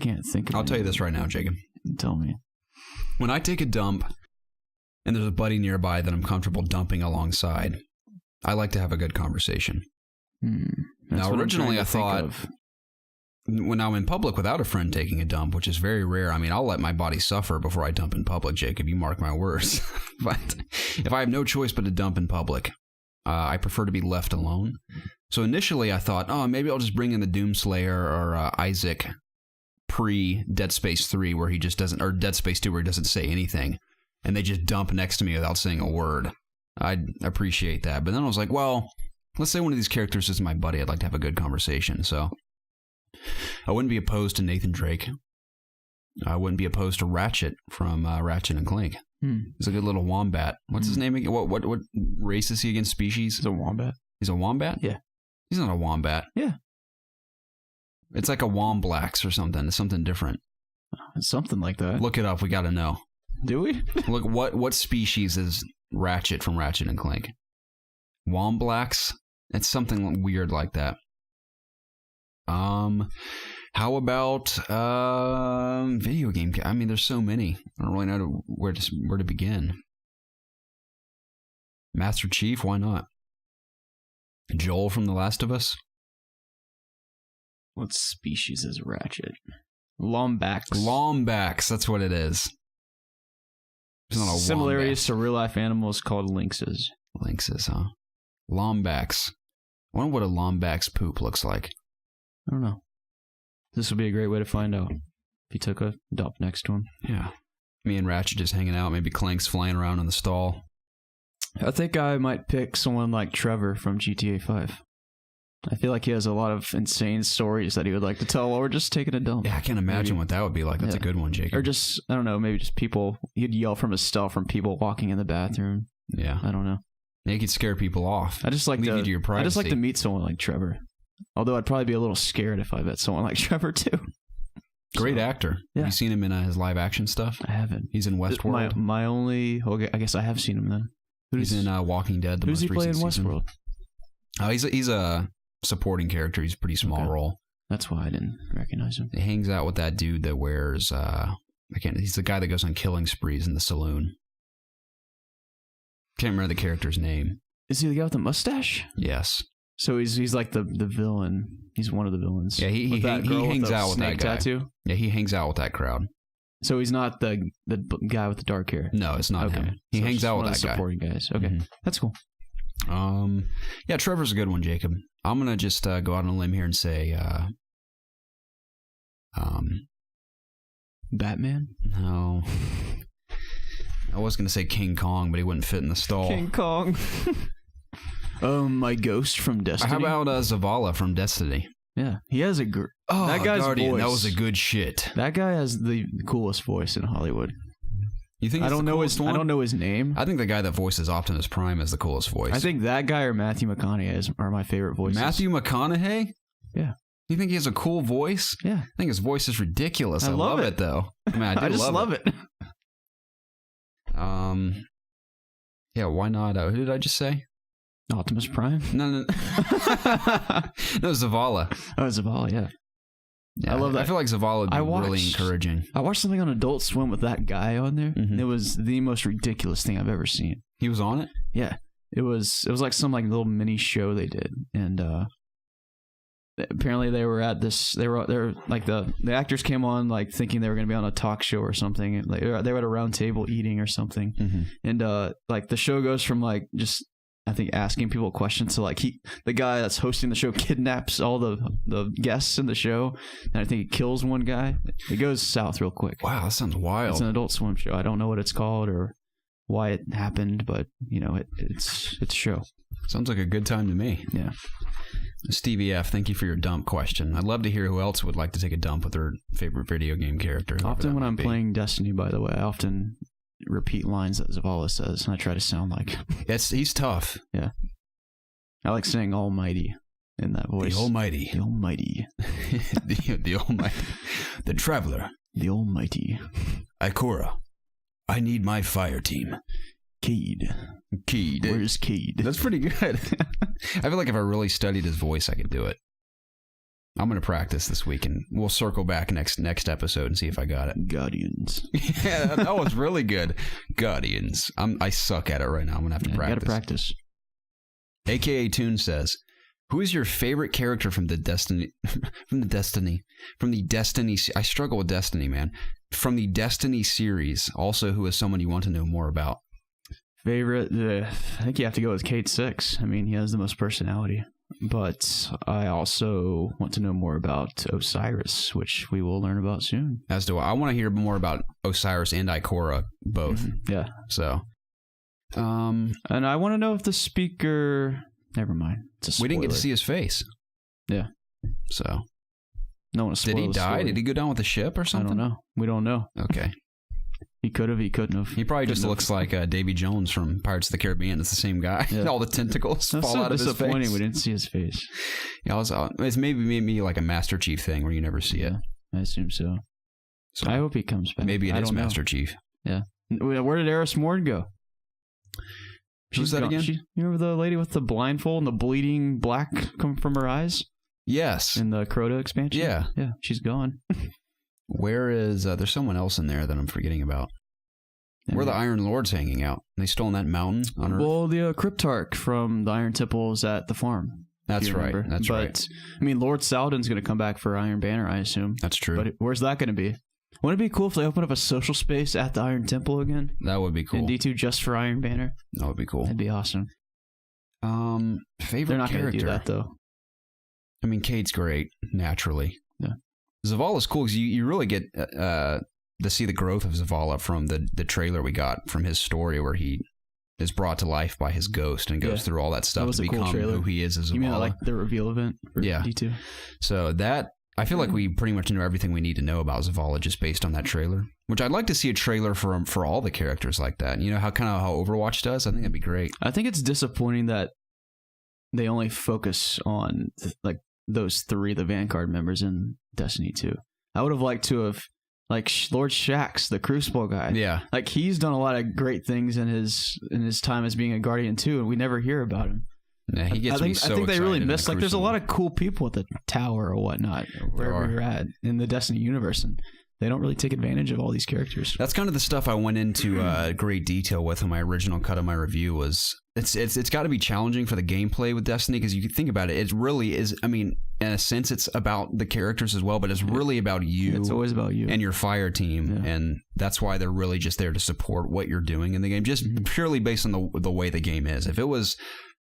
can't think of I'll tell you this right now, Jacob. Tell me. When I take a dump and there's a buddy nearby that I'm comfortable dumping alongside, I like to have a good conversation. Now, originally I thought when I'm in public without a friend taking a dump, which is very rare, I mean, I'll let my body suffer before I dump in public, Jacob. You mark my words. But if I have no choice but to dump in public, I prefer to be left alone. So initially I thought, oh, maybe I'll just bring in the Doomslayer or Isaac pre-Dead Space 3 where he just doesn't, or Dead Space 2 where he doesn't say anything, and they just dump next to me without saying a word. I'd appreciate that. But then I was like, well, let's say one of these characters is my buddy. I'd like to have a good conversation. So I wouldn't be opposed to Nathan Drake. I wouldn't be opposed to Ratchet from Ratchet and Clank. He's a good little wombat. What's his name again? What race is he against? Species? He's a wombat. He's a wombat? Yeah. He's not a wombat. Yeah. It's like a womblax or something. It's something different. It's something like that. Look it up. We got to know. Do we? Look, what species is Ratchet from Ratchet and Clank? Womblax? It's something weird like that. How about video game? I mean, there's so many. I don't really know where to begin. Master Chief, why not? Joel from The Last of Us. What species is Ratchet? Lombax. Lombax, that's what it is. It's not a similarities to real life animals called lynxes. Lynxes, huh? Lombax. I wonder what a Lombax poop looks like. I don't know. This would be a great way to find out. If he took a dump next to him. Yeah. Me and Ratchet just hanging out. Maybe Clank's flying around in the stall. I think I might pick someone like Trevor from GTA 5. I feel like he has a lot of insane stories that he would like to tell while we're just taking a dump. Yeah, I can't imagine what that would be like. That's a good one, Jacob. Or just, I don't know, maybe just people. He'd yell from his cell from people walking in the bathroom. Yeah. I don't know. Yeah, you could scare people off. I just like Leave you to your privacy. I just like to meet someone like Trevor. Although I'd probably be a little scared if I met someone like Trevor too. Great actor. Yeah. Have you seen him in his live action stuff? I haven't. He's in Westworld. My only. Okay, I guess I have seen him then. He's in Walking Dead. Who's he playing in Westworld? He's a supporting character. He's a pretty small role. That's why I didn't recognize him. He hangs out with that dude that wears. He's the guy that goes on killing sprees in the saloon. Can't remember the character's name. Is he the guy with the mustache? Yes. So he's like the villain. He's one of the villains. Yeah, he hangs out with that guy. Tattoo? Yeah, he hangs out with that crowd. So he's not the guy with the dark hair. No, it's not him. He hangs out with that guy. Supporting guys. Okay, that's cool. Yeah, Trevor's a good one, Jacob. I'm gonna just go out on a limb here and say, Batman. No, I was gonna say King Kong, but he wouldn't fit in the stall. King Kong. My ghost from Destiny. How about Zavala from Destiny? Yeah, he has a that guy's Guardian, voice. That was a good shit. That guy has the coolest voice in Hollywood. You think I don't know his name. I think the guy that voices Optimus Prime is the coolest voice. I think that guy or Matthew McConaughey are my favorite voices. Matthew McConaughey? Yeah. You think he has a cool voice? Yeah. I think his voice is ridiculous. I love it though. I mean, I just love it. Yeah, why not? Who did I just say? Optimus Prime? No. No, Zavala. Oh, Zavala, yeah. Yeah, I love that. I feel like Zavala would be really encouraging. I watched something on Adult Swim with that guy on there. It was the most ridiculous thing I've ever seen. He was on it? Yeah. It was like some like little mini show they did. And apparently they were at this, they were like the actors came on like thinking they were going to be on a talk show or something. Like, they were at a round table eating or something. And like the show goes from like just, I think, asking people questions to like the guy that's hosting the show kidnaps all the guests in the show, and I think he kills one guy. It goes south real quick. Wow, that sounds wild. It's an Adult Swim show. I don't know what it's called or why it happened, but you know, it's a show. Sounds like a good time to me. Yeah. Stevie F, thank you for your dump question. I'd love to hear who else would like to take a dump with their favorite video game character. Often when I'm playing Destiny, by the way, I often repeat lines that Zavala says, and I try to sound like he's tough. Yeah. I like saying almighty in that voice. The almighty. The almighty. the almighty. The traveler. The almighty. Ikora. I need my fire team. Cade. Where's Cade? That's pretty good. I feel like if I really studied his voice, I could do it. I'm going to practice this week, and we'll circle back next episode and see if I got it. Guardians. Yeah, that was really good. Guardians. I suck at it right now. I'm going to have to practice. You got to practice. AKA Toon says, who is your favorite character from the Destiny? I struggle with Destiny, man. From the Destiny series. Also, who is someone you want to know more about? Favorite? I think you have to go with Kate 6. I mean, he has the most personality. But I also want to know more about Osiris, which we will learn about soon. As do I. I want to hear more about Osiris and Ikora, both. Mm-hmm. Yeah. So, and I want to know if the speaker. Never mind. We didn't get to see his face. Yeah. So. No one. Did he die? Did he go down with the ship or something? I don't know. We don't know. Okay. He could have. He couldn't have. He probably just looks like Davy Jones from Pirates of the Caribbean. It's the same guy. Yeah. All the tentacles fall out of his face. Disappointing. We didn't see his face. Yeah, it's maybe like a Master Chief thing where you never see it. I assume so. I hope he comes back. Maybe it is Master Chief. Yeah. Where did Eris Morn go? Who's that again? You remember the lady with the blindfold and the bleeding black coming from her eyes? Yes. In the Crota expansion? Yeah. Yeah, she's gone. Where is... there's someone else in there that I'm forgetting about. Where are the Iron Lords hanging out? They still on that mountain on Earth? Well, the Cryptarch from the Iron Temple is at the farm. That's right. That's right. But, I mean, Lord Saladin's going to come back for Iron Banner, I assume. That's true. But where's that going to be? Wouldn't it be cool if they opened up a social space at the Iron Temple again? That would be cool. And D2 just for Iron Banner? That would be cool. That'd be awesome. Favorite They're not character? Going to do that, though. I mean, Kate's great, naturally. Yeah. Zavala's cool because you really get to see the growth of Zavala from the trailer we got from his story where he is brought to life by his ghost and goes through all that stuff to become who he is as Zavala. You mean like the reveal event for D2? So I feel like we pretty much know everything we need to know about Zavala just based on that trailer. Which I'd like to see a trailer for all the characters like that. You know how Overwatch does? I think that'd be great. I think it's disappointing that they only focus on like those three, the Vanguard members in Destiny 2. I would have liked to have like Lord Shaxx, the Crucible guy. Yeah. Like he's done a lot of great things in his time as being a Guardian too, and we never hear about him. Yeah, he gets me so I think they really miss the there's a lot of cool people at the tower or whatnot, wherever you're at in the Destiny universe, and they don't really take advantage of all these characters. That's kind of the stuff I went into great detail with in my original cut of my review. Was it's got to be challenging for the gameplay with Destiny because you can think about it. It really is. I mean, in a sense, it's about the characters as well, but it's really about you. It's always about you and your fire team, and that's why they're really just there to support what you're doing in the game, just purely based on the way the game is. If it was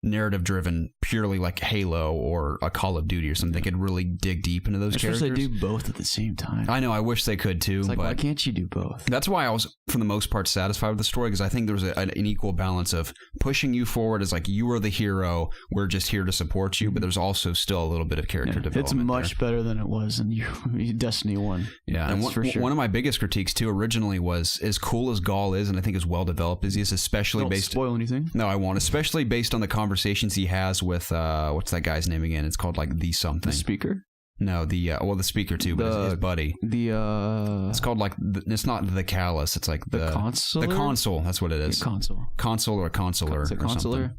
narrative driven purely like Halo or a Call of Duty or something, they could really dig deep into those characters. I wish they do both at the same time. I know, I wish they could too. It's like, but why can't you do both? That's why I was for the most part satisfied with the story, because I think there was an equal balance of pushing you forward as like you are the hero, we're just here to support you, but there's also still a little bit of character development. It's much better than it was in Destiny 1. Yeah, and one of my biggest critiques too originally was as cool as Gaul is, and I think as well developed as he is, especially Don't based. Spoil anything? No, I won't. Especially based on the conversations he has with what's that guy's name again? It's called like the something. The speaker? No, the speaker too, but his buddy. It's called like it's not the Callus. It's like the console. The console. That's what it is. The console or consular or something.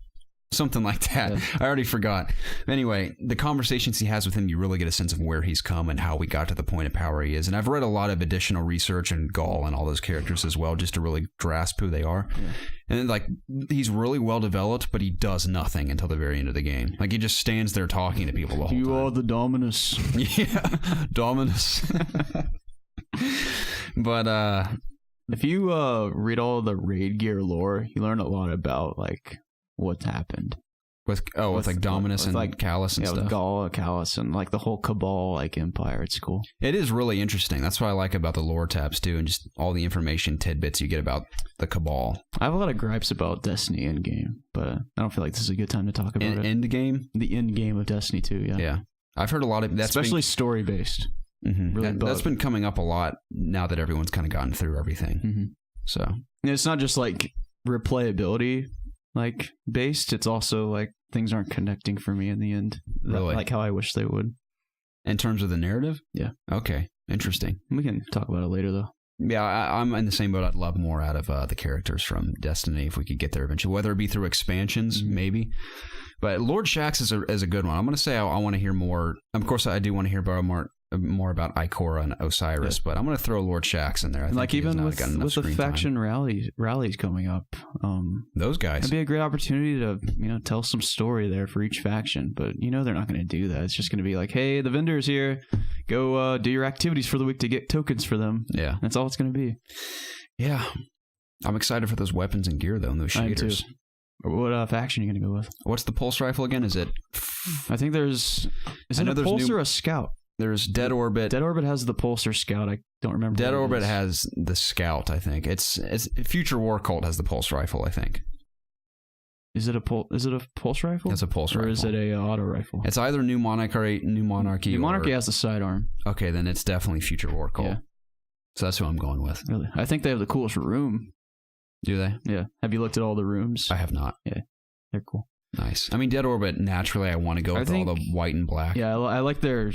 Something like that. Yeah. I already forgot. Anyway, the conversations he has with him, you really get a sense of where he's come and how we got to the point of power he is. And I've read a lot of additional research on Gaul and all those characters as well, just to really grasp who they are. Yeah. And then, like, he's really well developed, but he does nothing until the very end of the game. Like, he just stands there talking to people the whole time. You are the Dominus. Yeah, Dominus. But if you read all the raid gear lore, you learn a lot about like what's happened with like Dominus and like Callus and stuff. With Gaul, Callus, and like the whole Cabal like empire. It's cool. It is really interesting. That's what I like about the lore tabs too, and just all the information tidbits you get about the Cabal. I have a lot of gripes about Destiny Endgame, but I don't feel like this is a good time to talk about it. Endgame? The endgame of Destiny 2, yeah. Yeah. I've heard a lot of that, especially story based. Mm-hmm. Really that's been coming up a lot now that everyone's kind of gotten through everything. Mm-hmm. So and it's not just like replayability like based, it's also like things aren't connecting for me in the end. Really? Like how I wish they would. In terms of the narrative? Yeah. Okay. Interesting. We can talk about it later though. Yeah, I'm in the same boat. I'd love more out of the characters from Destiny if we could get there eventually, whether it be through expansions, maybe. But Lord Shaxx is a good one. I'm going to say I want to hear more. Of course, I do want to hear about more about Ikora and Osiris, but I'm going to throw Lord Shaxx in there. I and think like even with the faction rallies coming up, those guys, it'd be a great opportunity to tell some story there for each faction. But they're not going to do that. It's just going to be like, hey, the vendor's here, go do your activities for the week to get tokens for them. Yeah, that's all it's going to be. Yeah, I'm excited for those weapons and gear though, and those shaders. What faction are you going to go with? What's the pulse rifle again? Is it? I think there's. Is it a pulse or a scout? There's Dead Orbit. Dead Orbit has the Pulsar Scout. I don't remember. Dead Orbit has the Scout, I think. It's Future War Cult has the Pulse Rifle, I think. Is it a pulse rifle? It's a pulse rifle. Or is it a auto rifle? It's either New Monarchy. New Monarchy has the sidearm. Okay, then it's definitely Future War Cult. Yeah. So that's who I'm going with. Really? I think they have the coolest room. Do they? Yeah. Have you looked at all the rooms? I have not. Yeah. They're cool. Nice. I mean, Dead Orbit, naturally, I want to go with all the white and black. Yeah, I like their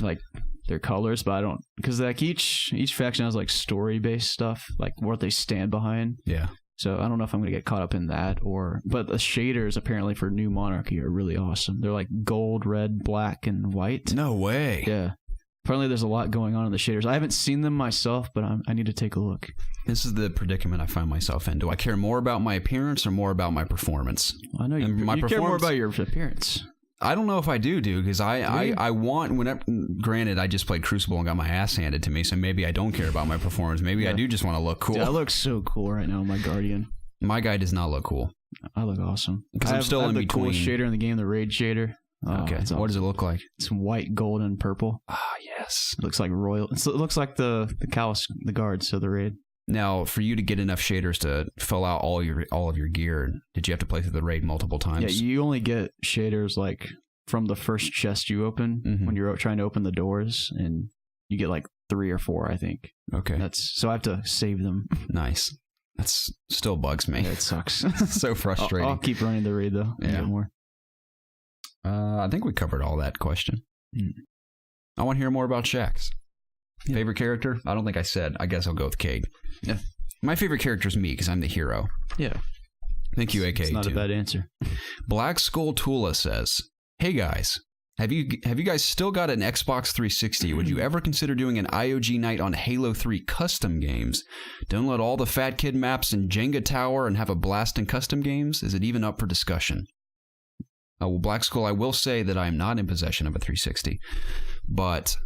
colors, but I don't, because like each faction has like story based stuff, like what they stand behind. Yeah. So I don't know if I'm gonna get caught up in that, but the shaders apparently for New Monarchy are really awesome. They're like gold, red, black, and white. No way. Yeah. Apparently there's a lot going on in the shaders. I haven't seen them myself, but I need to take a look. This is the predicament I find myself in. Do I care more about my appearance or more about my performance? I know you care more about your appearance. I don't know if I do, because I want, whenever, granted, I just played Crucible and got my ass handed to me, so maybe I don't care about my performance. Maybe I do just want to look cool. Yeah, I look so cool right now, my Guardian. My guy does not look cool. I look awesome. Because I'm still in between. The coolest shader in the game, the Raid shader. Okay, awesome. What does it look like? It's white, gold, and purple. Ah, yes. It looks like Royal. It looks like the guards, so the Raid. Now, for you to get enough shaders to fill out all of your gear, did you have to play through the Raid multiple times? Yeah, you only get shaders like from the first chest you open when you're trying to open the doors, and you get like 3 or 4, I think. Okay. So I have to save them. Nice. That's still bugs me. Yeah, it sucks. So frustrating. I'll keep running the Raid though. Yeah. Get more. I think we covered all that question. I want to hear more about Shaxx. Yeah. Favorite character? I don't think I said. I guess I'll go with Keg. Yeah. My favorite character is me because I'm the hero. Yeah. Thank you, AK. It's not a bad answer. Black Skull Tula says, "Hey guys, have you guys still got an Xbox 360? Would you ever consider doing an IOG night on Halo 3 custom games? Download all the Fat Kid maps in Jenga Tower and have a blast in custom games? Is it even up for discussion?" Well, Black Skull, I will say that I am not in possession of a 360, but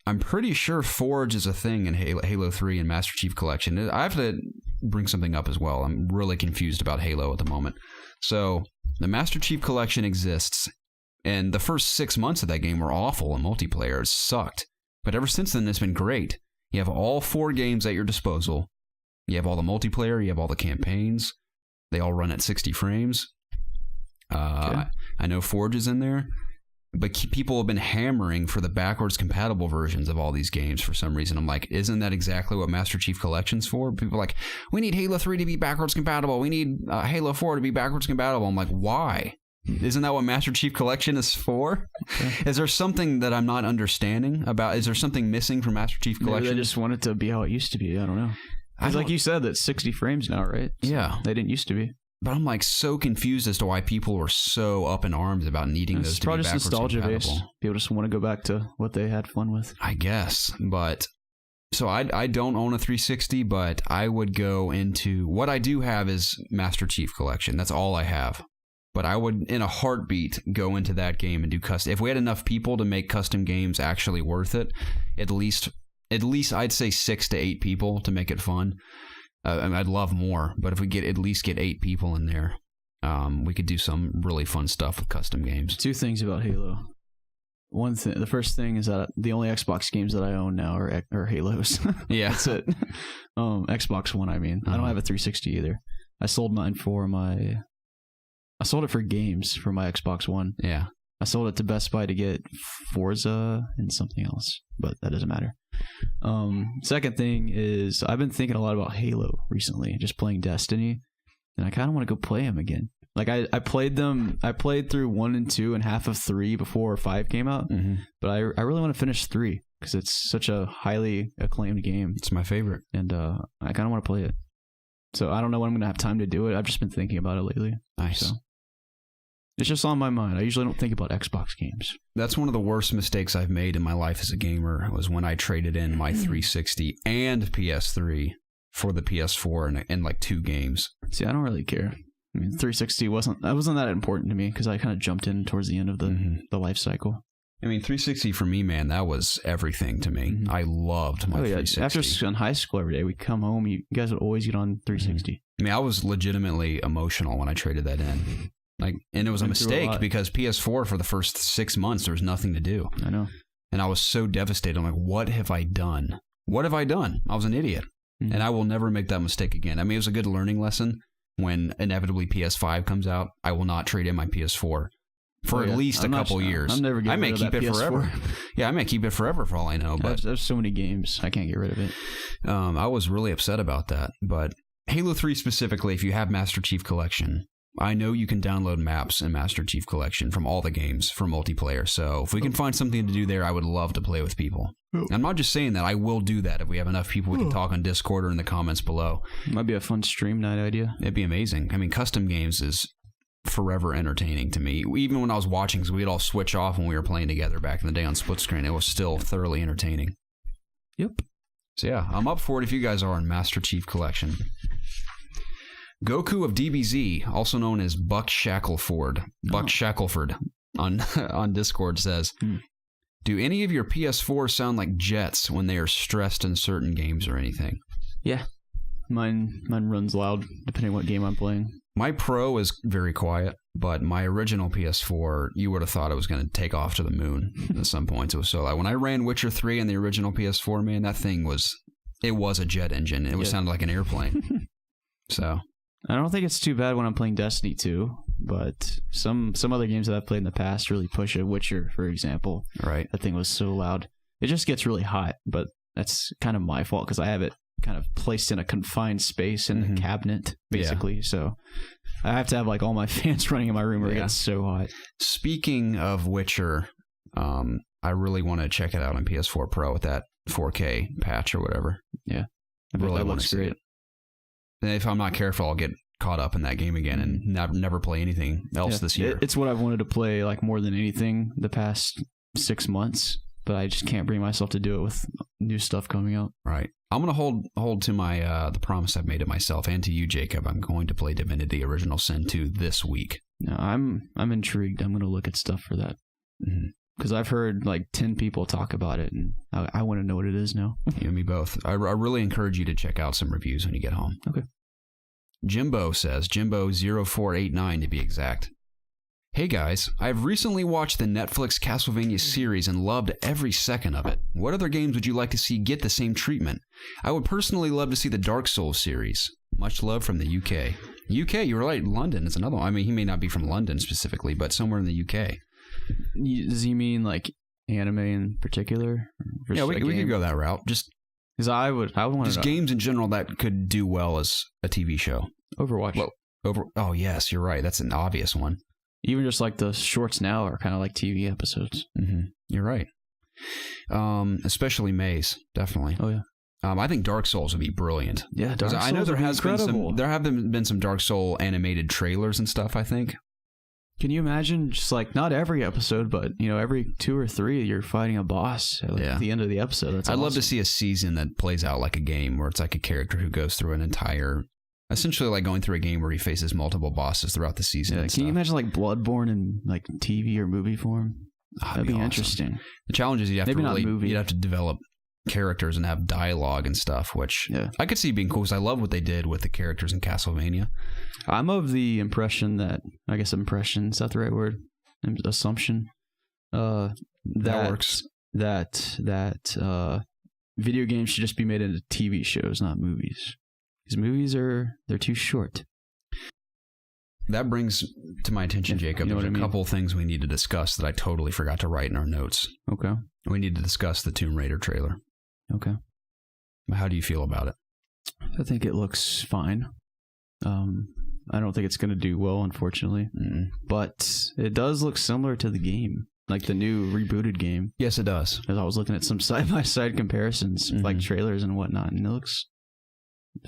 I'm pretty sure Forge is a thing in Halo 3 and Master Chief Collection. I have to bring something up as well. I'm really confused about Halo at the moment. So, the Master Chief Collection exists, and the first 6 months of that game were awful in multiplayer. It sucked. But ever since then, it's been great. You have all 4 games at your disposal. You have all the multiplayer. You have all the campaigns. They all run at 60 frames. Okay. I know Forge is in there. But people have been hammering for the backwards compatible versions of all these games for some reason. I'm like, isn't that exactly what Master Chief Collection's for? People are like, we need Halo 3 to be backwards compatible. We need Halo 4 to be backwards compatible. I'm like, why? Isn't that what Master Chief Collection is for? Okay. Is there something that I'm not understanding about? Is there something missing from Master Chief Collection? Maybe they just want it to be how it used to be. I don't know. Because like you said, that's 60 frames now, right? So yeah. They didn't used to be. But I'm like so confused as to why people were so up in arms about needing those to be backwards nostalgia compatible. Based. People just want to go back to what they had fun with. I guess. But so I don't own a 360, but I would go into what I do have is Master Chief Collection. That's all I have. But I would, in a heartbeat, go into that game and do custom. If we had enough people to make custom games actually worth it, at least I'd say 6 to 8 people to make it fun. I'd love more, but if we at least get 8 people in there, we could do some really fun stuff with custom games. 2 things about Halo. One thing, the first thing is that the only Xbox games that I own now are Halos. Yeah, that's it. Xbox One. I mean, I don't have a 360 either. I sold mine I sold it for games for my Xbox One. Yeah, I sold it to Best Buy to get Forza and something else, but that doesn't matter. Second thing is I've been thinking a lot about Halo recently, just playing Destiny, and I kind of want to go play them again. Like I played through 1 and 2 and half of 3 before 5 came out, but I really want to finish 3 because it's such a highly acclaimed game. It's my favorite, and I kind of want to play it. So I don't know when I'm going to have time to do it. I've just been thinking about it lately. Nice. So. It's just on my mind. I usually don't think about Xbox games. That's one of the worst mistakes I've made in my life as a gamer, was when I traded in my 360 and PS3 for the PS4 in like 2 games. See, I don't really care. I mean, 360 wasn't that important to me because I kind of jumped in towards the end of the life cycle. I mean, 360 for me, man, that was everything to me. I loved my 360. After in high school every day, we'd come home. You guys would always get on 360. I mean, I was legitimately emotional when I traded that in. And it was a mistake because PS4 for the first 6 months, there was nothing to do. I know. And I was so devastated. I'm like, what have I done? What have I done? I was an idiot. And I will never make that mistake again. I mean, it was a good learning lesson. When inevitably PS5 comes out, I will not trade in my PS4 for at least a couple years. I'm never getting rid of that PS4. Forever. Yeah, I may keep it forever for all I know. But there's so many games. I can't get rid of it. I was really upset about that. But Halo 3 specifically, if you have Master Chief Collection, I know you can download maps in Master Chief Collection from all the games for multiplayer. So if we can find something to do there, I would love to play with people. I'm not just saying that. I will do that if we have enough people we can talk on Discord or in the comments below. Might be a fun stream night idea. It'd be amazing. I mean, custom games is forever entertaining to me. Even when I was watching, because we'd all switch off when we were playing together back in the day on split screen, it was still thoroughly entertaining. Yep. So yeah, I'm up for it if you guys are in Master Chief Collection. Goku of DBZ, also known as Buck Shackleford on Discord says, do any of your PS4 sound like jets when they are stressed in certain games or anything? Yeah. Mine runs loud depending on what game I'm playing. My Pro is very quiet, but my original PS4, you would have thought it was going to take off to the moon at some point. It was so loud. When I ran Witcher 3 in the original PS4, man, that thing was a jet engine. It sounded like an airplane. So I don't think it's too bad when I'm playing Destiny 2, but some other games that I've played in the past really push it. Witcher, for example. Right. That thing was so loud. It just gets really hot, but that's kind of my fault because I have it kind of placed in a confined space in the cabinet, basically. Yeah. So I have to have like all my fans running in my room or it gets so hot. Speaking of Witcher, I really want to check it out on PS4 Pro with that 4K patch or whatever. Yeah. I really want to see it. And if I'm not careful, I'll get caught up in that game again and never play anything else this year. It's what I've wanted to play like more than anything the past 6 months, but I just can't bring myself to do it with new stuff coming out. Right. I'm going to hold to my the promise I've made to myself and to you, Jacob. I'm going to play Divinity Original Sin 2 this week. No, I'm intrigued. I'm going to look at stuff for that. Because I've heard like 10 people talk about it, and I want to know what it is now. You and me both. I really encourage you to check out some reviews when you get home. Okay. Jimbo says, Jimbo0489 to be exact. Hey guys, I've recently watched the Netflix Castlevania series and loved every second of it. What other games would you like to see get the same treatment? I would personally love to see the Dark Souls series. Much love from the UK. UK, you were right, London is another one. I mean, he may not be from London specifically, but somewhere in the UK. Does he mean like anime in particular? Yeah, we could go that route. Just because I want just games in general that could do well as a TV show. Overwatch. Well, oh yes, you're right. That's an obvious one. Even just like the shorts now are kind of like TV episodes. You're right. Especially Maze, definitely. Oh yeah. I think Dark Souls would be brilliant. Yeah, Dark Souls. I know there have been some Dark Soul animated trailers and stuff, I think. Can you imagine just like not every episode, but every 2 or 3 you're fighting a boss at the end of the episode? That's I'd love to see a season that plays out like a game where it's like a character who goes through an entire, essentially like going through a game where he faces multiple bosses throughout the season. Yeah, can you imagine like Bloodborne in like TV or movie form? That'd be awesome. Interesting. The challenge is you'd have to develop characters and have dialogue and stuff, which I could see being cool because I love what they did with the characters in Castlevania. I'm of the impression that, impression, is that the right word? Assumption? That works. That video games should just be made into TV shows, not movies. Because movies they're too short. That brings to my attention, Jacob, there's a couple things we need to discuss that I totally forgot to write in our notes. Okay. We need to discuss the Tomb Raider trailer. Okay. How do you feel about it? I think it looks fine. I don't think it's going to do well, unfortunately. But it does look similar to the game, like the new rebooted game. Yes, it does. As I was looking at some side-by-side comparisons, like trailers and whatnot, and it looks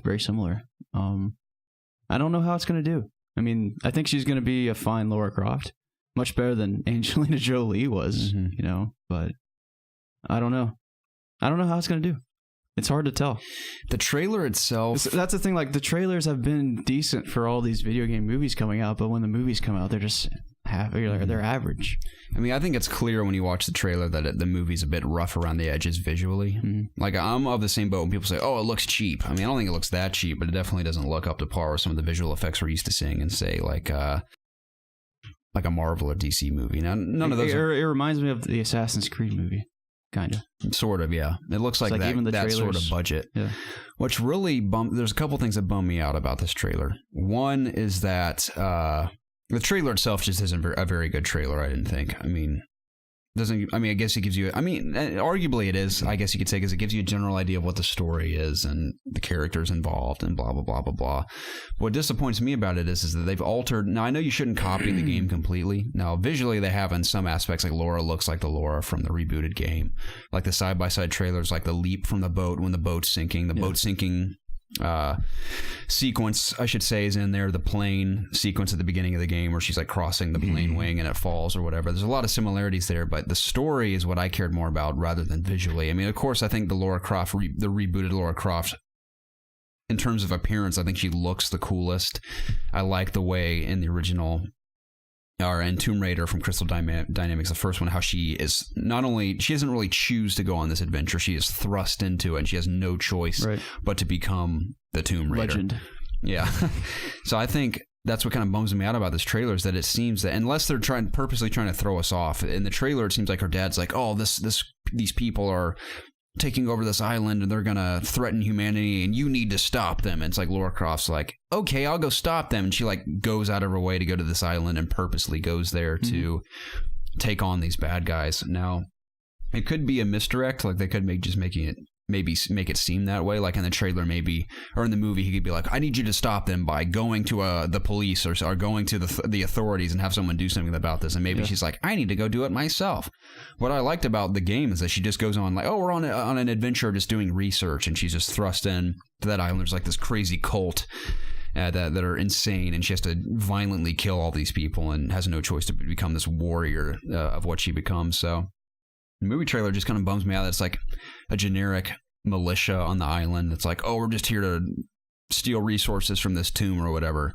very similar. I don't know how it's going to do. I mean, I think she's going to be a fine Lara Croft. much better than Angelina Jolie was, you know, but I don't know. I don't know how it's going to do. It's hard to tell. The trailer itself... That's the thing, like, the trailers have been decent for all these video game movies coming out, but when the movies come out, they're just they're average. I mean, I think it's clear when you watch the trailer that the movie's a bit rough around the edges visually. Like, I'm of the same boat when people say, oh, it looks cheap. I mean, I don't think it looks that cheap, but it definitely doesn't look up to par with some of the visual effects we're used to seeing in, say, like a Marvel or DC movie. Now, none of those... It reminds me of the Assassin's Creed movie. Kind of. Sort of, yeah. It looks like that, even the that sort of budget. Yeah. Which really there's a couple things that bum me out about this trailer. One is that the trailer itself just isn't a very good trailer, I didn't think. I mean, I guess it gives you... arguably it is, I guess you could say, because it gives you a general idea of what the story is and the characters involved and blah, blah, blah, blah, blah. What disappoints me about it is that they've altered... Now, I know you shouldn't copy the game completely. Now, visually, they have in some aspects, like Laura looks like the Laura from the rebooted game. Like the side-by-side trailers, like the leap from the boat when the boat's sinking. The boat sinking... sequence, I should say, is in there. The plane sequence at the beginning of the game where she's like crossing the plane wing and it falls or whatever. There's a lot of similarities there, but the story is what I cared more about rather than visually. I mean, of course, I think the Lara Croft, the rebooted Lara Croft, in terms of appearance, I think she looks the coolest. I like the way in the original... and Tomb Raider from Crystal Dynamics, the first one, how she is not only, she doesn't really choose to go on this adventure, she is thrust into it and she has no choice but to become the Tomb Raider. Legend. Yeah. So I think that's what kind of bums me out about this trailer is that it seems that unless they're purposely trying to throw us off, in the trailer it seems like her dad's like, oh, these people are taking over this island and they're gonna threaten humanity and you need to stop them. And it's like Lara Croft's like, okay, I'll go stop them, and she like goes out of her way to go to this island and purposely goes there to take on these bad guys. Now it could be a misdirect, like they could make it seem that way, like in the trailer maybe, or in the movie he could be like, I need you to stop them by going to the police or going to the authorities and have someone do something about this, and maybe she's like, I need to go do it myself. What I liked about the game is that she just goes on like, oh, we're on an adventure just doing research, and she's just thrust in to that island. There's like this crazy cult that are insane, and she has to violently kill all these people and has no choice to become this warrior of what she becomes. So the movie trailer just kind of bums me out. It's like a generic militia on the island. It's like, oh, we're just here to steal resources from this tomb or whatever.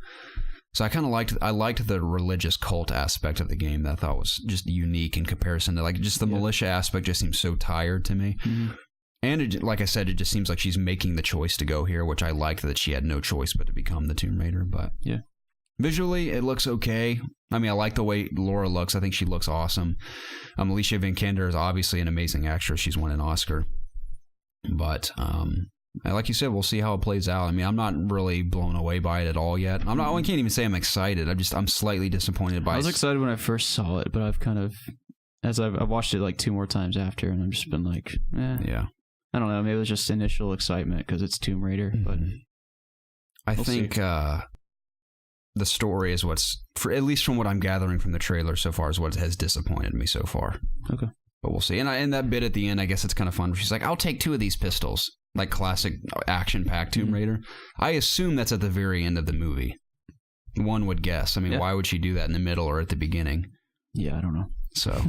So I liked the religious cult aspect of the game that I thought was just unique in comparison to like just the militia aspect just seems so tired to me. And like I said, it just seems like she's making the choice to go here, which I liked that she had no choice but to become the Tomb Raider. But visually, it looks okay. I mean, I like the way Laura looks. I think she looks awesome. Alicia Vikander is obviously an amazing actress. She's won an Oscar. But like you said, we'll see how it plays out. I mean, I'm not really blown away by it at all yet. I can't even say I'm excited. I'm slightly disappointed by it. I was excited when I first saw it, but I've kind of, as I've watched it like 2 more times after, and I've just been like, yeah. I don't know. Maybe it was just initial excitement because it's Tomb Raider, but I think the story is at least from what I'm gathering from the trailer so far, is what has disappointed me so far. Okay. But we'll see. And that bit at the end, I guess it's kind of fun. She's like, I'll take 2 of these pistols. Like classic action-packed Tomb Raider. I assume that's at the very end of the movie. One would guess. I mean, why would she do that in the middle or at the beginning? Yeah, I don't know. So,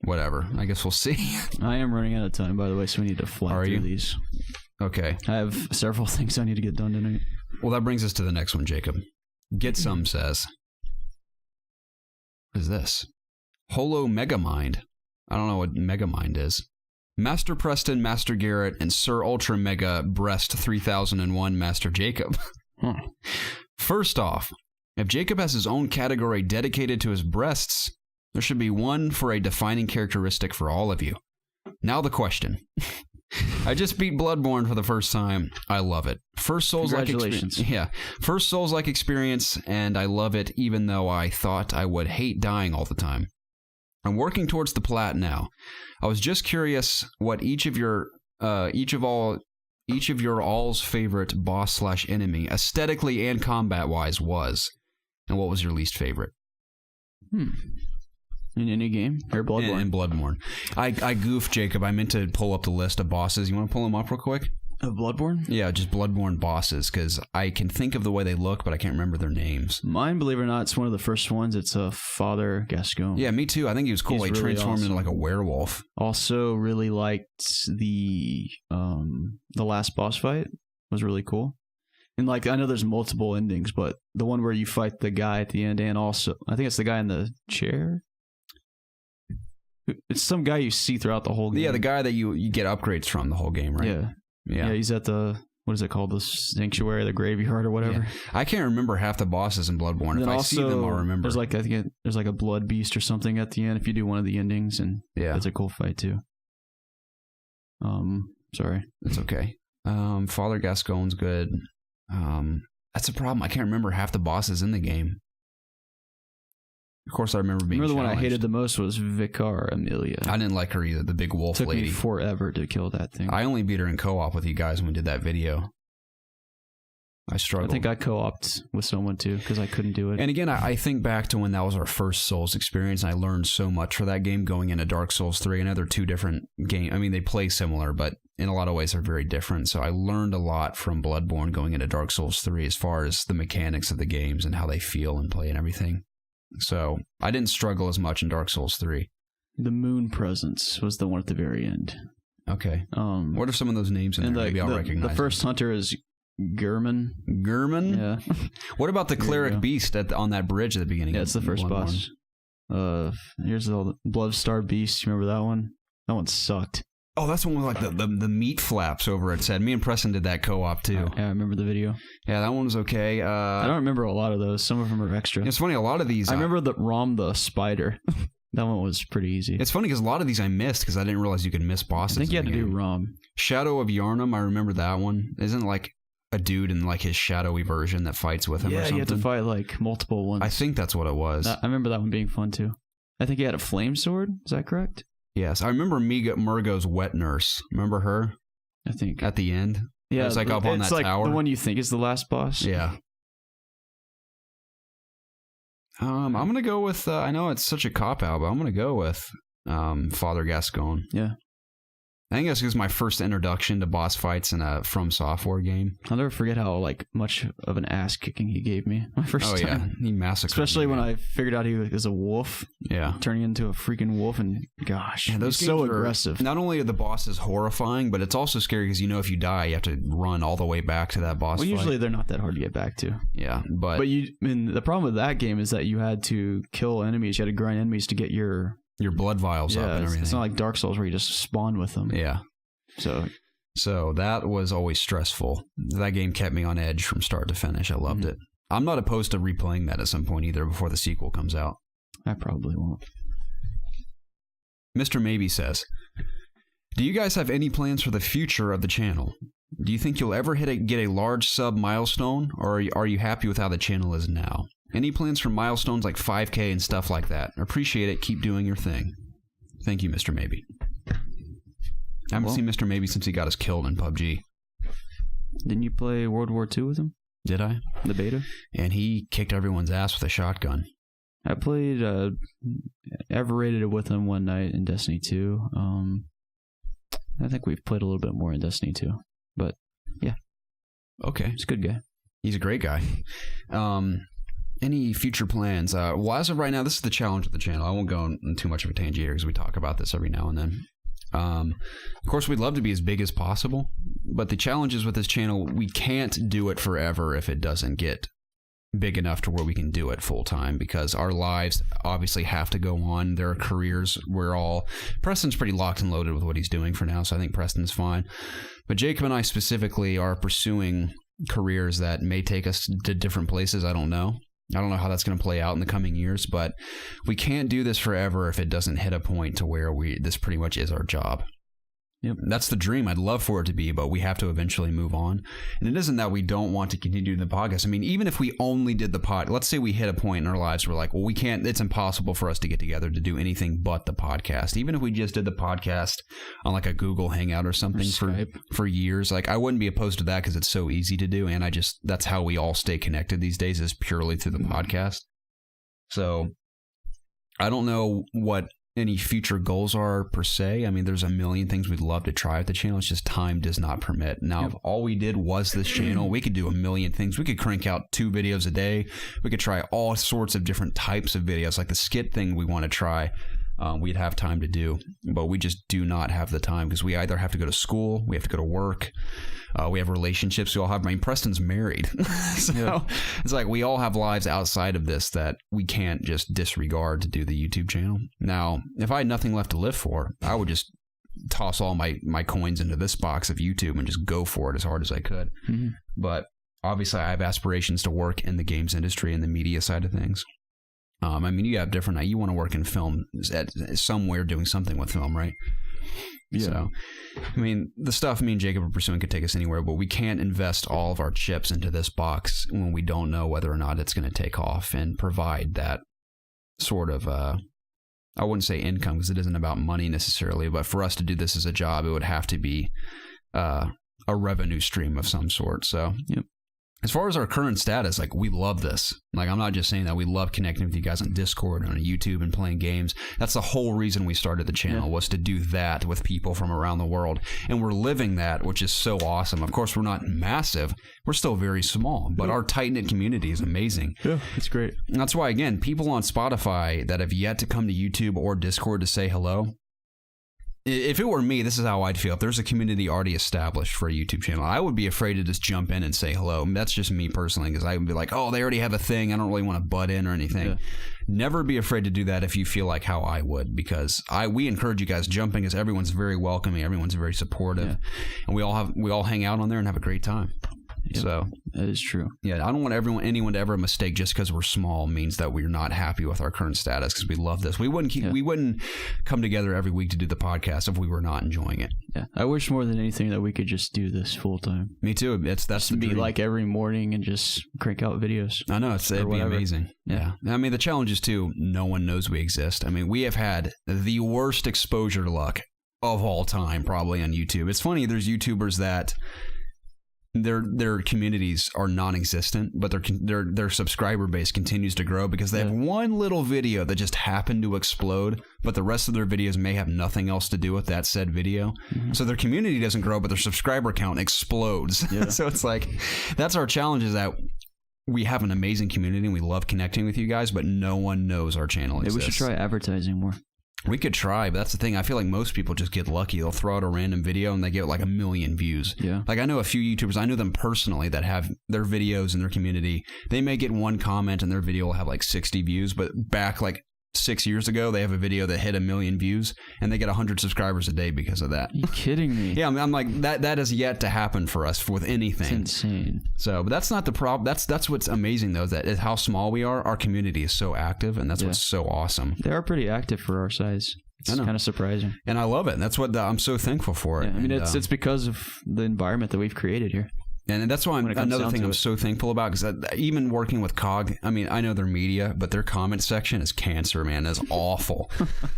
whatever. I guess we'll see. I am running out of time, by the way, so we need to fly through these. Okay. I have several things I need to get done tonight. Well, that brings us to the next one, Jacob. Get Some says, what is this? Holo Megamind. I don't know what Megamind is. Master Preston, Master Garrett, and Sir Ultra Mega Breast 3001 Master Jacob. First off, if Jacob has his own category dedicated to his breasts, there should be one for a defining characteristic for all of you. Now the question. I just beat Bloodborne for the first time. I love it. First Souls-like experience. Yeah. First Souls-like experience, and I love it even though I thought I would hate dying all the time. I'm working towards the plat now. I was just curious what each of your all's favorite boss/enemy, aesthetically and combat-wise, was, and what was your least favorite? In any game or Bloodborne? In Bloodborne. I goofed, Jacob. I meant to pull up the list of bosses. You want to pull them up real quick? Of Bloodborne? Yeah, just Bloodborne bosses, because I can think of the way they look, but I can't remember their names. Mine, believe it or not, it's one of the first ones. It's Father Gascon. Yeah, me too. I think he was cool. He's He really transformed awesome. into like a werewolf. Also, really liked the last boss fight. Was really cool. And like, I know there's multiple endings, but the one where you fight the guy at the end, and also I think it's the guy in the chair. It's some guy you see throughout the whole game. Yeah, the guy that you get upgrades from the whole game, right? Yeah. He's at the, what is it called? The sanctuary, the graveyard, or whatever. Yeah. I can't remember half the bosses in Bloodborne. If I see them, I'll remember. There's like, I think there's like a blood beast or something at the end if you do one of the endings, and it's a cool fight too. Sorry, it's okay. Father Gascon's good. That's a problem. I can't remember half the bosses in the game. Of course, I remember being. The one I challenged. hated the most was Vicar Amelia. I didn't like her either. The big wolf lady. Took me forever to kill that thing. I only beat her in co-op with you guys when we did that video. I struggled. I think I co-opted with someone too because I couldn't do it. And again, I think back to when that was our first Souls experience, and I learned so much for that game going into Dark Souls 3. I know they're two different games. I mean, they play similar, but in a lot of ways they're very different. So I learned a lot from Bloodborne going into Dark Souls 3 as far as the mechanics of the games and how they feel and play and everything. So I didn't struggle as much in Dark Souls 3. The Moon Presence was the one at the very end. Okay. What are some of those names in there? Maybe I'll recognize the first hunter is Gurman. Gurman? Yeah. What about the cleric beast on that bridge at the beginning? Yeah, it's the first boss. Here's the Bloodstar Beast. You remember that one? That one sucked. Oh, that's the one with like the meat flaps over its head. Me and Preston did that co-op too. Yeah, I remember the video. Yeah, that one was okay. I don't remember a lot of those. Some of them are extra. It's funny, a lot of these... I remember the Rom the Spider. That one was pretty easy. It's funny because a lot of these I missed because I didn't realize you could miss bosses. I think you had to do Rom. Shadow of Yharnam, I remember that one. Isn't like a dude in like his shadowy version that fights with him or something? Yeah, you had to fight like multiple ones. I think that's what it was. I remember that one being fun too. I think he had a flame sword. Is that correct? Yes, I remember Murgo's wet nurse. Remember her? I think. At the end? Yeah. It's like up on that like tower. The one you think is the last boss? Yeah. I'm going to go with, I know it's such a cop-out, but I'm going to go with Father Gascon. Yeah. I think that's because my first introduction to boss fights in a From Software game. I'll never forget how like much of an ass kicking he gave me my first time. Yeah, he massacred Especially me, when I figured out he was a wolf. Yeah, turning into a freaking wolf, and gosh, yeah, those he's so aggressive. Not only are the bosses horrifying, but it's also scary because if you die, you have to run all the way back to that boss. Well, usually fight. They're not that hard to get back to. Yeah, but the problem with that game is that you had to kill enemies. You had to grind enemies to get your blood vials up and everything. It's not like Dark Souls where you just spawn with them. Yeah. So that was always stressful. That game kept me on edge from start to finish. I loved it. I'm not opposed to replaying that at some point either before the sequel comes out. I probably won't. Mr. Maybe says, do you guys have any plans for the future of the channel? Do you think you'll ever get a large sub milestone, or are you happy with how the channel is now? Any plans for milestones like 5K and stuff like that? Appreciate it. Keep doing your thing. Thank you, Mr. Maybe. I haven't seen Mr. Maybe since he got us killed in PUBG. Didn't you play World War II with him? Did I? The beta? And he kicked everyone's ass with a shotgun. I played, I've raided it with him one night in Destiny 2. I think we've played a little bit more in Destiny 2. But, yeah. Okay. He's a good guy. He's a great guy. Any future plans? Well, as of right now, this is the challenge of the channel. I won't go on too much of a tangent here because we talk about this every now and then. Of course, we'd love to be as big as possible, but the challenge is with this channel, we can't do it forever if it doesn't get big enough to where we can do it full time, because our lives obviously have to go on. There are careers. Preston's pretty locked and loaded with what he's doing for now, so I think Preston's fine. But Jacob and I specifically are pursuing careers that may take us to different places. I don't know how that's going to play out in the coming years, but we can't do this forever if it doesn't hit a point to where this pretty much is our job. Yep. That's the dream. I'd love for it to be, but we have to eventually move on. And it isn't that we don't want to continue the podcast. I mean, even if we only did the pod, let's say we hit a point in our lives where we're like, well, we can't, it's impossible for us to get together to do anything but the podcast. Even if we just did the podcast on like a Google Hangout or something for years, like I wouldn't be opposed to that because it's so easy to do. And that's how we all stay connected these days, is purely through the podcast. So I don't know what any future goals are per se. I mean, there's a million things we'd love to try with the channel. It's just time does not permit. Now, if all we did was this channel, we could do a million things. We could crank out 2 videos a day. We could try all sorts of different types of videos, like the skit thing we want to try. We'd have time to do, but we just do not have the time because we either have to go to school, we have to go to work, we have relationships. We all have. I mean, Preston's married, so it's like we all have lives outside of this that we can't just disregard to do the YouTube channel. Now, if I had nothing left to live for, I would just toss all my coins into this box of YouTube and just go for it as hard as I could. Mm-hmm. But obviously, I have aspirations to work in the games industry and the media side of things. I mean, you have different. You want to work in film somewhere, doing something with film, right? Yeah. So, I mean, the stuff me and Jacob are pursuing could take us anywhere, but we can't invest all of our chips into this box when we don't know whether or not it's going to take off and provide that sort of, I wouldn't say income because it isn't about money necessarily, but for us to do this as a job, it would have to be a revenue stream of some sort. So, yep. As far as our current status, like, we love this. Like, I'm not just saying that. We love connecting with you guys on Discord and on YouTube and playing games. That's the whole reason we started the channel, was to do that with people from around the world. And we're living that, which is so awesome. Of course, we're not massive. We're still very small, but our tight-knit community is amazing. Yeah, it's great. And that's why, again, people on Spotify that have yet to come to YouTube or Discord to say hello, if it were me, this is how I'd feel. If there's a community already established for a YouTube channel, I would be afraid to just jump in and say hello. That's just me personally, because I would be like, oh, they already have a thing. I don't really want to butt in or anything. Yeah. Never be afraid to do that if you feel like how I would, because we encourage you guys jumping, because everyone's very welcoming, everyone's very supportive, and we all hang out on there and have a great time. Yep, so that is true. Yeah, I don't want anyone to ever mistake just because we're small means that we're not happy with our current status, because we love this. We wouldn't come together every week to do the podcast if we were not enjoying it. Yeah, I wish more than anything that we could just do this full time. Me too. That's just the be dream. Like every morning and just crank out videos. I know it'd be amazing. Yeah. I mean, the challenge is too, no one knows we exist. I mean, we have had the worst exposure luck of all time probably on YouTube. It's funny, there's YouTubers that their communities are non-existent, but their subscriber base continues to grow because they have one little video that just happened to explode, but the rest of their videos may have nothing else to do with that said video. Mm-hmm. So their community doesn't grow, but their subscriber count explodes. Yeah. So it's like, that's our challenge, is that we have an amazing community and we love connecting with you guys, but no one knows our channel exists. Maybe we should try advertising more. We could try, but that's the thing. I feel like most people just get lucky. They'll throw out a random video and they get like 1 million views. Yeah. Like, I know a few YouTubers, I know them personally, that have their videos in their community. They may get one comment and their video will have like 60 views, but back like 6 years ago, they have a video that hit 1 million views and they get 100 subscribers a day because of that. Are you kidding me? Yeah, I'm like, that has yet to happen for us with anything. It's insane. So, but that's not the problem. That's what's amazing, though, that is how small we are. Our community is so active, and that's what's so awesome. They are pretty active for our size. It's kind of surprising. And I love it. That's what I'm so thankful for. Yeah, I mean, it's because of the environment that we've created here. And that's why another thing I'm so thankful about, because even working with COG, I mean, I know they're media, but their comment section is cancer, man. It's awful.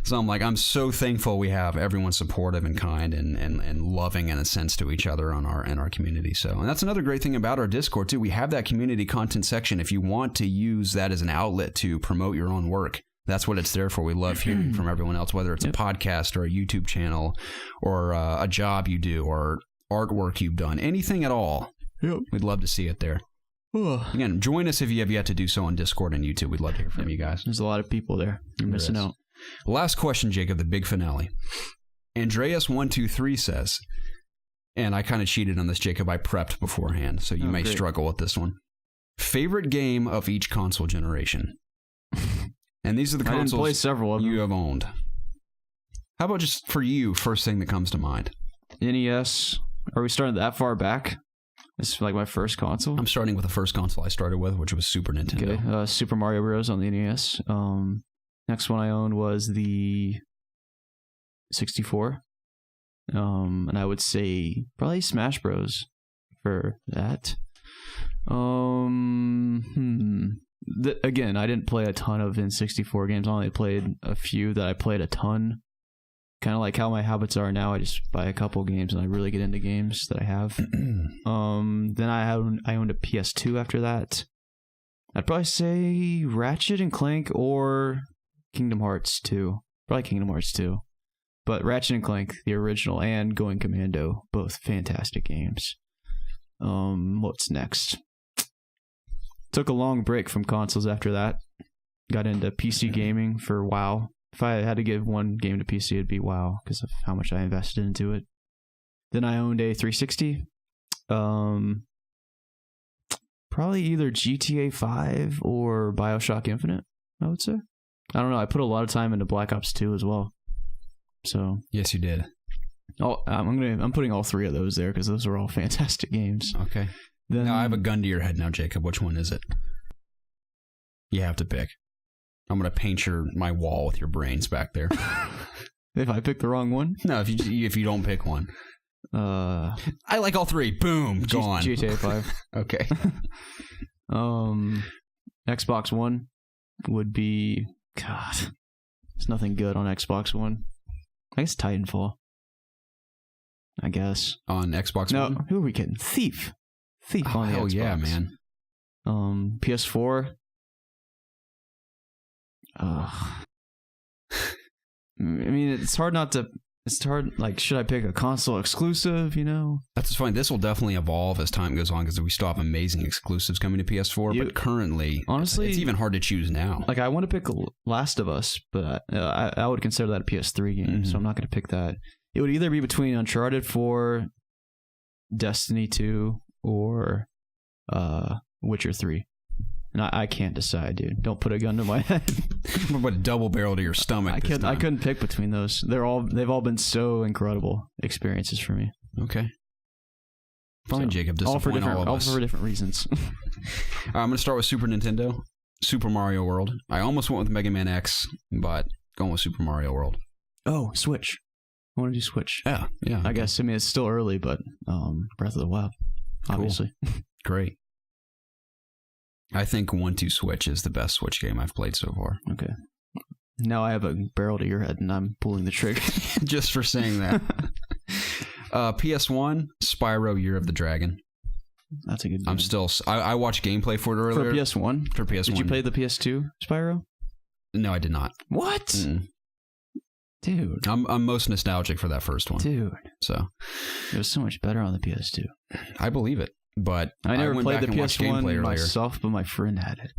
So I'm like, I'm so thankful we have everyone supportive and kind and loving, in a sense, to each other in our community. So, and that's another great thing about our Discord too. We have that community content section. If you want to use that as an outlet to promote your own work, that's what it's there for. We love hearing from everyone else, whether it's a podcast or a YouTube channel or a job you do or artwork you've done, anything at all. Yep. We'd love to see it there. Again, join us if you have yet to do so on Discord and YouTube. We'd love to hear from you guys. There's a lot of people there. You're missing out. Last question, Jacob, the big finale. Andreas123 says, and I kind of cheated on this, Jacob. I prepped beforehand, so you may struggle with this one. Favorite game of each console generation? And these are the consoles I didn't play several of them. You have owned. How about just for you, first thing that comes to mind? NES. Are we starting that far back? This is like my first console. I'm starting with the first console I started with, which was Super Nintendo. Okay, Super Mario Bros. On the NES. Next one I owned was the 64. And I would say probably Smash Bros. For that. Again, I didn't play a ton of N64 games. I only played a few that I played a ton. Kind of like how my habits are now. I just buy a couple games and I really get into games that I have. Then I owned a PS2 after that. I'd probably say Ratchet and Clank or Kingdom Hearts 2. Probably Kingdom Hearts 2. But Ratchet and Clank, the original, and Going Commando, both fantastic games. What's next? Took a long break from consoles after that. Got into PC gaming for WoW. If I had to give one game to PC, it'd be WoW because of how much I invested into it. Then I owned a 360. Probably either GTA 5 or BioShock Infinite, I would say. I don't know. I put a lot of time into Black Ops 2 as well. So yes, you did. I'm putting all three of those there because those are all fantastic games. Okay. Then now I have a gun to your head now, Jacob. Which one is it? You have to pick. I'm gonna paint my wall with your brains back there. If I pick the wrong one? No, if you don't pick one. I like all three. Boom, gone. GTA 5. Okay. Xbox One would be God. There's nothing good on Xbox One. I guess Titanfall. I guess on Xbox One. No, who are we kidding? Thief on the hell Xbox. Yeah, man. PS4. I mean, it's hard not to. It's hard. Like, should I pick a console exclusive? You know, that's fine. This will definitely evolve as time goes on because we still have amazing exclusives coming to PS4. But currently, honestly, it's even hard to choose now. Like, I want to pick Last of Us, but I would consider that a PS3 game, so I'm not going to pick that. It would either be between Uncharted 4, Destiny 2, or Witcher 3. And I can't decide, dude. Don't put a gun to my head. What about a double barrel to your stomach? I couldn't pick between those. They've all been so incredible experiences for me. Okay. Fine, Jacob. Disappoint all of us. All for different reasons. I'm going to start with Super Nintendo. Super Mario World. I almost went with Mega Man X, but going with Super Mario World. Oh, Switch. I want to do Switch. Yeah. I guess. I mean, it's still early, but Breath of the Wild, obviously. Cool. Great. I think 1-2 Switch is the best Switch game I've played so far. Okay. Now I have a barrel to your head and I'm pulling the trigger. Just for saying that. PS1, Spyro Year of the Dragon. That's a good game. I watched gameplay for it earlier. For PS1? For PS1. Did you play the PS2 Spyro? No, I did not. What? Mm. Dude. I'm most nostalgic for that first one. Dude. So. It was so much better on the PS2. I believe it. But I never played the PS1 myself, but my friend had it.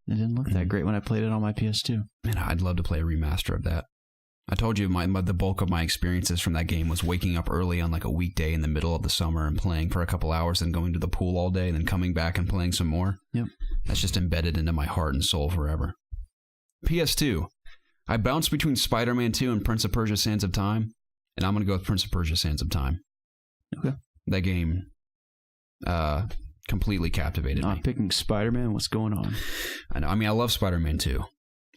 It didn't look that great when I played it on my PS2. Man, I'd love to play a remaster of that. I told you the bulk of my experiences from that game was waking up early on like a weekday in the middle of the summer and playing for a couple hours and going to the pool all day and then coming back and playing some more. Yep. That's just embedded into my heart and soul forever. PS2. I bounced between Spider-Man 2 and Prince of Persia Sands of Time, and I'm going to go with Prince of Persia Sands of Time. Okay. That game completely captivated me. Not picking Spider-Man? What's going on? I mean, I love Spider-Man 2.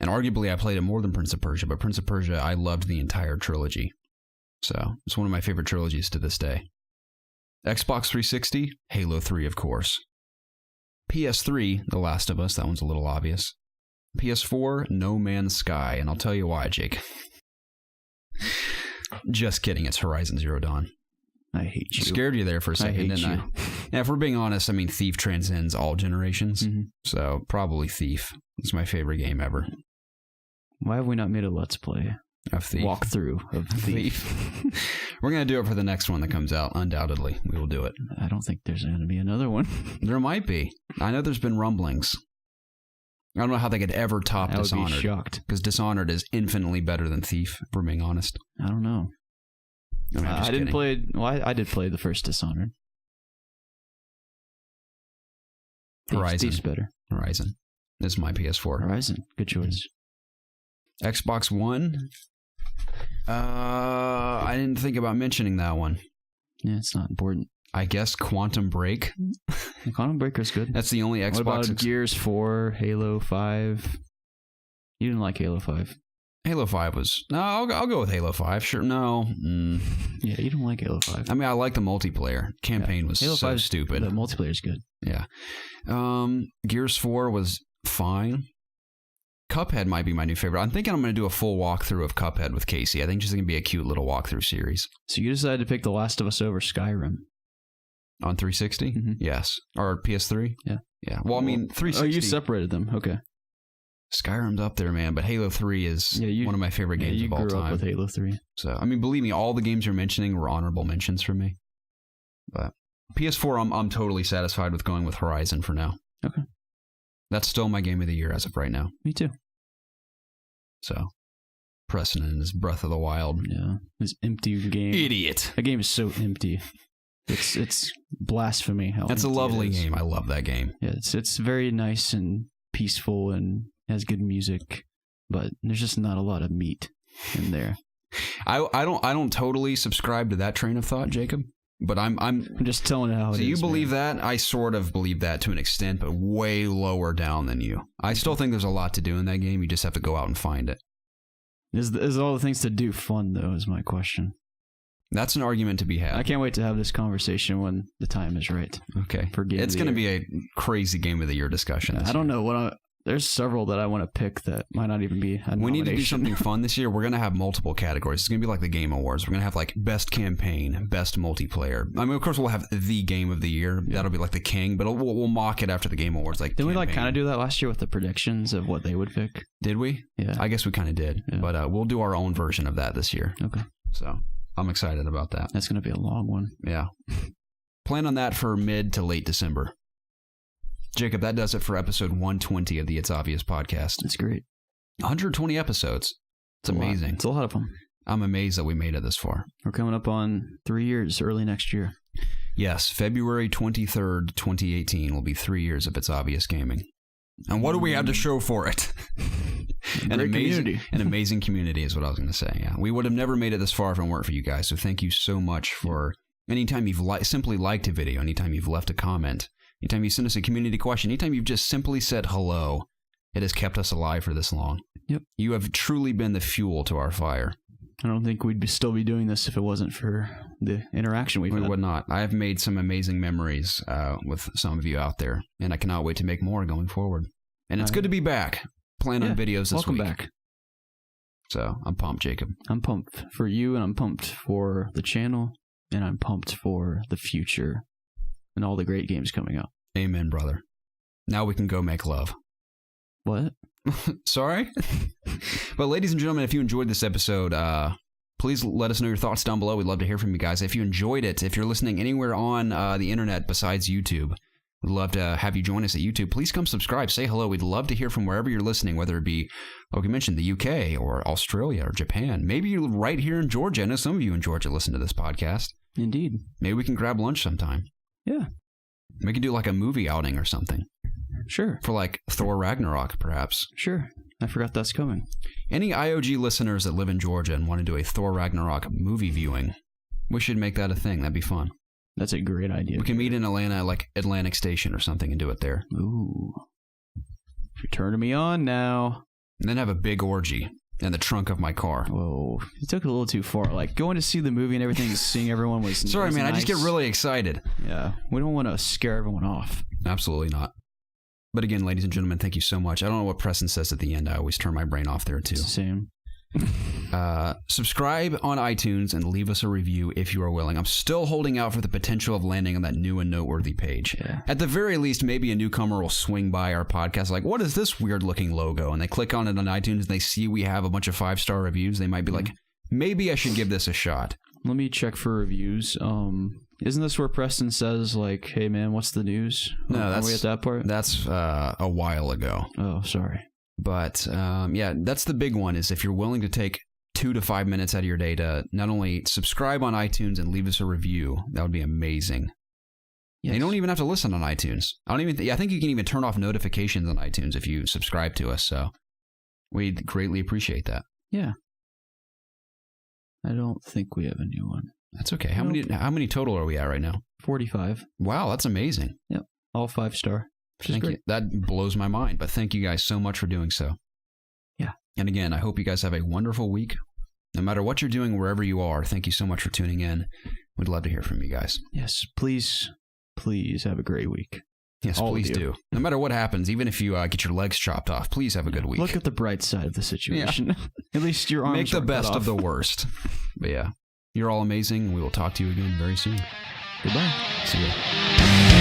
And arguably, I played it more than Prince of Persia, but Prince of Persia, I loved the entire trilogy. So, it's one of my favorite trilogies to this day. Xbox 360, Halo 3, of course. PS3, The Last of Us, that one's a little obvious. PS4, No Man's Sky, and I'll tell you why, Jake. Just kidding, it's Horizon Zero Dawn. I hate you. Scared you there for a second, didn't I? Yeah, if we're being honest, I mean, Thief transcends all generations. Mm-hmm. So, probably Thief. It's my favorite game ever. Why have we not made a Let's Play? Of Thief. Walkthrough of Thief. We're going to do it for the next one that comes out, undoubtedly. We will do it. I don't think there's going to be another one. There might be. I know there's been rumblings. I don't know how they could ever top Dishonored. I would be shocked. Because Dishonored is infinitely better than Thief, if we're being honest. I don't know. I mean, I didn't play. Well, I did play the first Dishonored. Horizon. Thief's better. Horizon. This is my PS4. Horizon. Good choice. Xbox One. I didn't think about mentioning that one. Yeah, it's not important. I guess Quantum Break. Quantum Breaker's good. That's the only Xbox. What about Gears 4, Halo 5? You didn't like Halo 5. Halo 5 was... No, I'll go with Halo 5. Sure, no. Yeah, you don't like Halo 5. I mean, I like the multiplayer. Campaign was Halo so 5, stupid. The multiplayer's good. Yeah. Gears 4 was fine. Cuphead might be my new favorite. I'm thinking I'm going to do a full walkthrough of Cuphead with Casey. I think it's going to be a cute little walkthrough series. So you decided to pick The Last of Us over Skyrim. On 360? Mm-hmm. Yes. Or PS3? Yeah. Yeah. Well, I mean, 360... Oh, you separated them. Okay. Skyrim's up there, man, but Halo 3 is one of my favorite games of all time. You grew up with Halo 3. So, I mean, believe me, all the games you're mentioning were honorable mentions for me. But PS4, I'm totally satisfied with going with Horizon for now. Okay. That's still my game of the year as of right now. Me too. So, Preston and his Breath of the Wild. Yeah, this empty game. Idiot. That game is so empty. It's blasphemy. That's a lovely game. I love that game. Yeah, it's very nice and peaceful and has good music, but there's just not a lot of meat in there. I don't totally subscribe to that train of thought, Jacob. But I'm just telling you how it is. So you believe that? I sort of believe that to an extent, but way lower down than you. I still think there's a lot to do in that game. You just have to go out and find it. Is all the things to do fun, though, is my question. That's an argument to be had. I can't wait to have this conversation when the time is right. Okay. It's going to be a crazy game of the year discussion. I don't know. There's several that I want to pick that might not even be a nomination. We need to do something fun this year. We're going to have multiple categories. It's going to be like the Game Awards. We're going to have like best campaign, best multiplayer. I mean, of course, we'll have the game of the year. Yeah. That'll be like the king, but we'll mock it after the Game Awards. Like, didn't we like kind of do that last year with the predictions of what they would pick? Did we? Yeah. I guess we kind of did. Yeah. But we'll do our own version of that this year. Okay. So I'm excited about that. That's going to be a long one. Yeah. Plan on that for mid to late December. Jacob, that does it for episode 120 of the It's Obvious podcast. That's great. 120 episodes. It's amazing. It's a lot of them. I'm amazed that we made it this far. We're coming up on 3 years early next year. Yes, February 23rd, 2018 will be 3 years of It's Obvious Gaming. And what do we have to show for it? An amazing community is what I was going to say. Yeah, we would have never made it this far if it weren't for you guys. So thank you so much for anytime you've simply liked a video, anytime you've left a comment, anytime you send us a community question, anytime you've just simply said hello. It has kept us alive for this long. Yep. You have truly been the fuel to our fire. I don't think we'd still be doing this if it wasn't for the interaction we've had. We would not. I have made some amazing memories with some of you out there, and I cannot wait to make more going forward. And it's good to be back. Plan on videos this welcome week. Welcome back. So, I'm pumped, Jacob. I'm pumped for you, and I'm pumped for the channel, and I'm pumped for the future and all the great games coming up. Amen, brother. Now we can go make love. What? Sorry? But ladies and gentlemen, if you enjoyed this episode, please let us know your thoughts down below. We'd love to hear from you guys. If you enjoyed it, if you're listening anywhere on the internet besides YouTube, we'd love to have you join us at YouTube. Please come subscribe. Say hello. We'd love to hear from wherever you're listening, whether it be, like we mentioned, the UK or Australia or Japan. Maybe you're right here in Georgia. I know some of you in Georgia listen to this podcast. Indeed. Maybe we can grab lunch sometime. Yeah. We can do like a movie outing or something. Sure. For like Thor Ragnarok, perhaps. Sure. I forgot that's coming. Any IOG listeners that live in Georgia and want to do a Thor Ragnarok movie viewing, we should make that a thing. That'd be fun. That's a great idea. We can meet in Atlanta, like Atlantic Station or something, and do it there. Ooh. You're turning me on now. And then have a big orgy in the trunk of my car. Whoa. You took it a little too far. Like, going to see the movie and everything, seeing everyone was Sorry, man. Nice. I just get really excited. Yeah. We don't want to scare everyone off. Absolutely not. But again, ladies and gentlemen, thank you so much. I don't know what Preston says at the end. I always turn my brain off there, too. Same. Subscribe on iTunes and leave us a review if you are willing. I'm still holding out for the potential of landing on that new and noteworthy page. Yeah. At the very least, maybe a newcomer will swing by our podcast like, what is this weird looking logo? And they click on it on iTunes and they see we have a bunch of 5-star reviews. They might be like, maybe I should give this a shot. Let me check for reviews. Isn't this where Preston says, like, hey, man, what's the news? No, Are we at that part? That's a while ago. Oh, sorry. But, yeah, that's the big one, is if you're willing to take 2 to 5 minutes out of your day to not only subscribe on iTunes and leave us a review, that would be amazing. Yes. You don't even have to listen on iTunes. I think you can even turn off notifications on iTunes if you subscribe to us, so we'd greatly appreciate that. Yeah. I don't think we have a new one. That's okay. How many total are we at right now? 45. Wow, that's amazing. Yep. All 5-star. Thank you. That blows my mind, but thank you guys so much for doing so. Yeah. And again, I hope you guys have a wonderful week. No matter what you're doing, wherever you are, thank you so much for tuning in. We'd love to hear from you guys. Yes, please have a great week. Yes, please do. No matter what happens, even if you get your legs chopped off, please have a good week. Look at the bright side of the situation. Yeah. At least your arms make the best of the worst. But yeah, you're all amazing, and we will talk to you again very soon. Goodbye. See you.